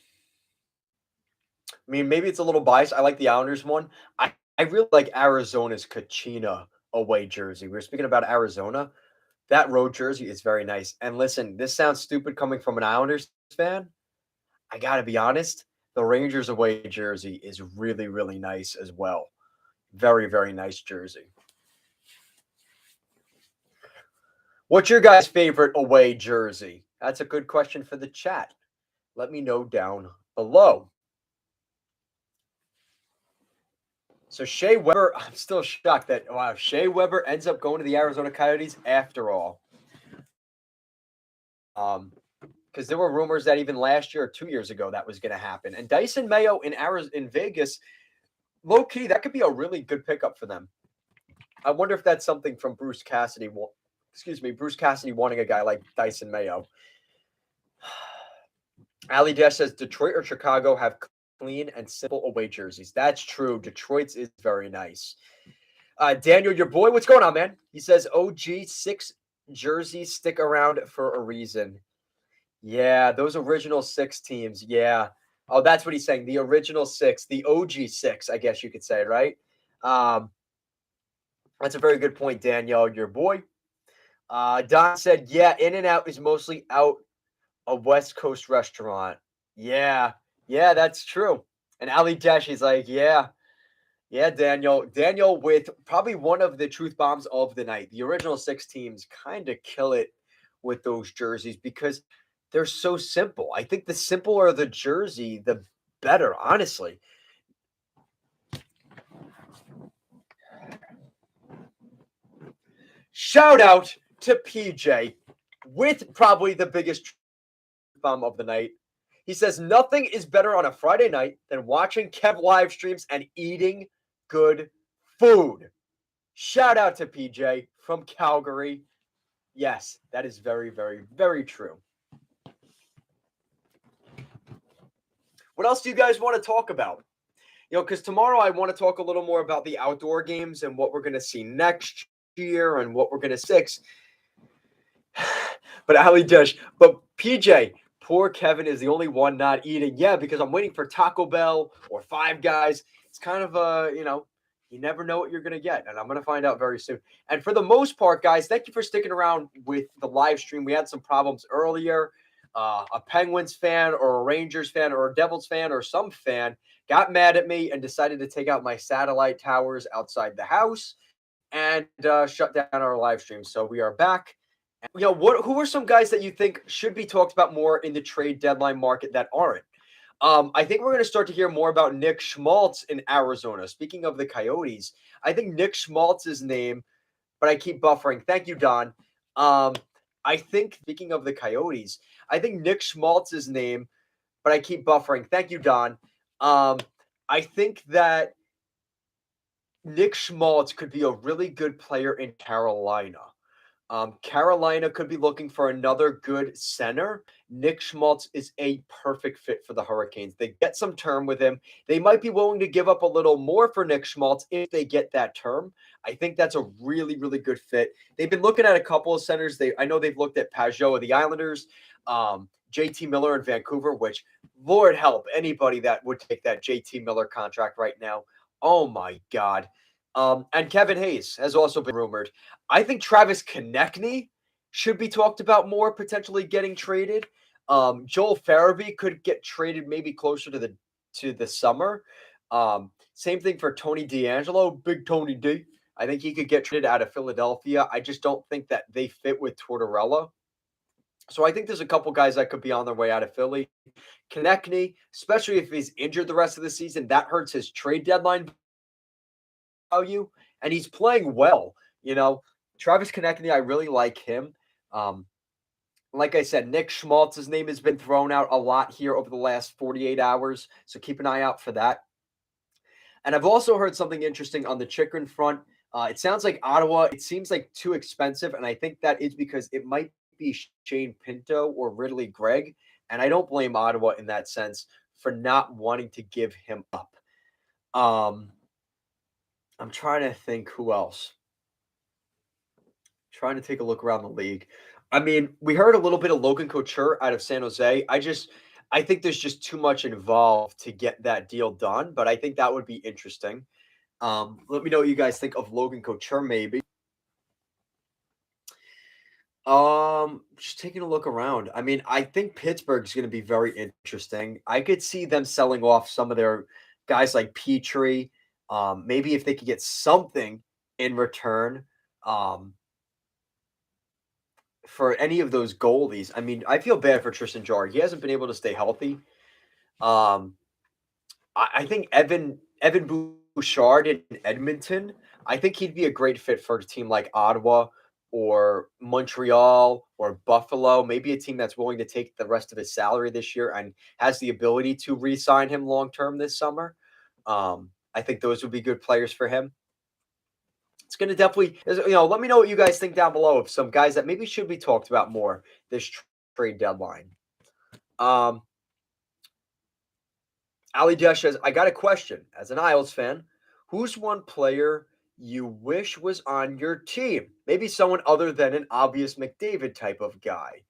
mean, maybe it's a little biased. I like the Islanders one. I really like Arizona's Kachina away jersey. We were speaking about Arizona. That road jersey is very nice. And listen, this sounds stupid coming from an Islanders fan. I got to be honest. The Rangers away jersey is really, really nice as well. Very, very nice jersey. What's your guys' favorite away jersey? That's a good question for the chat. Let me know down below. So Shea Weber, I'm still shocked that, wow, Shea Weber ends up going to the Arizona Coyotes after all. Because there were rumors that even last year or 2 years ago that was going to happen. And Dyson Mayo in Vegas, low key, that could be a really good pickup for them. I wonder if that's something from Bruce Cassidy. Bruce Cassidy wanting a guy like Dyson Mayo. Ali Dash says Detroit or Chicago have clean and simple away jerseys. That's true. Detroit's is very nice. Daniel, your boy, what's going on, man? He says OG 6 jerseys stick around for a reason. Yeah, those original 6 teams. Yeah. Oh, that's what he's saying. The original 6, the OG 6, I guess you could say, right? That's a very good point, Danielle, your boy. Don said, yeah, In-N-Out is mostly out a West Coast restaurant. Yeah, that's true. And Ali Dash, he's like, yeah, Yeah, Daniel. Daniel with probably one of the truth bombs of the night. The original six teams kind of kill it with those jerseys because they're so simple. I think the simpler the jersey, the better, honestly. Shout out to PJ with probably the biggest truth bomb of the night. He says nothing is better on a Friday night than watching Kev live streams and eating good food. Shout out to PJ from Calgary. Yes, that is very, very, very true. What else do you guys want to talk about? Because tomorrow I want to talk a little more about the outdoor games and what we're going to see next year and what we're going to six. But Ali Dish, but PJ, poor Kevin is the only one not eating. Yeah, because I'm waiting for Taco Bell or Five Guys. It's kind of you never know what you're going to get, and I'm going to find out very soon. And for the most part, guys, thank you for sticking around with the live stream. We had some problems earlier. A Penguins fan or a Rangers fan or a Devils fan or some fan got mad at me and decided to take out my satellite towers outside the house and shut down our live stream. So we are back. Who are some guys that you think should be talked about more in the trade deadline market that aren't? I think we're going to start to hear more about Nick Schmaltz in Arizona. Speaking of the Coyotes, I think Nick Schmaltz's name, but I keep buffering. Thank you, Don. I think, speaking of the Coyotes, I think Nick Schmaltz's name, but I keep buffering. Thank you, Don. I think that Nick Schmaltz could be a really good player in Carolina. Carolina could be looking for another good center. Nick Schmaltz is a perfect fit for the Hurricanes. They get some term with him. They might be willing to give up a little more for Nick Schmaltz if they get that term. I think that's a really, really good fit. They've been looking at a couple of centers. I know they've looked at Pajot of the Islanders, JT Miller in Vancouver, which, Lord help anybody that would take that JT Miller contract right now. Oh my God. And Kevin Hayes has also been rumored. I think Travis Konechny should be talked about more, potentially getting traded. Joel Farabee could get traded maybe closer to the summer. Same thing for Tony DeAngelo, Big Tony D. I think he could get traded out of Philadelphia. I just don't think that they fit with Tortorella. So I think there's a couple guys that could be on their way out of Philly. Konechny, especially if he's injured the rest of the season, that hurts his trade deadline value, and he's playing well. Travis Konechny, I really like him. Like I said, Nick Schmaltz's name has been thrown out a lot here over the last 48 hours, so keep an eye out for that. And I've also heard something interesting on the Chychrun front. It sounds like Ottawa, it seems like too expensive, and I think that is because it might be Shane Pinto or Ridley Gregg, and I don't blame Ottawa in that sense for not wanting to give him up. I'm trying to think who else. Trying to take a look around the league. I mean, we heard a little bit of Logan Couture out of San Jose. I think there's just too much involved to get that deal done, but I think that would be interesting. Let me know what you guys think of Logan Couture, maybe. Just taking a look around. I mean, I think Pittsburgh's going to be very interesting. I could see them selling off some of their guys like Petrie. Maybe if they could get something in return. For any of those goalies. I mean, I feel bad for Tristan Jarry. He hasn't been able to stay healthy. Um, I think Evan Bouchard in Edmonton. I think he'd be a great fit for a team like Ottawa or Montreal or Buffalo. Maybe a team that's willing to take the rest of his salary this year and has the ability to re-sign him long term this summer. I think those would be good players for him. It's going to definitely, let me know what you guys think down below of some guys that maybe should be talked about more this trade deadline. Ali Desh says, I got a question. As an Isles fan, who's one player you wish was on your team? Maybe someone other than an obvious McDavid type of guy.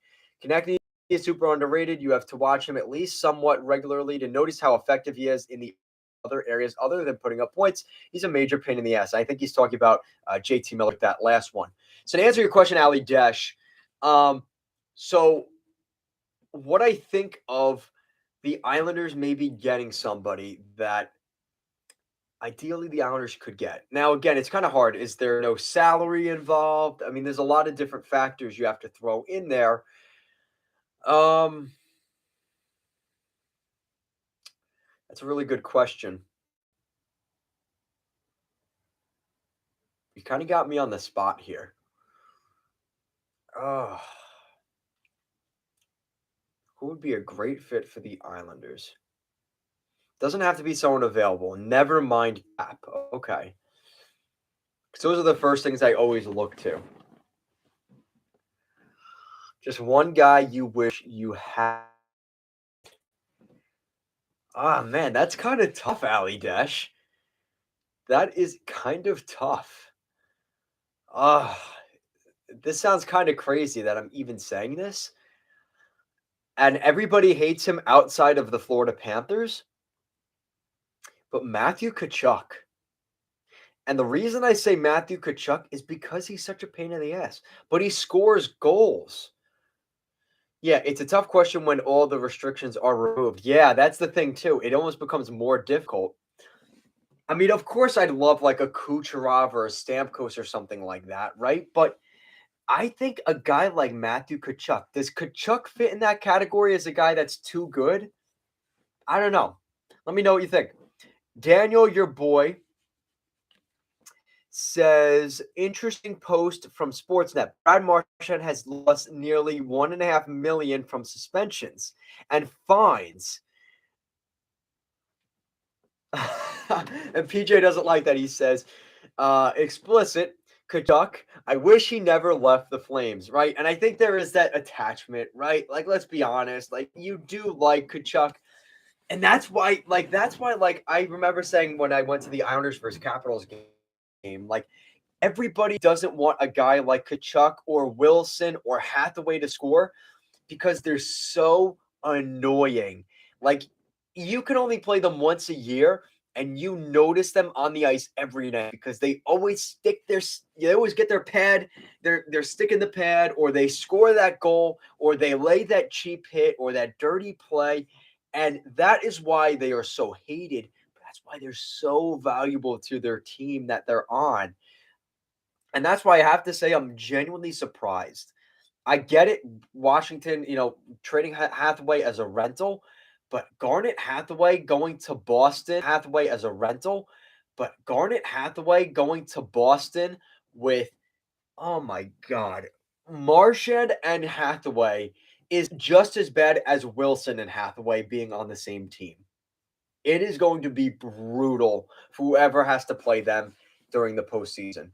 Konechny is super underrated. You have to watch him at least somewhat regularly to notice how effective he is in the other areas other than putting up points. He's a major pain in the ass. I think he's talking about JT Miller, that last one. So to answer your question, Ali Desh, so what I think of the Islanders maybe getting somebody that ideally the Islanders could get. Now, again, it's kind of hard. Is there no salary involved? I mean, there's a lot of different factors you have to throw in there. Um, that's a really good question. You kind of got me on the spot here. Oh, who would be a great fit for the Islanders? Doesn't have to be someone available. Never mind cap. Okay. 'Cause those are the first things I always look to. Just one guy you wish you had. Ah, man, that's kind of tough, Ali Dash. That is kind of tough. Ah, this sounds kind of crazy that I'm even saying this. And everybody hates him outside of the Florida Panthers, but Matthew Tkachuk. And the reason I say Matthew Tkachuk is because he's such a pain in the ass, but he scores goals. Yeah, it's a tough question when all the restrictions are removed. Yeah, that's the thing too. It almost becomes more difficult. I mean, of course, I'd love like a Kucherov or a Stamkos or something like that, right? But I think a guy like Matthew Tkachuk, does Tkachuk fit in that category as a guy that's too good? I don't know. Let me know what you think. Daniel, your boy, says interesting post from Sportsnet. Brad Marchand has lost nearly 1.5 million from suspensions and fines. And PJ doesn't like that. He says, explicit, Kachuk, I wish he never left the Flames, right? And I think there is that attachment, right? Like, let's be honest, like you do like Kachuk. And that's why, I remember saying when I went to the Islanders versus Capitals game, like everybody doesn't want a guy like Kachuk or Wilson or Hathaway to score because they're so annoying. Like you can only play them once a year and you notice them on the ice every night because they always get their pad, they're sticking the pad, or they score that goal, or they lay that cheap hit or that dirty play. And that is why they are so hated. But that's why they're so valuable to their team that they're on. And that's why I have to say I'm genuinely surprised. I get it, Washington, trading Hathaway as a rental, but Garnet Hathaway going to Boston, Hathaway as a rental, but Garnet Hathaway going to Boston with, oh my God, Marchand and Hathaway is just as bad as Wilson and Hathaway being on the same team. It is going to be brutal for whoever has to play them during the postseason.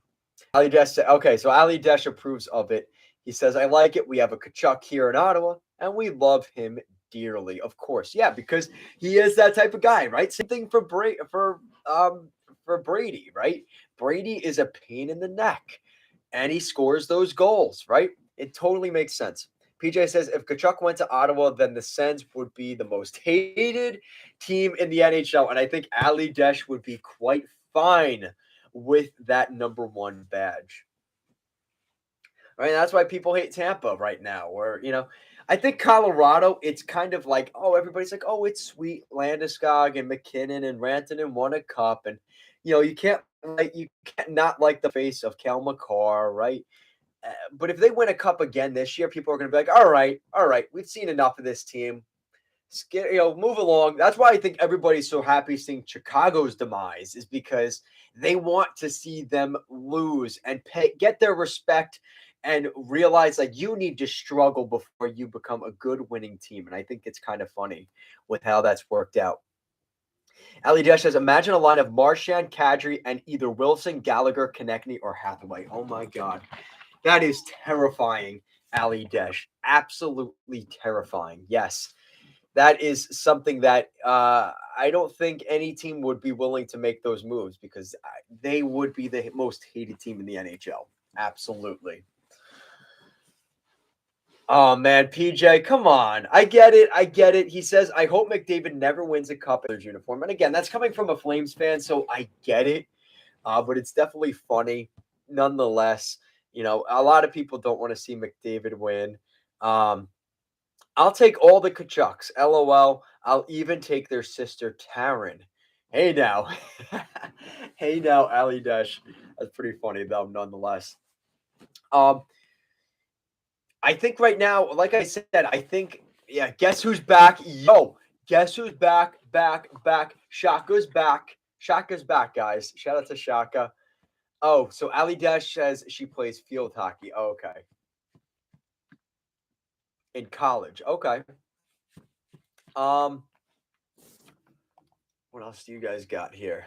Ali Desh said, okay, so Ali Desh approves of it. He says, I like it. We have a Kachuk here in Ottawa, and we love him dearly. Of course. Yeah, because he is that type of guy, right? Same thing for Brady, right? Brady is a pain in the neck, and he scores those goals, right? It totally makes sense. PJ says if Kachuk went to Ottawa, then the Sens would be the most hated team in the NHL. And I think Ali Desh would be quite fine with that number one badge. Right? That's why people hate Tampa right now. I think Colorado, it's kind of like, oh, everybody's like, oh, it's sweet. Landeskog and McKinnon and Rantanen won a cup. And you can't not like the face of Kel McCarr, right? But if they win a cup again this year, people are going to be like, all right, we've seen enough of this team. Move along. That's why I think everybody's so happy seeing Chicago's demise is because they want to see them lose and get their respect and realize like you need to struggle before you become a good winning team. And I think it's kind of funny with how that's worked out. Ali Desh says, imagine a line of Marchand, Kadri, and either Wilson, Gallagher, Konechny, or Hathaway. Oh my God. That is terrifying, Ali Desh. Absolutely terrifying. Yes. That is something that I don't think any team would be willing to make those moves because they would be the most hated team in the NHL. Absolutely. Oh man, PJ, come on. I get it. I get it. He says, I hope McDavid never wins a cup in his uniform. And again, that's coming from a Flames fan, so I get it. But it's definitely funny nonetheless. A lot of people don't want to see McDavid win. I'll take all the Kachucks. LOL. I'll even take their sister Taryn. Hey now. Hey now, Ali Dash. That's pretty funny though, nonetheless. Um, I think right now, like I said, I think yeah. Guess who's back? Yo, guess who's back? Back. Shaka's back. Shaka's back, guys. Shout out to Shaka. Oh, so Ali Dash says she plays field hockey. Okay, in college. Okay. Um, what else do you guys got here?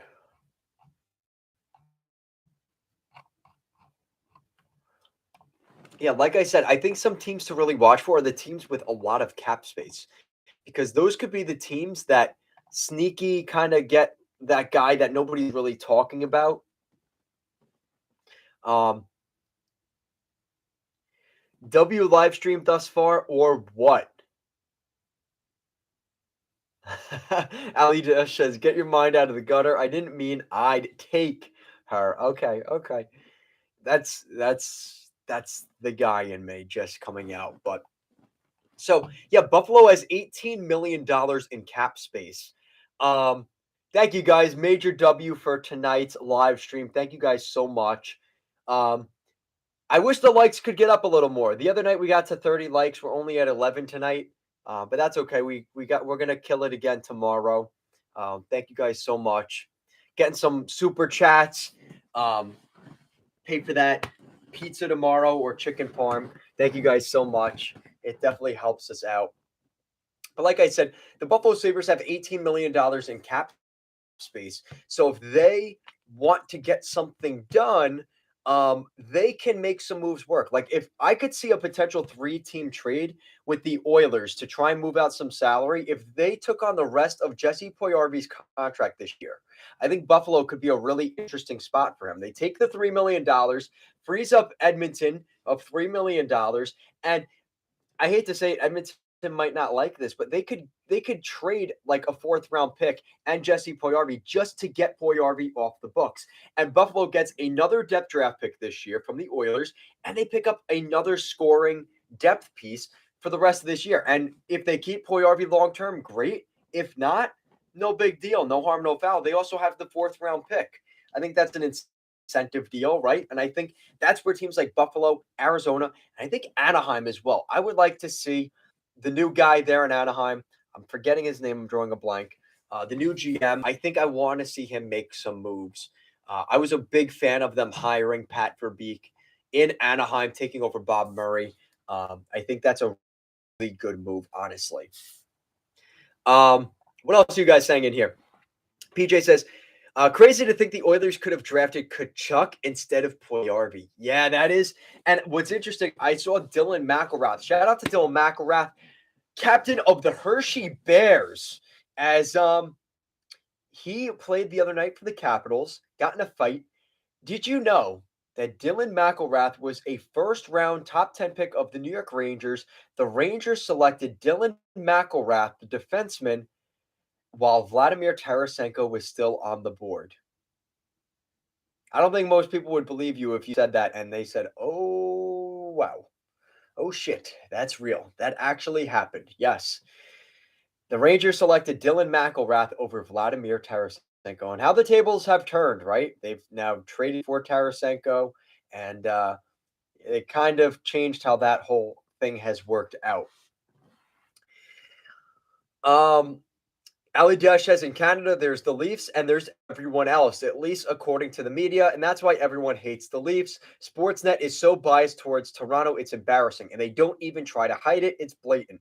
Yeah, like I said, I think some teams to really watch for are the teams with a lot of cap space because those could be the teams that sneaky kind of get that guy that nobody's really talking about. Um, W live stream thus far or what? Ali Dash says, "Get your mind out of the gutter." I didn't mean I'd take her. Okay, okay. That's the guy in me just coming out. But so yeah, Buffalo has $18 million in cap space. Um, thank you guys. Major W for tonight's live stream. Thank you guys so much. Um, I wish the likes could get up a little more. The other night we got to 30 likes. We're only at 11 tonight. But that's okay. We're gonna kill it again tomorrow. Thank you guys so much. Getting some super chats. Um, pay for that pizza tomorrow or chicken parm. Thank you guys so much. It definitely helps us out. But like I said, the Buffalo Sabres have $18 million in cap space. So if they want to get something done, they can make some moves work. Like if I could see a potential 3-team trade with the Oilers to try and move out some salary, if they took on the rest of Jesse Poyarvi's contract this year, I think Buffalo could be a really interesting spot for him. They take the $3 million, frees up Edmonton of $3 million, and I hate to say it, Edmonton might not like this, but they could trade like a 4th round pick and Jesse Poyarvi just to get Poyarvi off the books. And Buffalo gets another depth draft pick this year from the Oilers, and they pick up another scoring depth piece for the rest of this year. And if they keep Poyarvi long term, great. If not, no big deal, no harm, no foul. They also have the 4th round pick. I think that's an incentive deal, right? And I think that's where teams like Buffalo, Arizona, and I think Anaheim as well. I would like to see the new guy there in Anaheim. I'm forgetting his name. I'm drawing a blank. The new GM. I think I want to see him make some moves. I was a big fan of them hiring Pat Verbeek in Anaheim, taking over Bob Murray. I think that's a really good move, honestly. What else are you guys saying in here? PJ says, crazy to think the Oilers could have drafted Kachuk instead of Poyarvi. Yeah, that is. And what's interesting, I saw Dylan McElrath. Shout out to Dylan McElrath, captain of the Hershey Bears, as he played the other night for the Capitals, got in a fight. Did you know that Dylan McElrath was a 1st-round top 10 pick of the New York Rangers? The Rangers selected Dylan McElrath, the defenseman, while Vladimir Tarasenko was still on the board. I don't think most people would believe you if you said that and they said, "Oh, wow. Oh, shit. That's real. That actually happened." Yes. The Rangers selected Dylan McElrath over Vladimir Tarasenko. And how the tables have turned, right? They've now traded for Tarasenko, and it kind of changed how that whole thing has worked out. Ali Dash says in Canada, there's the Leafs and there's everyone else, at least according to the media. And that's why everyone hates the Leafs. Sportsnet is so biased towards Toronto, it's embarrassing. And they don't even try to hide it. It's blatant.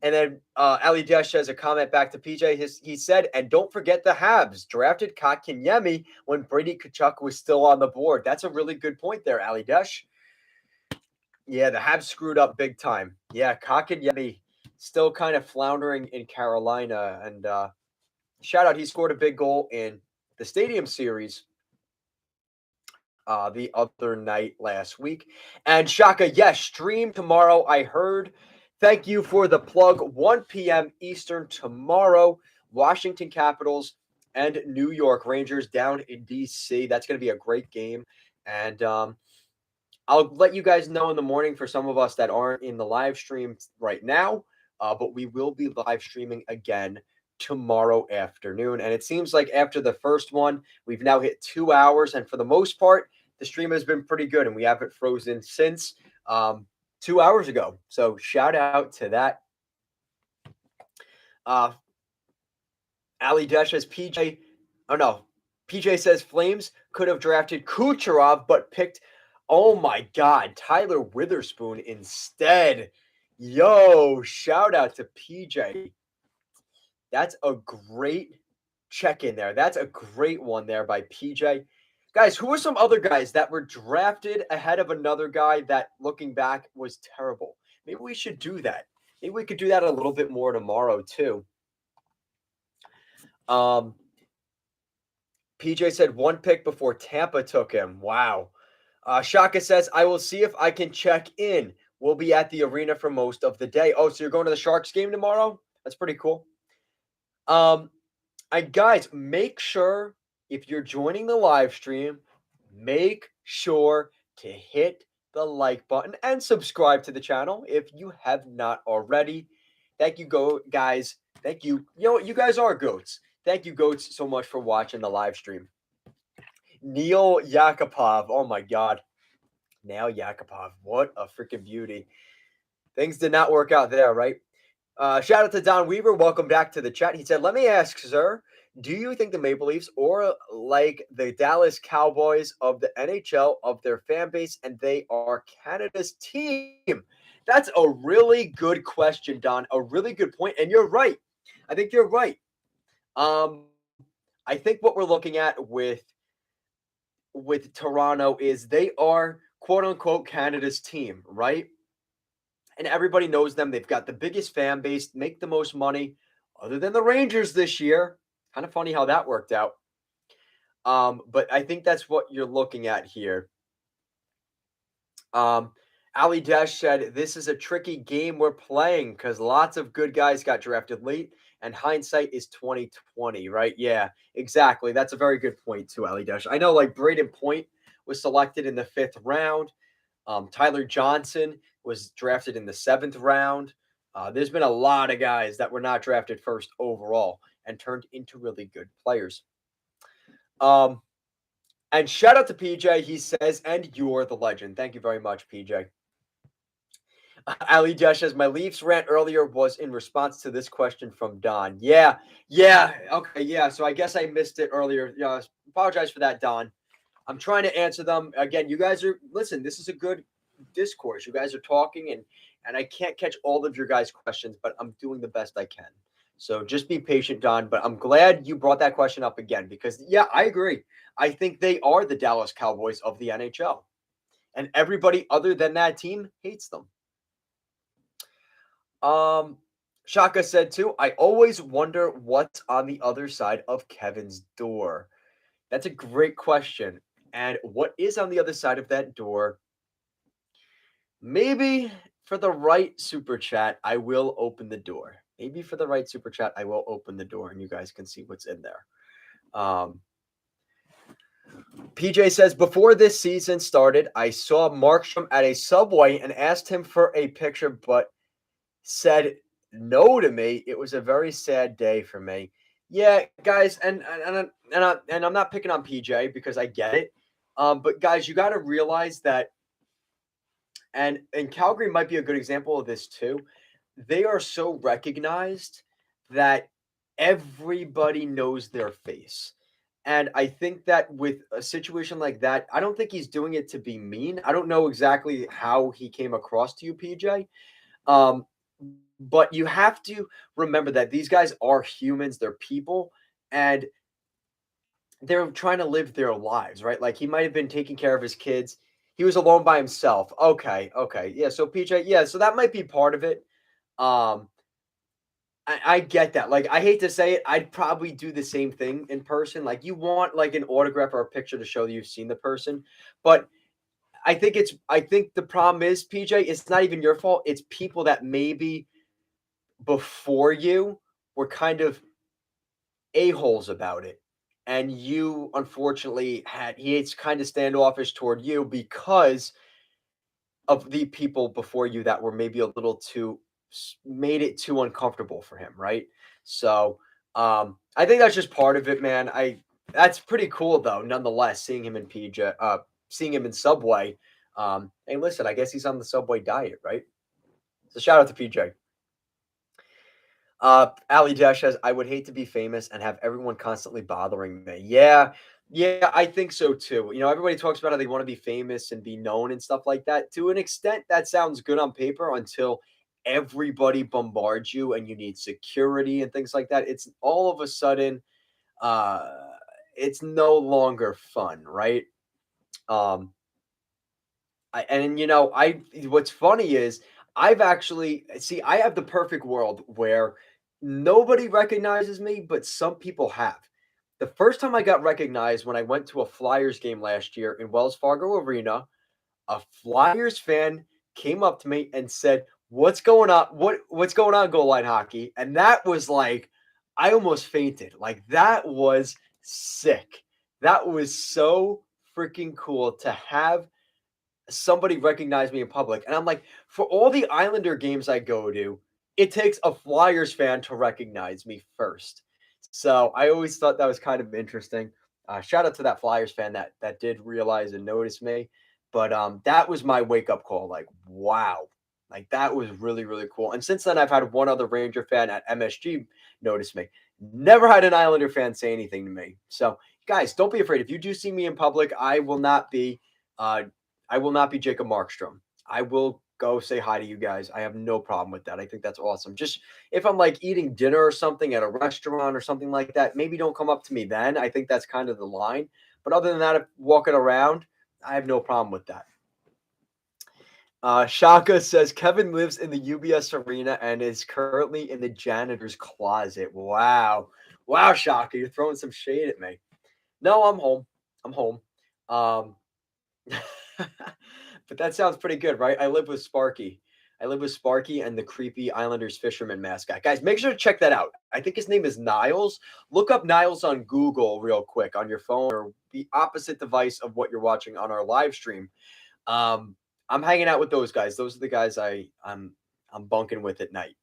And then Ali Dash has a comment back to PJ. He said, and don't forget the Habs drafted Kotkaniemi when Brady Tkachuk was still on the board. That's a really good point there, Ali Dash. Yeah, the Habs screwed up big time. Yeah, Kotkaniemi still kind of floundering in Carolina. And shout out, he scored a big goal in the Stadium Series the other night last week. And Shaka, yes, stream tomorrow. I heard. Thank you for the plug. 1 p.m. Eastern tomorrow. Washington Capitals and New York Rangers down in D.C. That's going to be a great game. And I'll let you guys know in the morning for some of us that aren't in the live stream right now. But we will be live streaming again tomorrow afternoon. And it seems like after the first one, we've now hit 2 hours. And for the most part, the stream has been pretty good. And we haven't frozen since 2 hours ago. So shout out to that. Ali Desh says PJ. Oh, no. PJ says Flames could have drafted Kucherov, but picked, oh my God, Tyler Witherspoon instead. Yo, shout out to PJ. That's a great check in there. That's a great one there by PJ. Guys, who are some other guys that were drafted ahead of another guy that, looking back, was terrible? Maybe we should do that. Maybe we could do that a little bit more tomorrow, too. PJ said one pick before Tampa took him. Wow. Shaka says, I will see if I can check in. We'll be at the arena for most of the day. Oh, so you're going to the Sharks game tomorrow? That's pretty cool. Guys, make sure if you're joining the live stream, make sure to hit the like button and subscribe to the channel if you have not already. Thank you, guys. Thank you. You know what? You guys are goats. Thank you, goats, so much for watching the live stream. Neil Yakupov. Oh, my God. Neil Yakupov. What a freaking beauty. Things did not work out there, right? Shout out to Don Weaver. Welcome back to the chat. He said, let me ask, sir, do you think the Maple Leafs or like the Dallas Cowboys of the NHL of their fan base and they are Canada's team? That's a really good question, Don. A really good point. And you're right. I think you're right. I think what we're looking at with Toronto is they are quote unquote Canada's team, right? And everybody knows them. They've got the biggest fan base, make the most money, other than the Rangers this year. Kind of funny how that worked out. But I think that's what you're looking at here. Ali Dash said, this is a tricky game we're playing because lots of good guys got drafted late and hindsight is 2020, right? Yeah, exactly. That's a very good point too, Ali Dash. I know like Braden Point was selected in the 5th round. Tyler Johnson was drafted in the 7th round. There's been a lot of guys that were not drafted first overall and turned into really good players. And shout out to PJ. He says, and you're the legend. Thank you very much, PJ. Ali Josh says, my Leafs rant earlier was in response to this question from Don. Yeah. Okay, yeah. So I guess I missed it earlier. Yeah, apologize for that, Don. I'm trying to answer them. Again, you guys are, listen, this is a good discourse. You guys are talking, and I can't catch all of your guys' questions, but I'm doing the best I can. So just be patient, Don. But I'm glad you brought that question up again because, yeah, I agree. I think they are the Dallas Cowboys of the NHL. And everybody other than that team hates them. Shaka said, too, I always wonder what's on the other side of Kevin's door. That's a great question. And what is on the other side of that door? Maybe for the right super chat, I will open the door. Maybe for the right super chat, I will open the door and you guys can see what's in there. PJ says, before this season started, I saw Markstrom at a Subway and asked him for a picture, but said no to me. It was a very sad day for me. Yeah, guys, and I'm not picking on PJ because I get it. But guys, you got to realize that, and Calgary might be a good example of this too. They are so recognized that everybody knows their face. And I think that with a situation like that, I don't think he's doing it to be mean. I don't know exactly how he came across to you, PJ. But you have to remember that these guys are humans, they're people, and they're trying to live their lives, right? Like he might have been taking care of his kids. He was alone by himself. Okay. Yeah. So PJ, yeah, so that might be part of it. I get that. Like, I hate to say it, I'd probably do the same thing in person. Like, you want like an autograph or a picture to show that you've seen the person. But I think the problem is, PJ, it's not even your fault. It's people that maybe before you were kind of a-holes about it. And you unfortunately it's kind of standoffish toward you because of the people before you that were maybe a little too made it too uncomfortable for him, right? So I think that's just part of it, man. That's pretty cool though, nonetheless, seeing him in seeing him in Subway. Hey, listen, I guess he's on the Subway diet, right? So shout out to PJ. Ali Dash says, I would hate to be famous and have everyone constantly bothering me. Yeah, yeah, I think so too. Everybody talks about how they want to be famous and be known and stuff like that. To an extent, that sounds good on paper until everybody bombards you and you need security and things like that. It's all of a sudden, uh, it's no longer fun, right? Um, what's funny is I have the perfect world where nobody recognizes me, but some people have. The first time I got recognized when I went to a Flyers game last year in Wells Fargo Arena, a Flyers fan came up to me and said, "What's going on? What's going on, goal line hockey?" And that was like, I almost fainted. Like that was sick. That was so freaking cool to have somebody recognize me in public. And I'm like, for all the Islander games I go to, it takes a Flyers fan to recognize me first. So I always thought that was kind of interesting. Shout out to that Flyers fan that did realize and notice me. But that was my wake up call. Like, wow, like that was really really cool. And since then, I've had one other Ranger fan at MSG notice me. Never had an Islander fan say anything to me. So guys, don't be afraid. If you do see me in public, Uh, I will not be Jacob Markstrom. I will go say hi to you guys. I have no problem with that. I think that's awesome. Just if I'm like eating dinner or something at a restaurant or something like that, maybe don't come up to me then. I think that's kind of the line. But other than that, if walking around, I have no problem with that. Shaka says Kevin lives in the UBS arena and is currently in the janitor's closet. Wow. Wow, Shaka, you're throwing some shade at me. No, I'm home. I'm home. Um, but that sounds pretty good, right? I live with Sparky. I live with Sparky and the creepy Islanders fisherman mascot. Guys, make sure to check that out. I think his name is Niles. Look up Niles on Google real quick on your phone or the opposite device of what you're watching on our live stream. Um, I'm hanging out with those guys. Those are the guys I'm bunking with at night.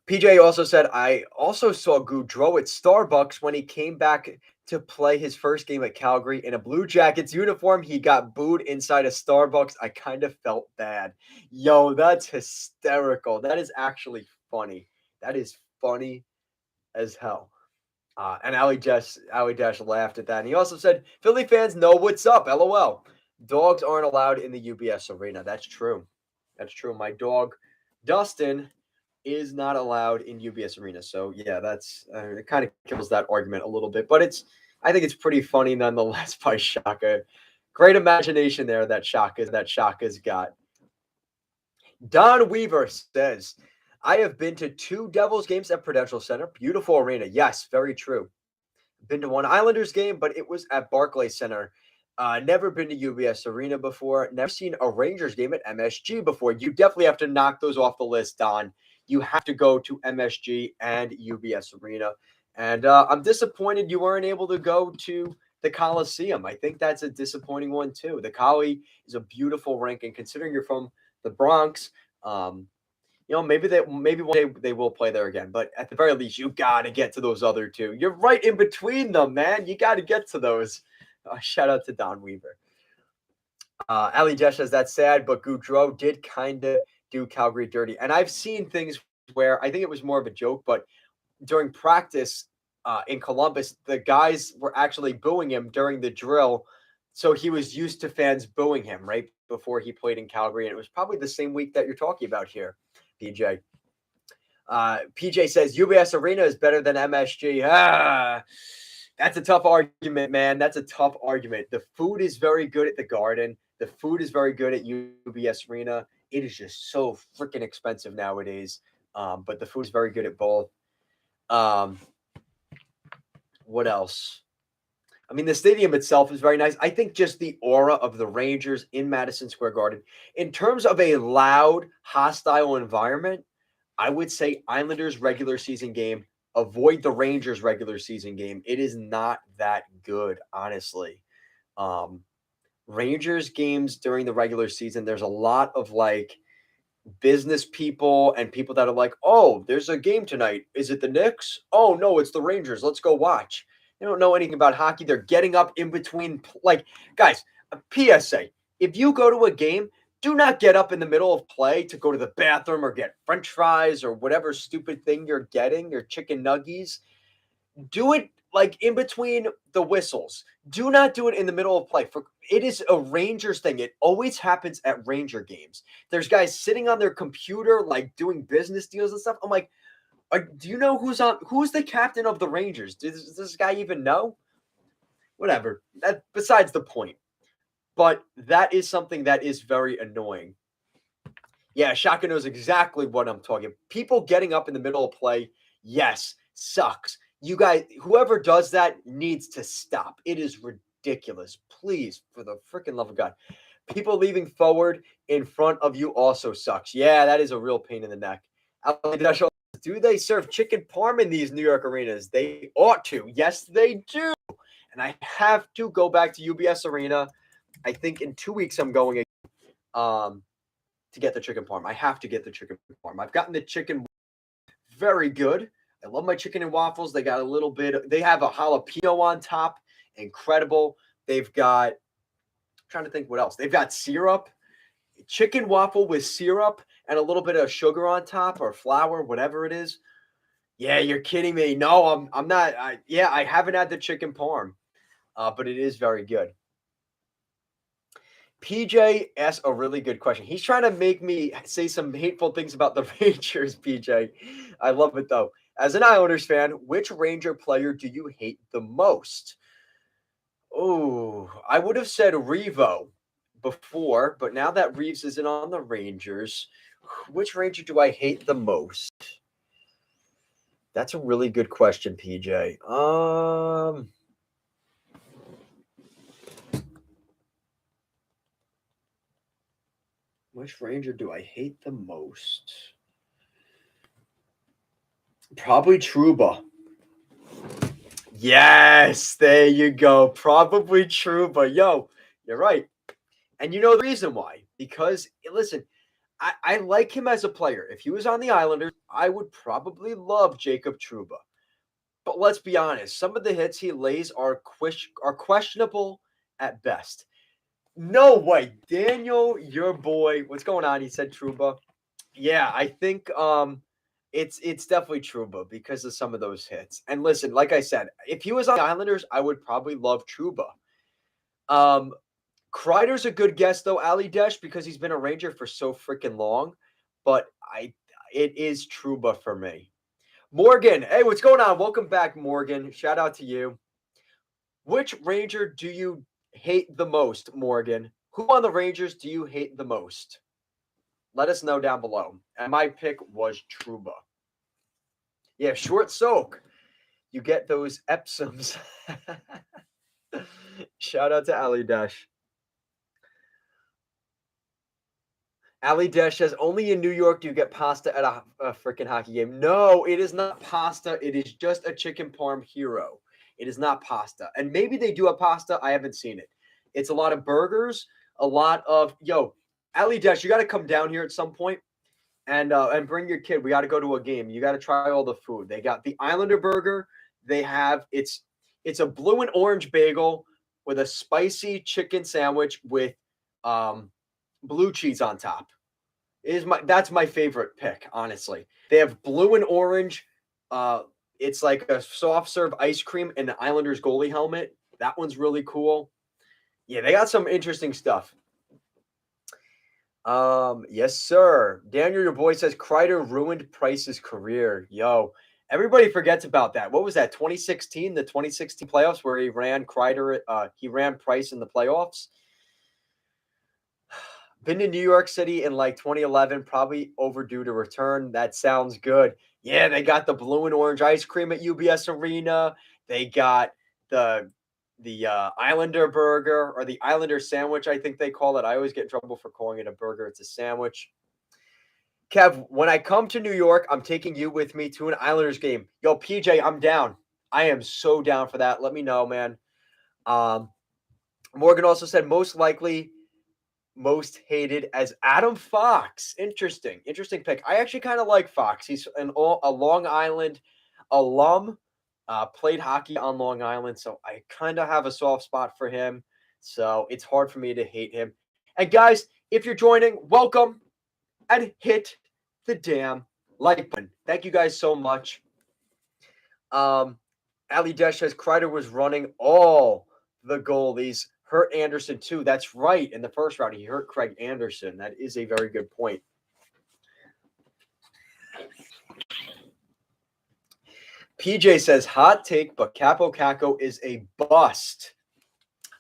PJ also said, I also saw Goudreau at Starbucks when he came back to play his first game at Calgary in a Blue Jackets uniform. He got booed inside a Starbucks. I kind of felt bad. Yo, that's hysterical. That is actually funny. That is funny as hell. And Ali Dash laughed at that. And he also said, Philly fans know what's up. LOL. Dogs aren't allowed in the UBS arena. That's true. That's true. My dog, Dustin, is not allowed in UBS Arena. So yeah, that's it. Kind of kills that argument a little bit, but I think it's pretty funny nonetheless by Shaka. Great imagination there that Shaka's got. Don Weaver says, "I have been to 2 Devils games at Prudential Center. Beautiful arena. Yes, very true. Been to one Islanders game, but it was at Barclays Center. Never been to UBS Arena before. Never seen a Rangers game at MSG before. You definitely have to knock those off the list, Don. You have to go to MSG and UBS Arena. And I'm disappointed you weren't able to go to the Coliseum. I think that's a disappointing one too. The Coli is a beautiful rink, and considering you're from the Bronx, maybe one day they will play there again. But at the very least, you got to get to those other two. You're right in between them, man. You got to get to those. Shout out to Don Weaver. Ali Jesh says that's sad, but Goudreau did kind of do Calgary dirty. And I've seen things where I think it was more of a joke, but during practice in Columbus, the guys were actually booing him during the drill. So he was used to fans booing him right before he played in Calgary. And it was probably the same week that you're talking about here, PJ. PJ says UBS Arena is better than MSG. That's a tough argument, man. That's a tough argument. The food is very good at the Garden. The food is very good at UBS Arena. It is just so freaking expensive nowadays. But the food is very good at both. What else? I mean, the stadium itself is very nice. I think just the aura of the Rangers in Madison Square Garden, in terms of a loud, hostile environment, I would say Islanders regular season game. Avoid the Rangers regular season game. It is not that good, honestly. Rangers games during the regular season, there's a lot of like business people and people that are like, oh, there's a game tonight. Is it the Knicks? Oh, no, it's the Rangers. Let's go watch. They don't know anything about hockey. They're getting up in between. Like, guys, a PSA. If you go to a game, do not get up in the middle of play to go to the bathroom or get French fries or whatever stupid thing you're getting, your chicken nuggies. Do it like in between the whistles. Do not do it in the middle of play. For it is a Rangers thing. It always happens at Ranger games. There's guys sitting on their computer, like doing business deals and stuff. I'm like, do you know who's the captain of the Rangers? Does this guy even know? Whatever. That besides the point. But that is something that is very annoying. Yeah, Shaka knows exactly what I'm talking. People getting up in the middle of play, yes, sucks. You guys, whoever does that needs to stop. It is ridiculous. Please, for the freaking love of God. People leaving forward in front of you also sucks. Yeah, that is a real pain in the neck. Do they serve chicken parm in these New York arenas? They ought to. Yes, they do. And I have to go back to UBS Arena. I think in 2 weeks I'm going to get the chicken parm. I have to get the chicken parm. I've gotten the chicken very good. I love my chicken and waffles. They got a little bit. They have a jalapeno on top. Incredible. They've got, I'm trying to think what else. They've got syrup, chicken waffle with syrup and a little bit of sugar on top or flour, whatever it is. Yeah, you're kidding me. No, I'm not. I haven't had the chicken parm, but it is very good. PJ asked a really good question. He's trying to make me say some hateful things about the Rangers, PJ. I love it, though. As an Islanders fan, which Ranger player do you hate the most? Oh, I would have said Revo before, but now that Reeves isn't on the Rangers, which Ranger do I hate the most? That's a really good question, PJ. Which Ranger do I hate the most? Probably Trouba. Yes, there you go. Probably Trouba. Yo, you're right. And you know the reason why? Because, listen, I like him as a player. If he was on the Islanders, I would probably love Jacob Trouba. But let's be honest, some of the hits he lays are questionable at best. No way. Daniel, your boy. What's going on? He said Trouba. Yeah, I think it's definitely Trouba because of some of those hits. And listen, like I said, if he was on the Islanders, I would probably love Trouba. Kreider's a good guess though, Ali Desh, because he's been a Ranger for so freaking long. But it is Trouba for me. Morgan, hey, what's going on? Welcome back, Morgan. Shout out to you. Which Ranger do you hate the most, Morgan? Who on the Rangers do you hate the most? Let us know down below. And my pick was Trouba. Yeah, short soak. You get those Epsoms. Shout out to Ali Dash. Ali Dash says, only in New York do you get pasta at a freaking hockey game. No, it is not pasta. It is just a chicken parm hero. It is not pasta. And maybe they do have pasta. I haven't seen it. It's a lot of burgers, a lot of, Ali Dash, you got to come down here at some point and bring your kid. We got to go to a game. You got to try all the food. They got the Islander burger. They have, it's a blue and orange bagel with a spicy chicken sandwich with blue cheese on top. That's my favorite pick, honestly. They have blue and orange. It's like a soft serve ice cream and the Islanders goalie helmet. That one's really cool. Yeah, they got some interesting stuff. Yes, sir. Daniel, your boy says Kreider ruined Price's career. Yo, everybody forgets about that. What was that? 2016, the 2016 playoffs where he ran Price in the playoffs. Been to New York City in like 2011, probably overdue to return. That sounds good. Yeah, they got the blue and orange ice cream at UBS Arena. They got the Islander burger or the Islander sandwich, I think they call it. I always get in trouble for calling it a burger. It's a sandwich. Kev, when I come to New York, I'm taking you with me to an Islanders game. Yo, PJ, I'm down. I am so down for that. Let me know, man. Morgan also said most likely most hated as Adam Fox. Interesting pick. I actually kind of like Fox. He's a Long Island alum. Played hockey on Long Island, so I kind of have a soft spot for him. So it's hard for me to hate him. And guys, if you're joining, welcome and hit the damn like button. Thank you guys so much. Ali Desh says Kreider was running all the goalies. Hurt Anderson too. That's right. In the first round, he hurt Craig Anderson. That is a very good point. PJ says hot take, but Capo Caco is a bust.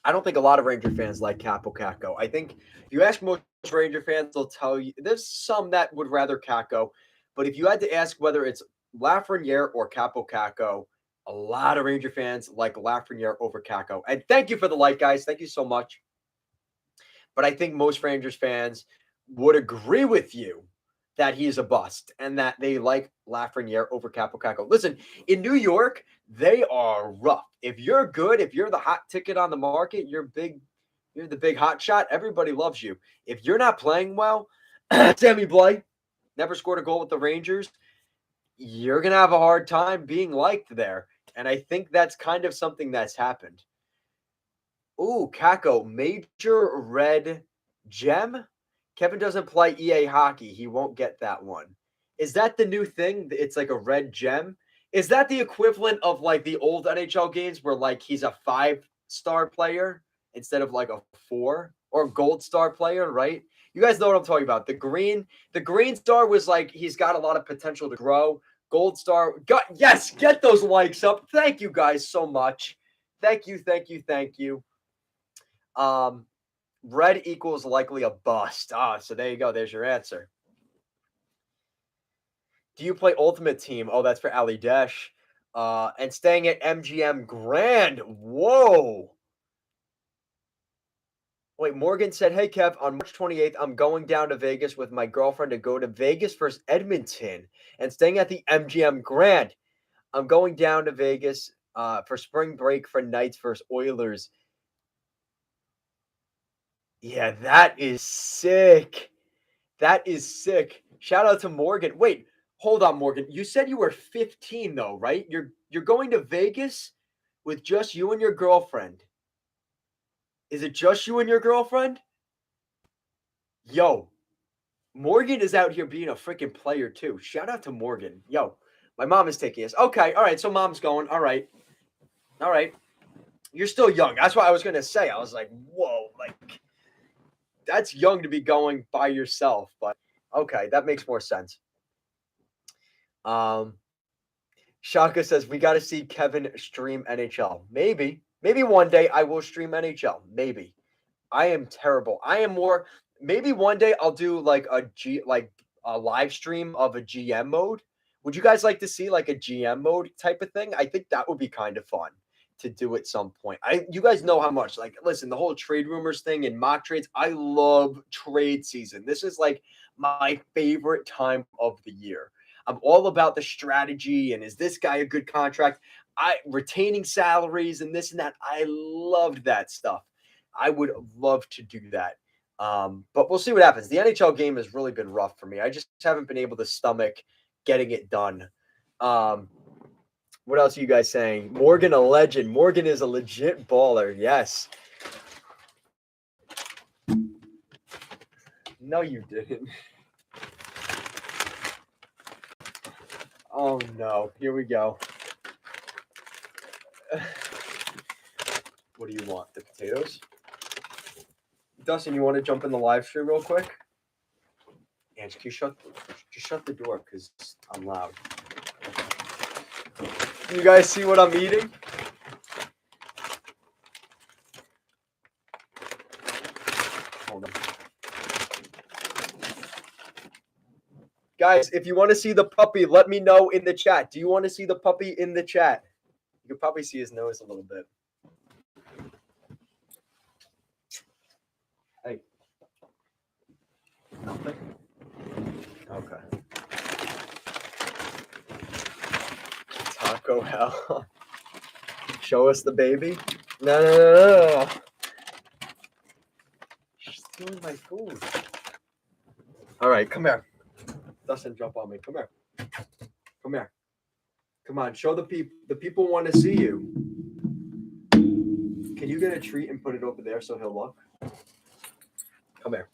I don't think a lot of Ranger fans like Capo Caco. I think if you ask most Ranger fans, they'll tell you there's some that would rather Caco, but if you had to ask whether it's Lafreniere or Capo Caco, a lot of Ranger fans like Lafreniere over Caco. And thank you for the like, guys. Thank you so much. But I think most Rangers fans would agree with you that he is a bust and that they like Lafreniere over Capo Caco. Listen, in New York, they are rough. If you're good, if you're the hot ticket on the market, you're the big hot shot, everybody loves you. If you're not playing well, Sammy Blais never scored a goal with the Rangers, you're going to have a hard time being liked there. And I think that's kind of something that's happened. Ooh, Caco, major red gem. Kevin doesn't play EA hockey. He won't get that one. Is that the new thing? It's like a red gem. Is that the equivalent of like the old NHL games where like he's a 5-star player instead of like a 4 or a gold star player, right? You guys know what I'm talking about. The green star was like he's got a lot of potential to grow. Gold star, yes, get those likes up. Thank you guys so much. Thank you. Red equals likely a bust. So there you go. There's your answer. Do you play Ultimate Team? Oh, that's for Ali Desh. And staying at MGM Grand. Whoa. Wait, Morgan said, hey, Kev, on March 28th, I'm going down to Vegas with my girlfriend to go to Vegas versus Edmonton and staying at the MGM Grand. I'm going down to Vegas for spring break for Knights versus Oilers. Yeah, that is sick. Shout out to Morgan. Wait, hold on, Morgan. You said you were 15 though, right? You're going to Vegas with just you and your girlfriend. Is it just you and your girlfriend? Yo, Morgan is out here being a freaking player too. Shout out to Morgan. Yo, my mom is taking us. Okay, all right. So mom's going. All right. You're still young. That's what I was gonna say. I was like, whoa, like that's young to be going by yourself, but okay, that makes more sense. Shaka says we got to see Kevin stream NHL. Maybe one day I will stream NHL. Maybe. I am terrible. Maybe one day I'll do like a live stream of a GM mode. Would you guys like to see like a GM mode type of thing? I think that would be kind of fun to do at some point. You guys know how much, like, listen, the whole trade rumors thing and mock trades. I love trade season. This is like my favorite time of the year. I'm all about the strategy and is this guy a good contract? Retaining salaries and this and that. I loved that stuff. I would love to do that. But we'll see what happens. The NHL game has really been rough for me. I just haven't been able to stomach getting it done. What else are you guys saying? Morgan, a legend. Morgan is a legit baller. Yes. No, you didn't. Oh, no. Here we go. What do you want? The potatoes? Dustin, you want to jump in the live stream real quick? And just shut the door because I'm loud. You guys see what I'm eating? Hold on. Guys, if you want to see the puppy, let me know in the chat. Do you want to see the puppy in the chat? You can probably see his nose a little bit. Hey. Nothing? Okay. Taco Hell. Show us the baby? No. stealing my food. All right, come here. Dustin, jump on me. Come here. Come here. Come on, show the people. The people want to see you. Can you get a treat and put it over there so he'll look? Come here.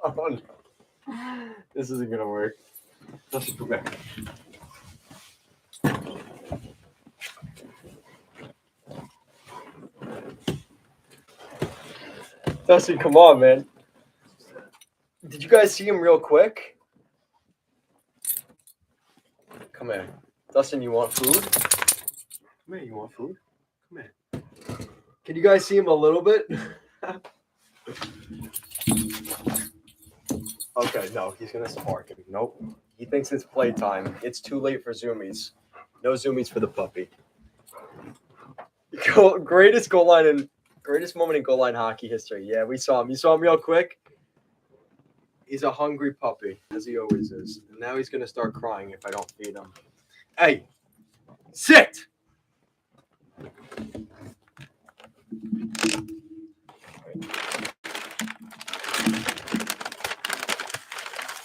Oh, no. This isn't gonna work. Dustin, come here. Dustin, come on, man. Did you guys see him real quick? Come here. Dustin, you want food? Come here, you want food? Come here. Can you guys see him a little bit? Okay, no, he's gonna spark him. Nope. He thinks it's playtime. It's too late for zoomies. No zoomies for the puppy. Greatest moment in goal line hockey history. Yeah, we saw him. You saw him real quick. He's a hungry puppy, as he always is. And now he's gonna start crying if I don't feed him. Hey, sit!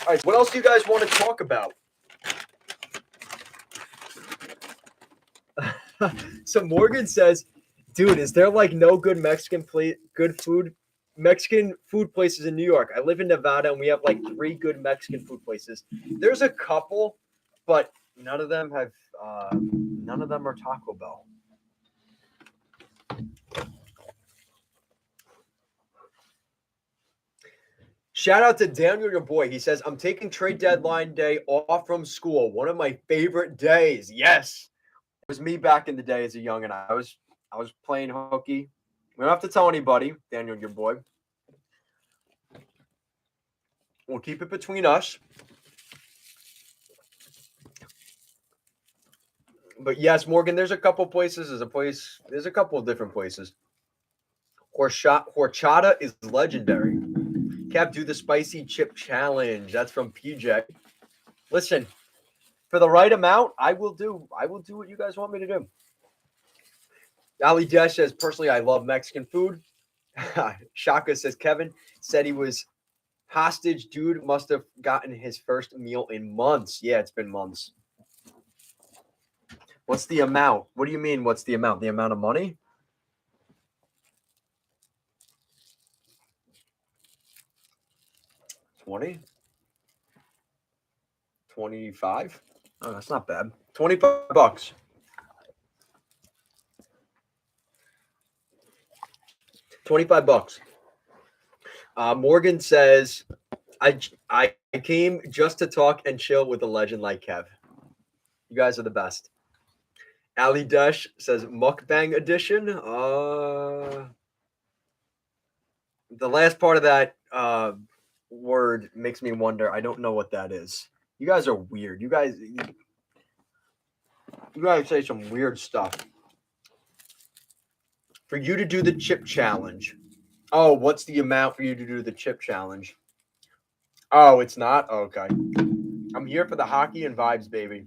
All right, what else do you guys want to talk about? So Morgan says, dude, is there like no good Mexican food places in New York? I live in Nevada and we have like 3 good Mexican food places. There's a couple, but none of them are Taco Bell. Shout out to Daniel, your boy. He says, I'm taking trade deadline day off from school. One of my favorite days. Yes. It was me back in the day as a youngin'. I was playing hooky. We don't have to tell anybody, Daniel, your boy. We'll keep it between us. But yes, Morgan, there's a couple places. There's a couple of different places. Horchata is legendary. Cap, do the spicy chip challenge. That's from PJ. Listen, for the right amount, I will do what you guys want me to do. Ali Desh says, personally, I love Mexican food. Shaka says, Kevin said he was hostage. Dude must have gotten his first meal in months. Yeah, it's been months. What's the amount? What do you mean, what's the amount? The amount of money? $20? $25? Oh, that's not bad. $25. $25. Morgan says, I came just to talk and chill with a legend like Kev. You guys are the best. Ali Dash says, mukbang edition. The last part of that word makes me wonder. I don't know what that is. You guys are weird. You guys say some weird stuff. For you to do the chip challenge. Oh, what's the amount for you to do the chip challenge? Oh, it's not? Okay. I'm here for the hockey and vibes, baby.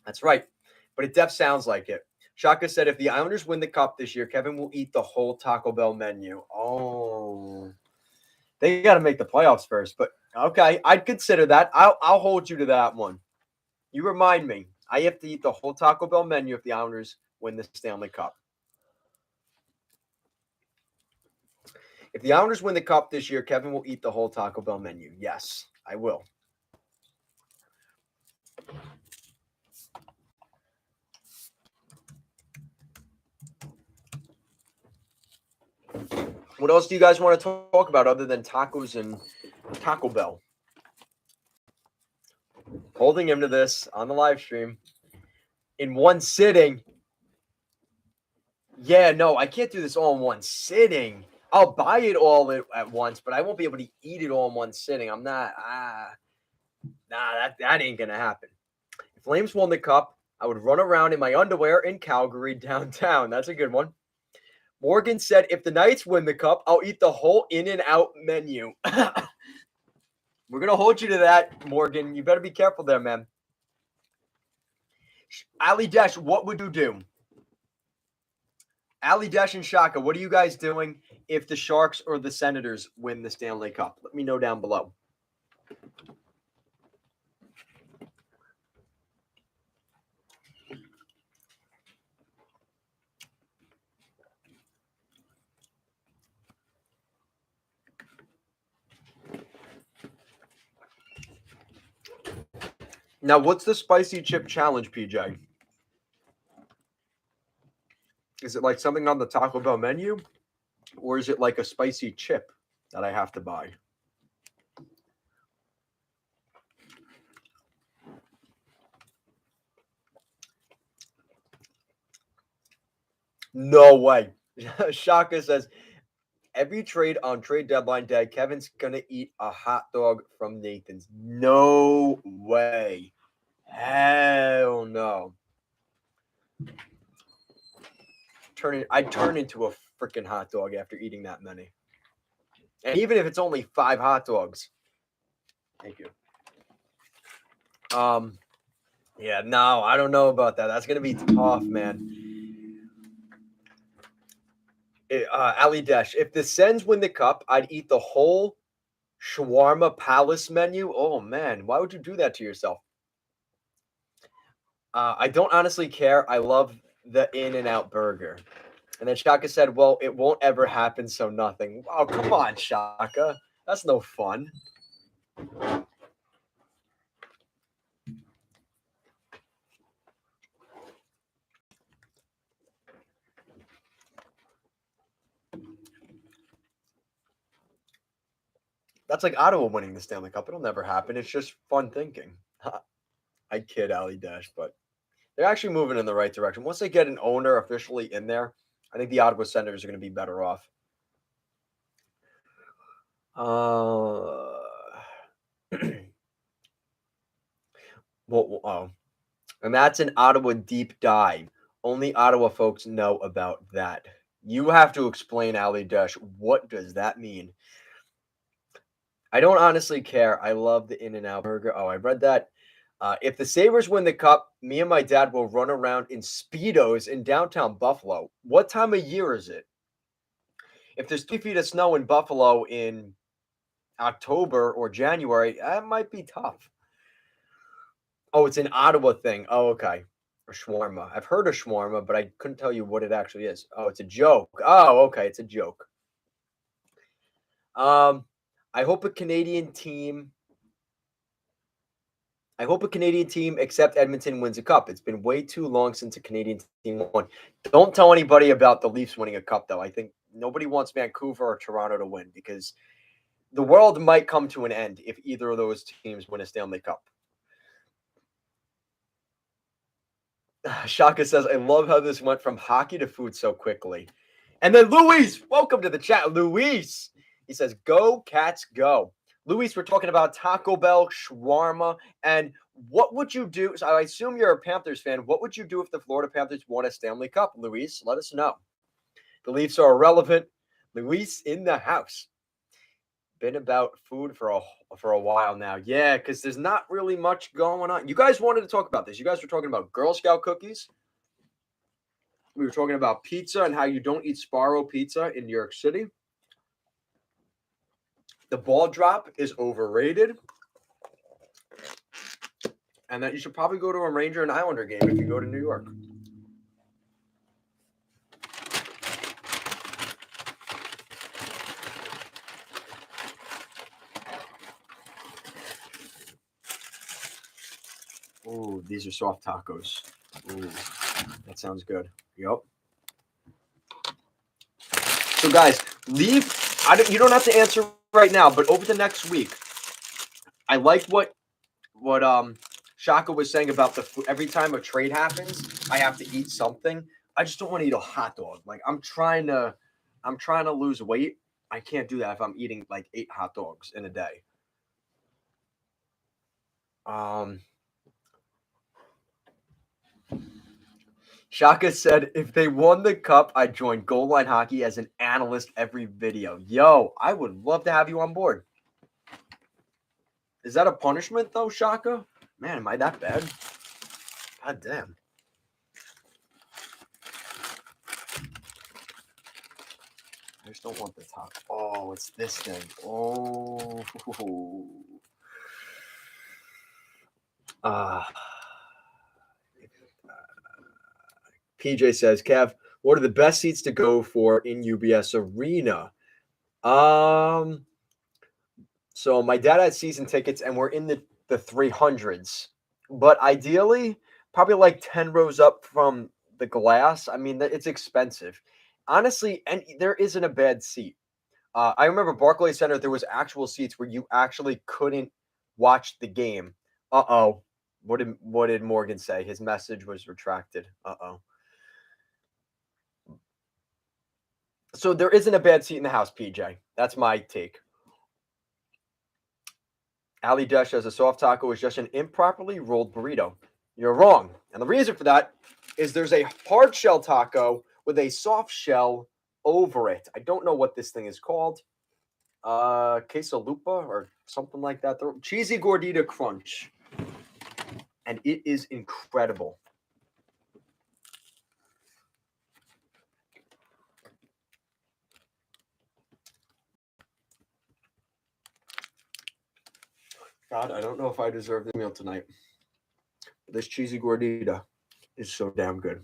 That's right. But it def sounds like it. Shaka said, if the Islanders win the cup this year, Kevin will eat the whole Taco Bell menu. Oh. They got to make the playoffs first. But, okay, I'd consider that. I'll hold you to that one. You remind me. I have to eat the whole Taco Bell menu if the Islanders win the Stanley Cup. If the Islanders win the cup this year, Kevin will eat the whole Taco Bell menu. Yes, I will. What else do you guys want to talk about other than tacos and Taco Bell? Holding him to this on the live stream in one sitting. Yeah, no, I can't do this all in one sitting. I'll buy it all at once, but I won't be able to eat it all in one sitting. I'm not. That ain't gonna happen. If Flames won the cup, I would run around in my underwear in Calgary downtown. That's a good one. Morgan said, if the Knights win the cup, I'll eat the whole In-N-Out menu. We're going to hold you to that, Morgan. You better be careful there, man. Ali Dash, what would you do? Ali Dash and Shaka, what are you guys doing if the Sharks or the Senators win the Stanley Cup? Let me know down below. Now, what's the spicy chip challenge, PJ? Is it like something on the Taco Bell menu? Or is it like a spicy chip that I have to buy? No way. Shaka says, every trade on trade deadline day, Kevin's going to eat a hot dog from Nathan's. No way. Hell no. I'd turn into a freaking hot dog after eating that many. And even if it's only 5 hot dogs. Thank you. Yeah, no, I don't know about that. That's going to be tough, man. Ali Dash, if the Sens win the cup, I'd eat the whole shawarma palace menu. Oh, man, why would you do that to yourself? I don't honestly care. I love the In-N-Out burger. And then Shaka said, well, it won't ever happen, so nothing. Oh, come on, Shaka. That's no fun. That's like Ottawa winning the Stanley Cup. It'll never happen. It's just fun thinking. I kid, Ali Dash, but they're actually moving in the right direction. Once they get an owner officially in there, I think the Ottawa Senators are going to be better off. And that's an Ottawa deep dive. Only Ottawa folks know about that. You have to explain, Ali Dash. What does that mean? I don't honestly care. I love the In-N-Out burger. Oh, I read that. If the Sabres win the cup, me and my dad will run around in Speedos in downtown Buffalo. What time of year is it? If there's 3 feet of snow in Buffalo in October or January, that might be tough. Oh, it's an Ottawa thing. Oh, okay. Or shawarma. I've heard of shawarma, but I couldn't tell you what it actually is. Oh, it's a joke. Oh, okay. It's a joke. I hope a Canadian team except Edmonton wins a cup. It's been way too long since a Canadian team won. Don't tell anybody about the Leafs winning a cup, though. I think nobody wants Vancouver or Toronto to win because the world might come to an end if either of those teams win a Stanley Cup. Shaka says, I love how this went from hockey to food so quickly. And then Luis, welcome to the chat. Luis, he says, go Cats, go. Luis, we're talking about Taco Bell, shawarma, and what would you do? So I assume you're a Panthers fan. What would you do if the Florida Panthers won a Stanley Cup? Luis, let us know. The Leafs are irrelevant. Luis in the house. Been about food for a while now. Yeah, because there's not really much going on. You guys wanted to talk about this. You guys were talking about Girl Scout cookies. We were talking about pizza and how you don't eat Sparrow pizza in New York City. The ball drop is overrated. And that you should probably go to a Ranger and Islander game if you go to New York. Oh, these are soft tacos. Ooh, that sounds good. Yep. So, guys, you don't have to answer right now, but over the next week, I like what Shaka was saying about the food. Every time a trade happens, I have to eat something. I just don't want to eat a hot dog. Like I'm trying to lose weight. I can't do that if I'm eating like 8 hot dogs in a day. Shaka said, if they won the cup, I'd join Goal Line Hockey as an analyst every video. Yo, I would love to have you on board. Is that a punishment, though, Shaka? Man, am I that bad? God damn. just don't want the top. Oh, it's this thing. Oh. PJ says, Kev, what are the best seats to go for in UBS Arena? So my dad had season tickets, and we're in the 300s. But ideally, probably like 10 rows up from the glass. I mean, it's expensive. Honestly, and there isn't a bad seat. I remember Barclays Center, there was actual seats where you actually couldn't watch the game. Uh-oh. What did Morgan say? His message was retracted. Uh-oh. So there isn't a bad seat in the house, PJ. That's my take. Ali Dash says a soft taco is just an improperly rolled burrito. You're wrong. And the reason for that is there's a hard shell taco with a soft shell over it. I don't know what this thing is called. Quesalupa or something like that. The cheesy gordita crunch. And it is incredible. God, I don't know if I deserve the meal tonight. This cheesy gordita is so damn good.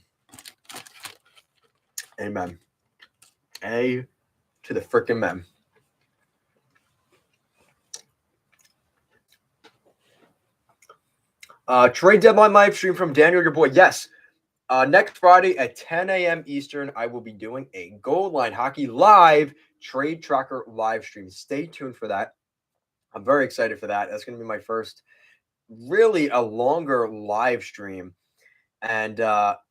Amen. A to the frickin' men. Trade deadline live stream from Daniel, your boy. Yes. Next Friday at 10 a.m. Eastern, I will be doing a Goal Line Hockey Live trade tracker live stream. Stay tuned for that. I'm very excited for that. That's going to be my first, really a longer live stream. And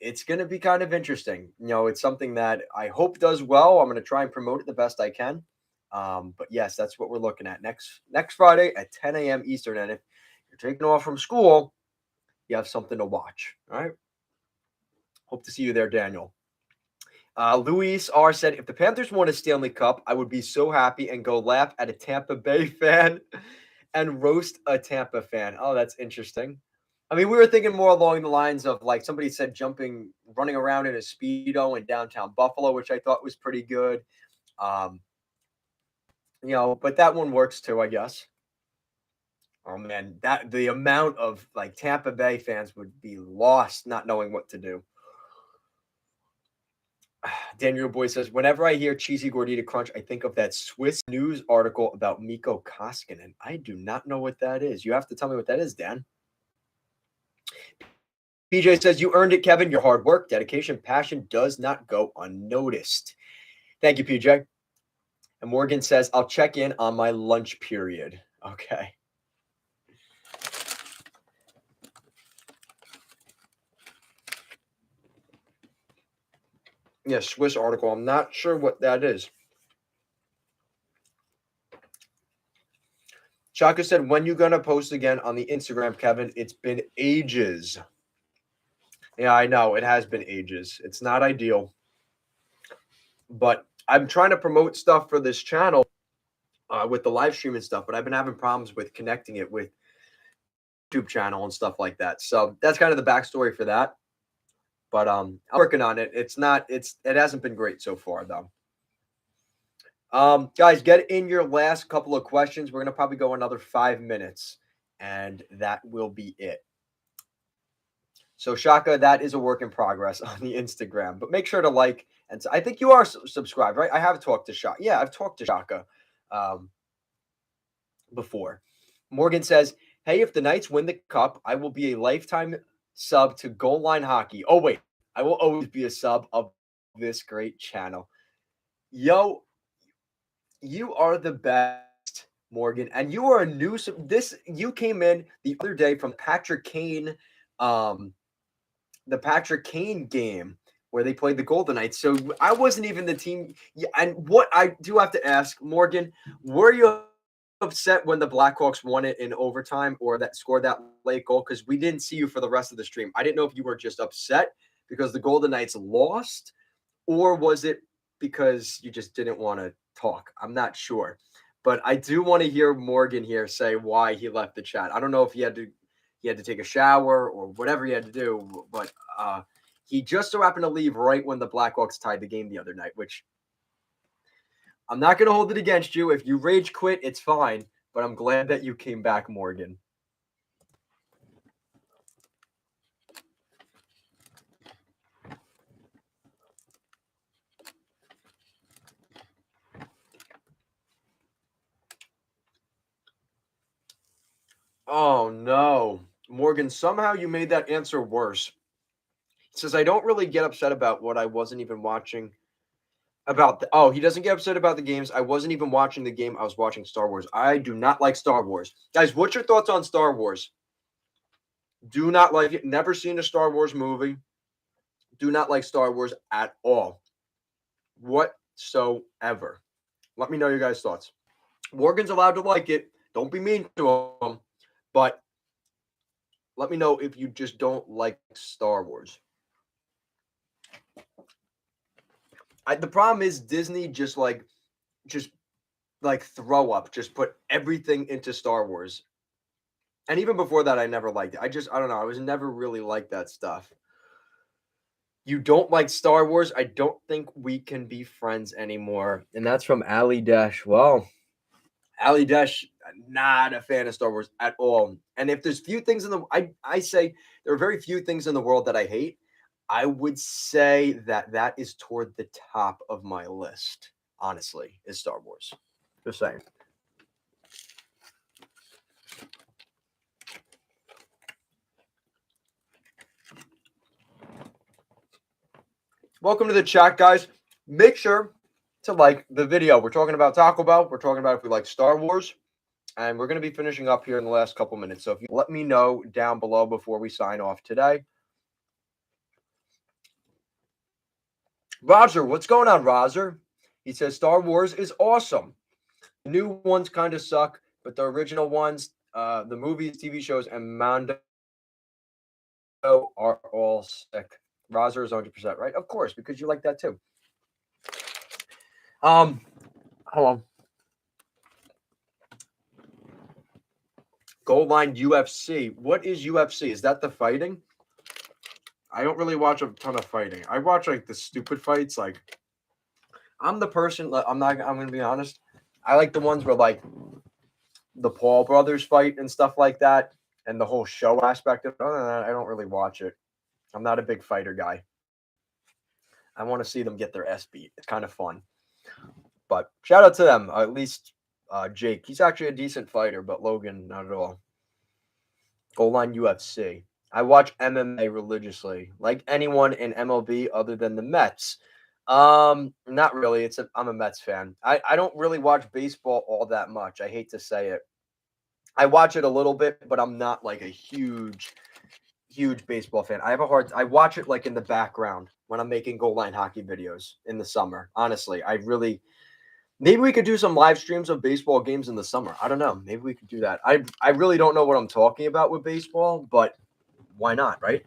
it's going to be kind of interesting. You know, it's something that I hope does well. I'm going to try and promote it the best I can. But yes, that's what we're looking at next Friday at 10 a.m. Eastern. And if you're taking off from school, you have something to watch. All right. Hope to see you there, Daniel. Luis R. said, if the Panthers won a Stanley Cup, I would be so happy and go laugh at a Tampa Bay fan and roast a Tampa fan. Oh, that's interesting. I mean, we were thinking more along the lines of, like, somebody said running around in a Speedo in downtown Buffalo, which I thought was pretty good. You know, but that one works too, I guess. Oh, man, the amount of, like, Tampa Bay fans would be lost not knowing what to do. Daniel Boy says, whenever I hear cheesy gordita crunch, I think of that Swiss news article about Mikko Koskinen. I do not know what that is. You have to tell me what that is, Dan. PJ says, you earned it, Kevin. Your hard work, dedication, passion does not go unnoticed. Thank you, PJ. And Morgan says, I'll check in on my lunch period. Okay. Yeah, Swiss article. I'm not sure what that is. Chaka said, when you going to post again on the Instagram, Kevin? It's been ages. Yeah, I know. It has been ages. It's not ideal. But I'm trying to promote stuff for this channel with the live stream and stuff, but I've been having problems with connecting it with YouTube channel and stuff like that. So that's kind of the backstory for that. But I'm working on it. It hasn't been great so far, though. Guys, get in your last couple of questions. We're going to probably go another 5 minutes, and that will be it. So, Shaka, that is a work in progress on the Instagram. But make sure to like, and I think you are subscribed, right? I have talked to Shaka. Yeah, I've talked to Shaka before. Morgan says, hey, if the Knights win the Cup, I will be a lifetime sub to Goal Line Hockey. Oh, wait. I will always be a sub of this great channel. Yo, you are the best, Morgan. And you are a new you came in the other day from Patrick Kane, the Patrick Kane game where they played the Golden Knights. So I wasn't even the team. Yeah, and what I do have to ask, Morgan, were you upset when the Blackhawks won it in overtime or that scored that late goal? Because we didn't see you for the rest of the stream. I didn't know if you were just upset because the Golden Knights lost, or was it because you just didn't want to talk? I'm not sure. But I do want to hear Morgan here say why he left the chat. I don't know if he had to take a shower or whatever he had to do, but he just so happened to leave right when the Blackhawks tied the game the other night, which I'm not going to hold it against you. If you rage quit, it's fine. But I'm glad that you came back, Morgan. Oh, no. Morgan, somehow you made that answer worse. He says, I don't really get upset about what I wasn't even watching. He doesn't get upset about the games. I wasn't even watching the game. I was watching Star Wars. I do not like Star Wars. Guys, what's your thoughts on Star Wars? Do not like it. Never seen a Star Wars movie. Do not like Star Wars at all. Whatsoever. Let me know your guys' thoughts. Morgan's allowed to like it. Don't be mean to him. But let me know if you just don't like Star Wars. The problem is Disney just throw up, just put everything into Star Wars. And even before that, I never liked it. I don't know. I was never really like that stuff. You don't like Star Wars? I don't think we can be friends anymore. And that's from Ali Dash. Well, Ali Dash, not a fan of Star Wars at all. And if there's few things I say there are very few things in the world that I hate. I would say that is toward the top of my list, honestly, is Star Wars. Just saying. Welcome to the chat, guys. Make sure to like the video. We're talking about Taco Bell. We're talking about if we like Star Wars. And we're going to be finishing up here in the last couple minutes. So if you let me know down below before we sign off today. Roger, what's going on, Roger? He says Star Wars is awesome. The new ones kind of suck, but the original ones, the movies, TV shows, and Mando are all sick. Roger is 100% right. Of course, because you like that too. Hold on. Goal Line UFC. What is UFC? Is that the fighting? I don't really watch a ton of fighting. I watch like the stupid fights. Like I'm the person. I'm gonna be honest. I like the ones where like the Paul brothers fight and stuff like that, and the whole show aspect of it. Other than that, I don't really watch it. I'm not a big fighter guy. I want to see them get their ass beat. It's kind of fun. But shout out to them. At least Jake. He's actually a decent fighter, but Logan, not at all. Goal Line UFC. I watch MMA religiously, like anyone in MLB other than the Mets. Not really. I'm a Mets fan. I don't really watch baseball all that much. I hate to say it. I watch it a little bit, but I'm not like a huge baseball fan. I watch it like in the background when I'm making goal line hockey videos in the summer. Honestly, maybe we could do some live streams of baseball games in the summer. I don't know. Maybe we could do that. I really don't know what I'm talking about with baseball, but why not, right?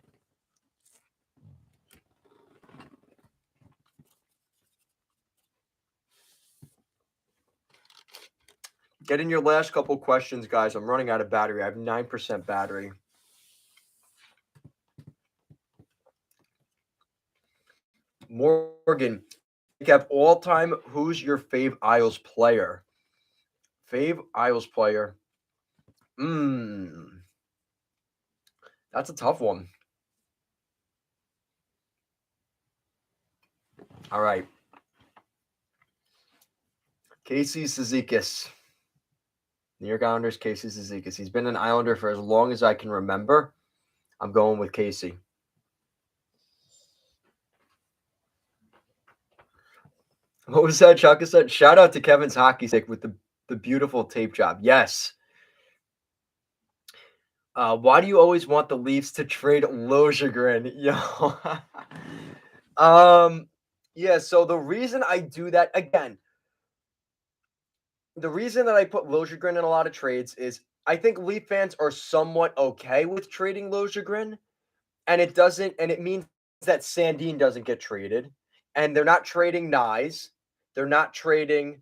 Get in your last couple questions, guys. I'm running out of battery. I have 9% battery. Morgan, Kev, all time, who's your fave Isles player? Fave Isles player. That's a tough one. All right. Casey Cizikas. New York Islanders, Casey Cizikas. He's been an Islander for as long as I can remember. I'm going with Casey. What was that, Chuck said? Shout out to Kevin's hockey stick with the beautiful tape job. Yes. Why do you always want the Leafs to trade Lojegren? Yo. Yeah, so the reason I do that, again, the reason that I put Lojegren in a lot of trades is I think Leaf fans are somewhat okay with trading Lojegren, and it means that Sandin doesn't get traded, and they're not trading Nyes, they're not trading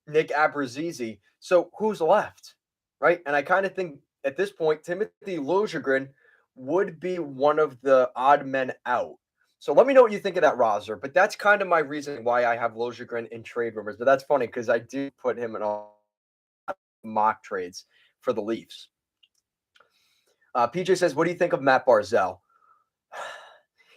Nick Abruzzese. So who's left, right? And I kind of think at this point, Timothy Lojegren would be one of the odd men out. So let me know what you think of that roster. But that's kind of my reason why I have Liljegren in trade rumors. But that's funny because I do put him in all mock trades for the Leafs. PJ says, what do you think of Matt Barzal?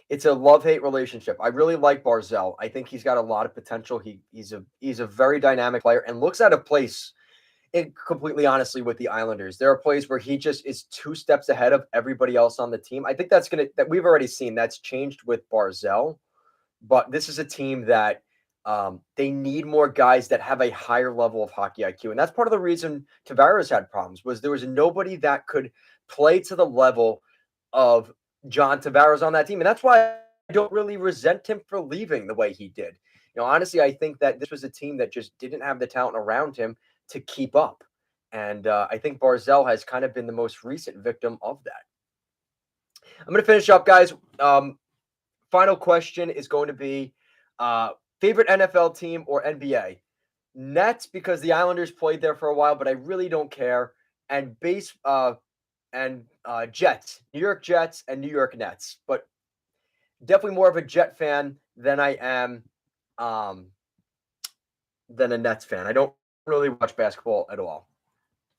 It's a love-hate relationship. I really like Barzal. I think he's got a lot of potential. He's a very dynamic player and looks out of place completely honestly with the Islanders. There are plays where he just is 2 steps ahead of everybody else on the team. I think that we've already seen that's changed with Barzal, but this is a team that they need more guys that have a higher level of hockey IQ. And that's part of the reason Tavares had problems was there was nobody that could play to the level of John Tavares on that team. And that's why I don't really resent him for leaving the way he did. Honestly, I think that this was a team that just didn't have the talent around him to keep up. And I think Barzal has kind of been the most recent victim of that. I'm going to finish up, guys. Final question is going to be favorite NFL team or NBA? Nets, because the Islanders played there for a while, but I really don't care. And Jets, New York Jets and New York Nets. But definitely more of a Jet fan than I am than a Nets fan. I don't really watch basketball at all.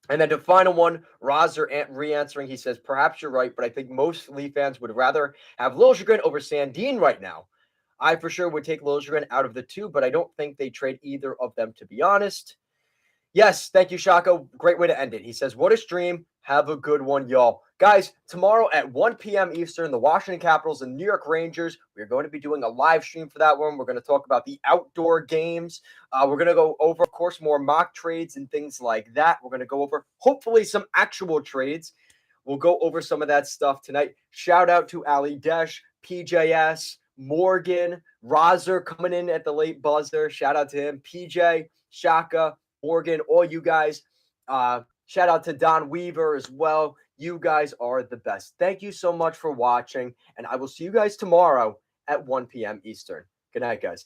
And then the final one, Rozer re-answering, he says, perhaps you're right, but I think most Leaf fans would rather have Liljegren over Sandin right now. I for sure would take Liljegren out of the two, but I don't think they trade either of them, to be honest. Yes, thank you, Shako. Great way to end it. He says, what a stream. Have a good one, y'all. Guys, tomorrow at 1 p.m. Eastern, the Washington Capitals and New York Rangers, we're going to be doing a live stream for that one. We're going to talk about the outdoor games. We're going to go over, of course, more mock trades and things like that. We're going to go over, hopefully, some actual trades. We'll go over some of that stuff tonight. Shout out to Ali Desh, PJS, Morgan, Rozer coming in at the late buzzer. Shout out to him. PJ, Shaka, Morgan, all you guys. Shout out to Don Weaver as well. You guys are the best. Thank you so much for watching, and I will see you guys tomorrow at 1 p.m. Eastern. Good night, guys.